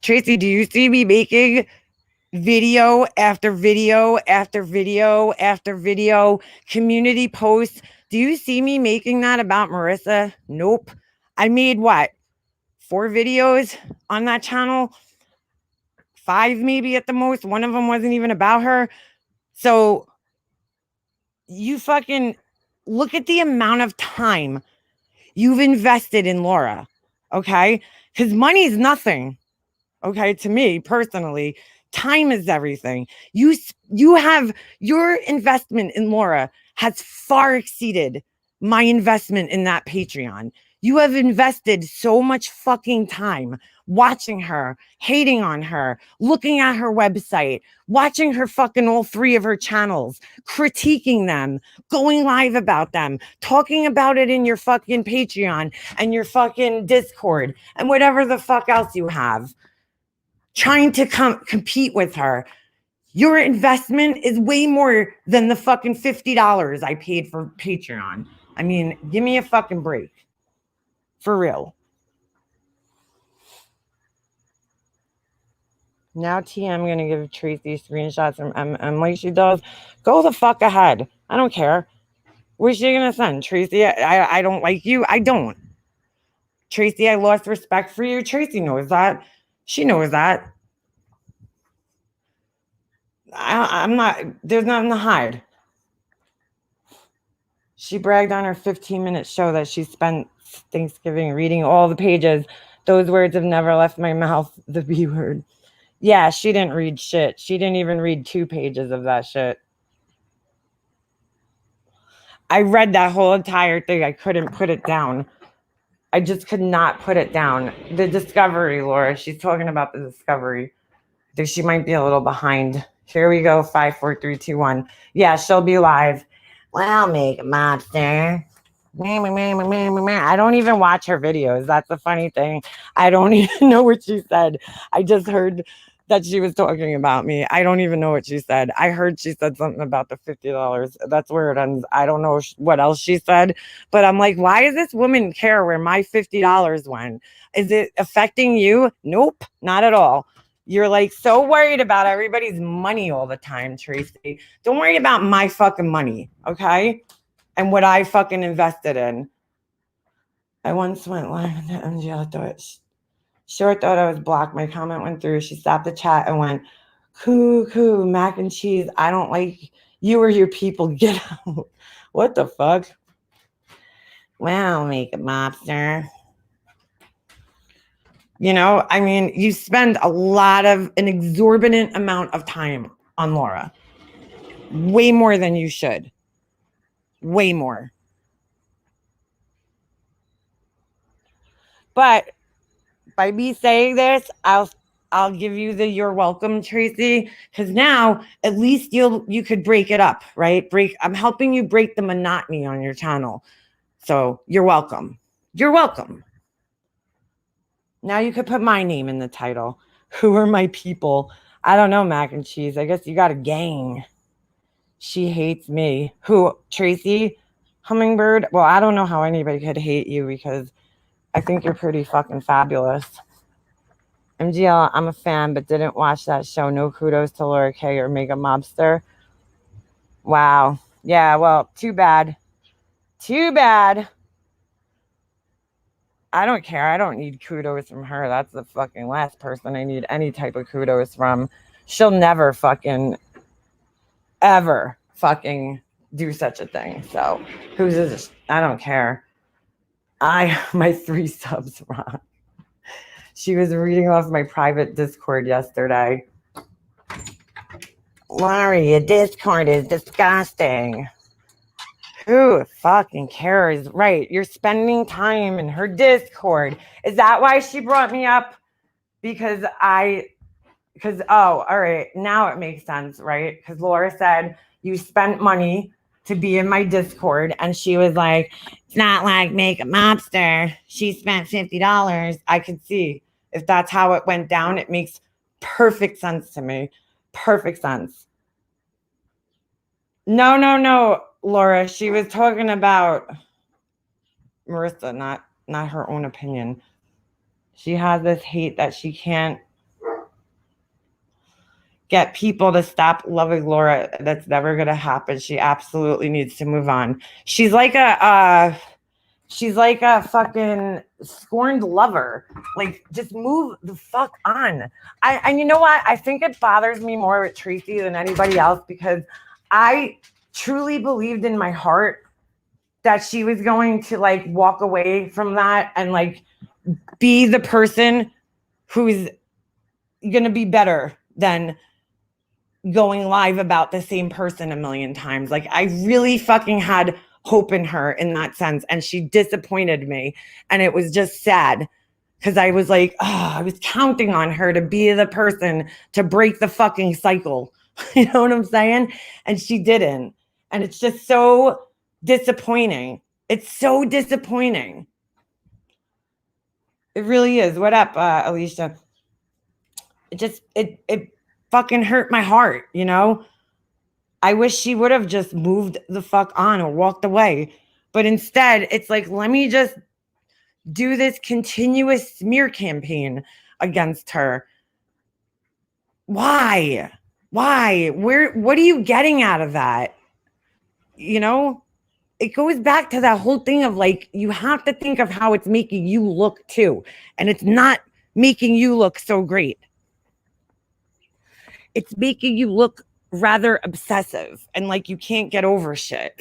Tracy, do you see me making video after video after video after video, community posts? Do you see me making that about Marissa? Nope. I made what? 4 videos on that channel? 5 maybe at the most. One of them wasn't even about her. So you fucking look at the amount of time you've invested in Laura, okay? Because money is nothing, okay? To me personally, time is everything. You have your investment in Laura has far exceeded my investment in that Patreon. You have invested so much fucking time watching her, hating on her, looking at her website, watching her fucking all 3 of her channels, critiquing them, going live about them, talking about it in your fucking Patreon and your fucking Discord and whatever the fuck else you have, trying to compete with her. Your investment is way more than the fucking $50 I paid for Patreon. I mean, give me a fucking break. For real. Now TM going to give Tracy screenshots from Emily. She does. Go the fuck ahead. I don't care. What's she going to send? Tracy, I don't like you. I don't. Tracy, I lost respect for you. Tracy knows that. She knows that. I'm not, there's nothing to hide. She bragged on her 15-minute show that she spent Thanksgiving reading all the pages. Those words have never left my mouth, the B word. Yeah, she didn't read shit. She didn't even read 2 pages of that shit. I read that whole entire thing. I couldn't put it down. I just could not put it down. The discovery, Laura. She's talking about the discovery. I think she might be a little behind. Here we go. 5, 4, 3, 2, 1. Yeah, she'll be live. Well, make a mobster. I don't even watch her videos. That's the funny thing. I don't even know what she said. I just heard that she was talking about me. I don't even know what she said. I heard she said something about the $50. That's where it ends. I don't know what else she said, but I'm like, why does this woman care where my $50 went? Is it affecting you? Nope, not at all. You're like so worried about everybody's money all the time, Tracy. Don't worry about my fucking money, okay? And what I fucking invested in. I once went live into MGL. Short thought I was blocked. My comment went through. She stopped the chat and went, coo, mac and cheese. I don't like you or your people. Get out. What the fuck? Well, make a mobster. You know, I mean, you spend an exorbitant amount of time on Laura. Way more than you should. Way more. But by me saying this, I'll give you the you're welcome, Tracy, because now at least you could break it up, right? I'm helping you break the monotony on your channel. So you're welcome. You're welcome. Now you could put my name in the title. Who are my people? I don't know, mac and cheese. I guess you got a gang. She hates me. Who? Tracy? Hummingbird? Well, I don't know how anybody could hate you because I think you're pretty fucking fabulous. MGL, I'm a fan, but didn't watch that show. No kudos to Laura K or Mega Mobster. Wow. Yeah, well, too bad. Too bad. I don't care. I don't need kudos from her. That's the fucking last person I need any type of kudos from. She'll never fucking, ever fucking do such a thing. So, who's this? I don't care. My 3 subs wrong. She was reading off my private Discord yesterday. Laurie, your Discord is disgusting. Who fucking cares? Right, you're spending time in her Discord. Is that why she brought me up? because all right, now it makes sense, right? Because Laura said you spent money to be in my Discord, and she was like, it's not like Makeup Mobster. She spent $50. I could see if that's how it went down. It makes perfect sense to me. Perfect sense. No, Laura. She was talking about Marissa, not her own opinion. She has this hate that she can't get people to stop loving Laura. That's never going to happen. She absolutely needs to move on. She's like a fucking scorned lover. Like, just move the fuck on. And you know what? I think it bothers me more with Tracy than anybody else, because I truly believed in my heart that she was going to like walk away from that and like be the person who's going to be better than going live about the same person a million times. Like, I really fucking had hope in her in that sense, and she disappointed me, and it was just sad, because I was like, oh, I was counting on her to be the person to break the fucking cycle. You know what I'm saying? And she didn't, and it's just so disappointing. It's so disappointing. It really is. What up, Alicia? It fucking hurt my heart, you know? I wish she would have just moved the fuck on or walked away. But instead, it's like, let me just do this continuous smear campaign against her. Why? What are you getting out of that? You know, it goes back to that whole thing of like, you have to think of how it's making you look too. And it's not making you look so great. It's making you look rather obsessive and like you can't get over shit.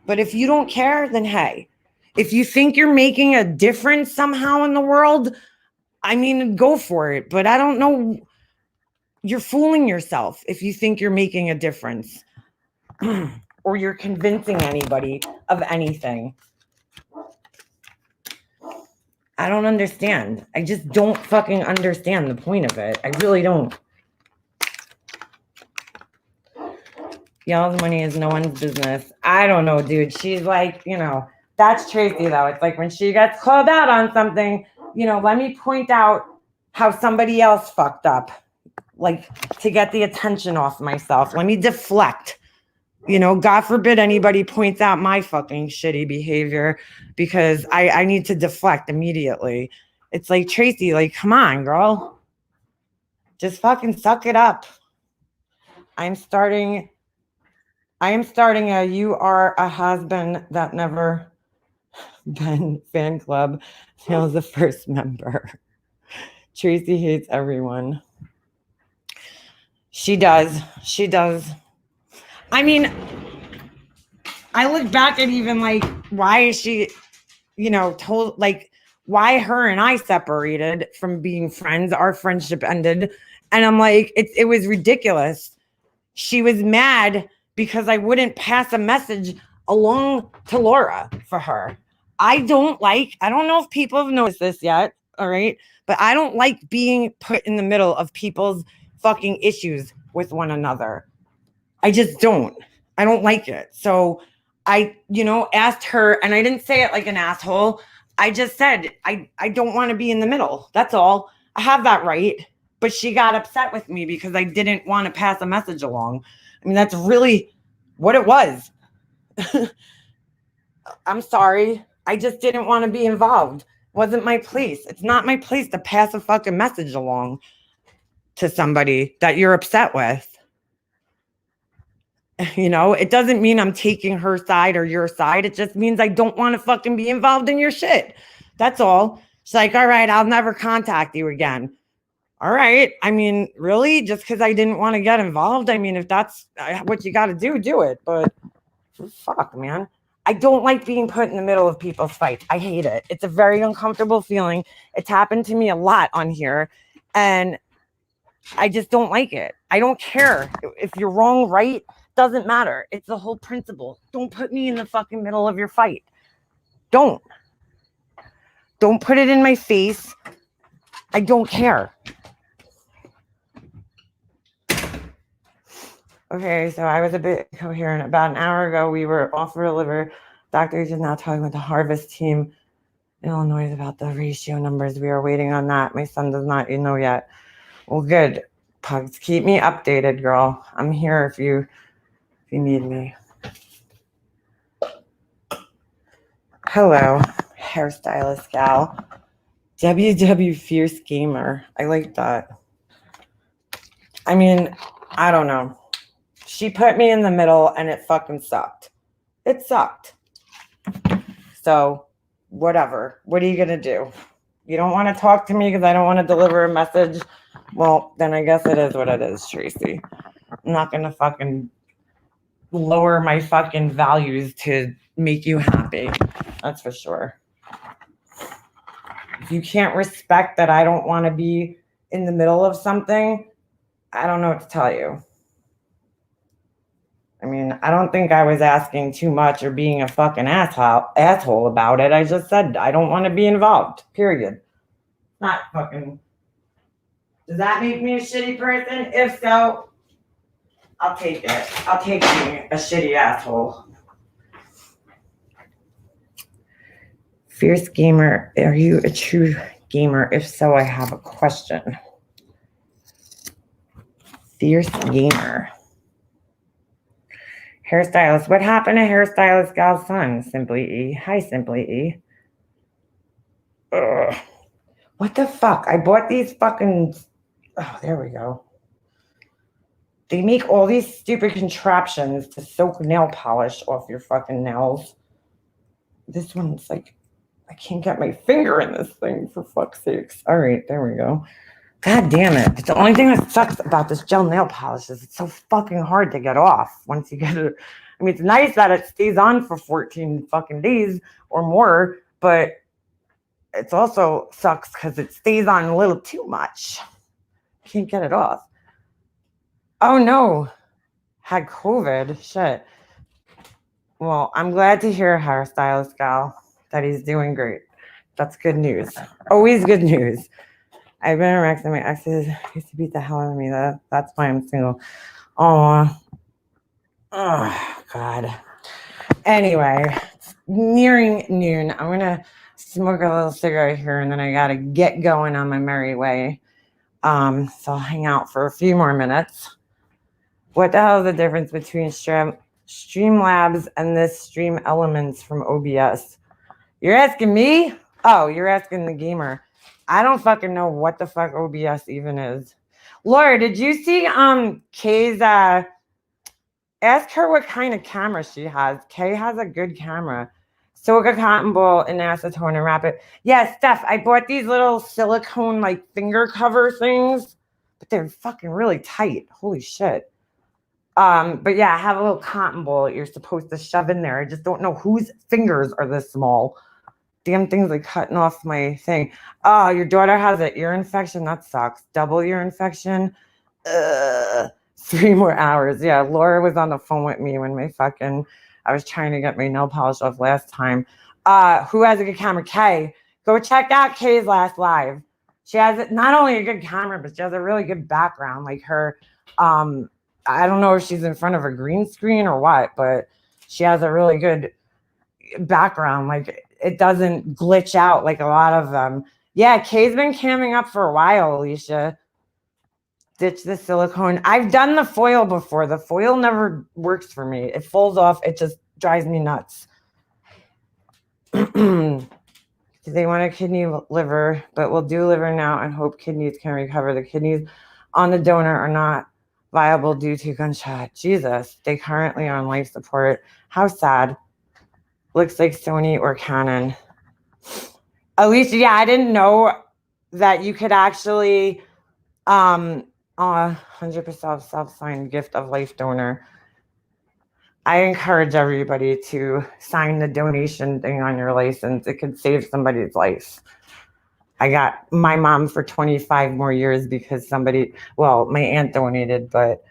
But if you don't care, then hey, if you think you're making a difference somehow in the world, I mean, go for it. But I don't know. You're fooling yourself if you think you're making a difference or you're convincing anybody of anything. I don't understand. I just don't fucking understand the point of it. I really don't. Y'all's money is no one's business. I don't know, dude. She's like, you know, that's Tracy, though. It's like when she gets called out on something, you know, let me point out how somebody else fucked up, like to get the attention off myself. Let me deflect. You know, God forbid anybody points out my fucking shitty behavior, because I need to deflect immediately. It's like, Tracy, like, come on, girl. Just fucking suck it up. I am starting a You Are a Husband That Never Been fan club. Neil's the first member. Tracy hates everyone. She does. I mean, I look back at even like, why is she, you know, told like why her and I separated from being friends. Our friendship ended. And I'm like, it was ridiculous. She was mad because I wouldn't pass a message along to Laura for her. I don't know if people have noticed this yet, all right? But I don't like being put in the middle of people's fucking issues with one another. I just don't. I don't like it. So I, you know, asked her, and I didn't say it like an asshole. I just said, I don't want to be in the middle. That's all. I have that right. But she got upset with me because I didn't want to pass a message along. I mean, that's really what it was. I'm sorry. I just didn't want to be involved. It wasn't my place. It's not my place to pass a fucking message along to somebody that you're upset with. You know, it doesn't mean I'm taking her side or your side. It just means I don't want to fucking be involved in your shit. That's all. She's like, all right, I'll never contact you again. All right. I mean, really? Just because I didn't want to get involved? I mean, if that's what you got to do it. But fuck, man. I don't like being put in the middle of people's fights. I hate it. It's a very uncomfortable feeling. It's happened to me a lot on here. And I just don't like it. I don't care if you're wrong, right? Doesn't matter. It's the whole principle. Don't put me in the fucking middle of your fight. Don't put it in my face. I don't care. Okay, so I was a bit coherent. About an hour ago, we were off for a liver. Doctors is now talking with the harvest team in Illinois about the ratio numbers. We are waiting on that. My son does not know yet. Well, good. Pugs, keep me updated, girl. I'm here if you need me. Hello, hairstylist gal. WW Fierce Gamer. I like that. I mean, I don't know. She put me in the middle and it fucking sucked. It sucked. So, whatever. What are you going to do? You don't want to talk to me because I don't want to deliver a message? Well, then I guess it is what it is, Tracy. I'm not going to fucking lower my fucking values to make you happy. That's for sure. If you can't respect that I don't want to be in the middle of something, I don't know what to tell you. I mean, I don't think I was asking too much or being a fucking asshole about it. I just said I don't want to be involved, period. Not fucking... Does that make me a shitty person? If so, I'll take it. I'll take being a shitty asshole. Fierce Gamer, are you a true gamer? If so, I have a question. Fierce Gamer. Hairstylist. What happened to Hairstylist Gal's son? Simply E. Hi, Simply E. Ugh. What the fuck? I bought these fucking... Oh, there we go. They make all these stupid contraptions to soak nail polish off your fucking nails. This one's like... I can't get my finger in this thing, for fuck's sakes. All right, there we go. God damn it. It's the only thing that sucks about this gel nail polish is it's so fucking hard to get off once you get it. I mean, it's nice that it stays on for 14 fucking days or more, but it also sucks because it stays on a little too much. Can't get it off. Oh no. Had COVID. Shit. Well, I'm glad to hear, hairstylist gal, that he's doing great. That's good news. Always good news. I've been anorexic and my exes used to beat the hell out of me. That's why I'm single. Oh, God. Anyway, it's nearing noon. I'm going to smoke a little cigarette here and then I got to get going on my merry way. So I'll hang out for a few more minutes. What the hell is the difference between Streamlabs and this Stream Elements from OBS? You're asking me? Oh, you're asking the gamer. I don't fucking know what the fuck OBS even is. Laura, did you see Kay's ask her what kind of camera she has. Kay has a good camera. Soak a cotton ball in acetone and wrap it. Yeah, Steph, I bought these little silicone like finger cover things, but they're fucking really tight. Holy shit. But yeah, I have a little cotton ball that you're supposed to shove in there. I just don't know whose fingers are this small. Damn thing's like cutting off my thing. Oh, your daughter has an ear infection? That sucks. Double ear infection? 3 more hours. Yeah, Laura was on the phone with me when I was trying to get my nail polish off last time. Who has a good camera? Kay. Go check out Kay's last live. She has not only a good camera, but she has a really good background. Like her, I don't know if she's in front of a green screen or what, but she has a really good background. Like it doesn't glitch out like a lot of them. Yeah, Kay's been camming up for a while, Alicia. Ditch the silicone. I've done the foil before. The foil never works for me. It falls off. It just drives me nuts. They want a kidney liver, but we'll do liver now and hope kidneys can recover. The kidneys on the donor are not viable due to gunshot. Jesus, they currently are on life support. How sad. Looks like Sony or Canon. Alicia, yeah, I didn't know that you could actually 100% self-signed gift of life donor. I encourage everybody to sign the donation thing on your license. It could save somebody's life. I got my mom for 25 more years because my aunt donated, but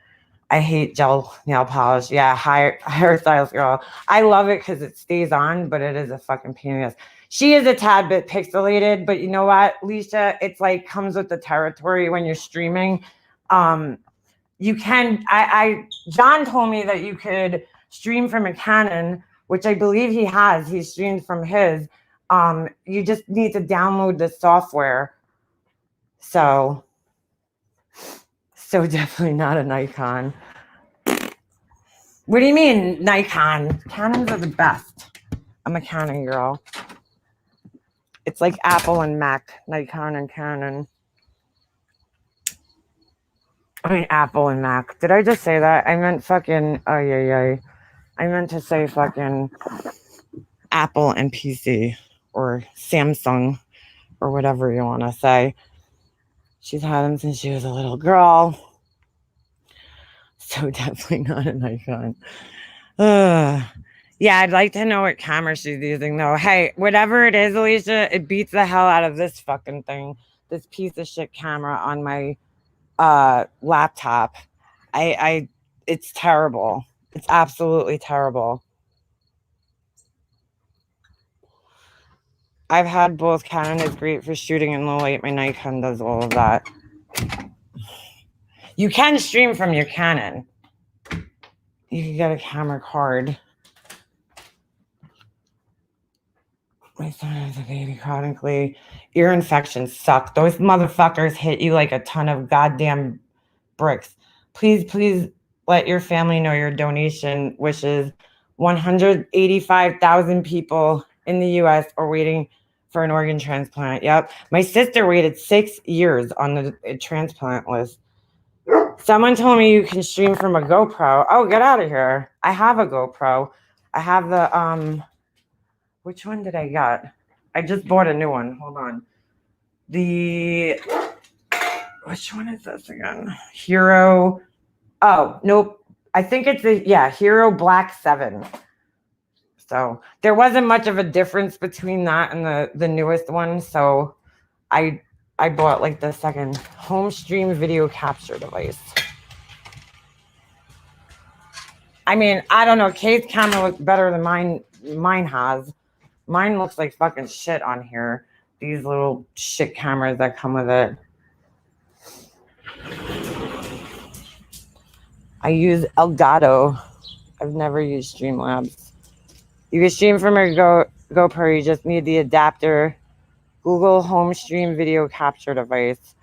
I hate gel nail polish. Yeah, hairstylist girl. I love it because it stays on, but it is a fucking pain in the ass. She is a tad bit pixelated, but you know what, Leisha? It's like comes with the territory when you're streaming. You can. John told me that you could stream from a Canon, which I believe he has. He streamed from his. You just need to download the software. So definitely not a Nikon. What do you mean, Nikon? Canons are the best. I'm a Canon girl. It's like Apple and Mac, Nikon and Canon. I mean, Apple and Mac. Did I just say that? I meant fucking, oh, yeah. I meant to say fucking Apple and PC or Samsung or whatever you want to say. She's had them since she was a little girl. So definitely not an icon. Yeah, I'd like to know what camera she's using though. Hey, whatever it is, Alicia, it beats the hell out of this fucking thing. This piece of shit camera on my laptop. It's terrible. It's absolutely terrible. I've had both. Canon is great for shooting in low light. My Nikon does all of that. You can stream from your Canon. You can get a camera card. My son has a baby chronically. Ear infections suck. Those motherfuckers hit you like a ton of goddamn bricks. Please let your family know your donation wishes. 185,000 people in the U.S. are waiting for an organ transplant. Yep. My sister waited 6 years on the transplant list. Someone told me you can stream from a GoPro. Oh, get out of here. I have a GoPro. I have the, which one did I get? I just bought a new one. Hold on. Which one is this again? Hero. Oh, nope. I think it's Hero Black 7. So there wasn't much of a difference between that and the newest one. So I bought like the second home stream video capture device. I mean, I don't know. Kay's camera looks better than mine has. Mine looks like fucking shit on here. These little shit cameras that come with it. I use Elgato. I've never used Streamlabs. You can stream from your GoPro. You just need the adapter. Google Home Stream Video Capture Device.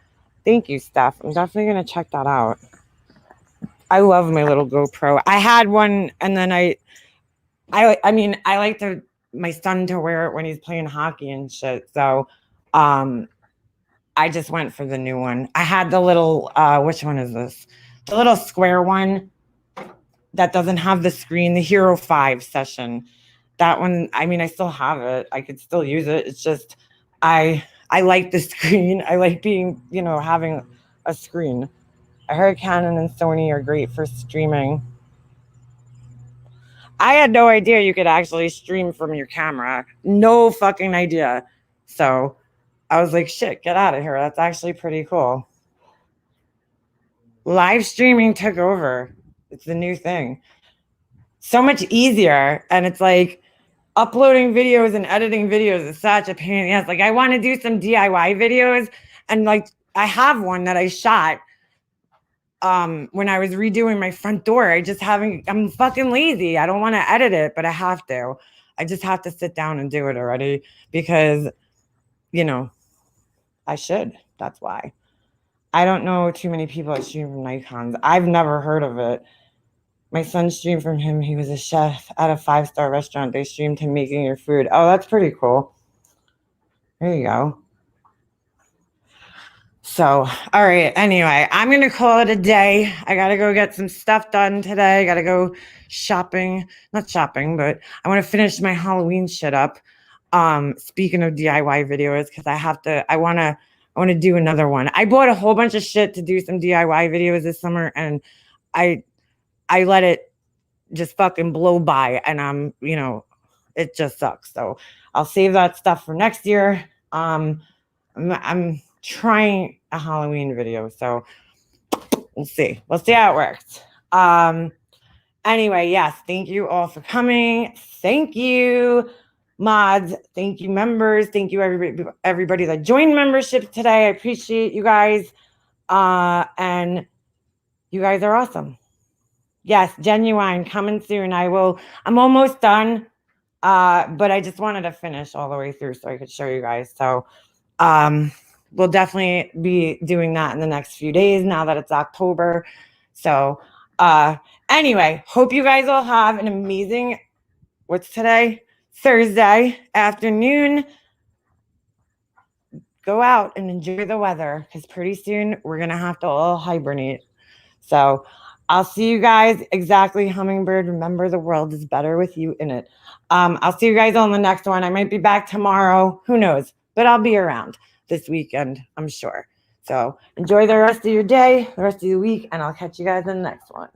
Thank you, Steph. I'm definitely going to check that out. I love my little GoPro. I had one, and then I like my son to wear it when he's playing hockey and shit. So, I just went for the new one. I had the little, which one is this? The little square one that doesn't have the screen, the Hero 5 session. That one, I mean, I still have it. I could still use it. It's just, I like the screen. I like being, having a screen. I heard Canon and Sony are great for streaming. I had no idea you could actually stream from your camera. No fucking idea. So I was like, shit, get out of here. That's actually pretty cool. Live streaming took over. It's the new thing. So much easier. And it's like uploading videos and editing videos is such a pain in the ass. Like I want to do some DIY videos. And like I have one that I shot when I was redoing my front door. I'm fucking lazy. I don't want to edit it, but I have to. I just have to sit down and do it already because, I should. That's why. I don't know too many people that stream from Nikons. I've never heard of it. My son streamed from him. He was a chef at a 5-star restaurant. They streamed him making your food. Oh, that's pretty cool. There you go. So, all right. Anyway, I'm going to call it a day. I got to go get some stuff done today. I got to go shopping. Not shopping, but I want to finish my Halloween shit up. Speaking of DIY videos, because I want to do another one. I bought a whole bunch of shit to do some DIY videos this summer, and I let it just fucking blow by, and it just sucks. So I'll save that stuff for next year. I'm trying a Halloween video, so we'll see how it works. Anyway, yes, thank you all for coming. Thank you. mods. Thank you, members. Thank you, everybody that joined membership today. I appreciate you guys. And you guys are awesome. Yes, Genuine coming soon. I'm almost done. But I just wanted to finish all the way through so I could show you guys. So we'll definitely be doing that in the next few days now that it's October. So anyway, hope you guys all have an amazing, what's today? Thursday afternoon. Go out and enjoy the weather because pretty soon we're going to have to all hibernate. So I'll see you guys. Exactly, Hummingbird. Remember, the world is better with you in it. I'll see you guys on the next one. I might be back tomorrow. Who knows? But I'll be around this weekend, I'm sure. So enjoy the rest of your day, the rest of your week, and I'll catch you guys in the next one.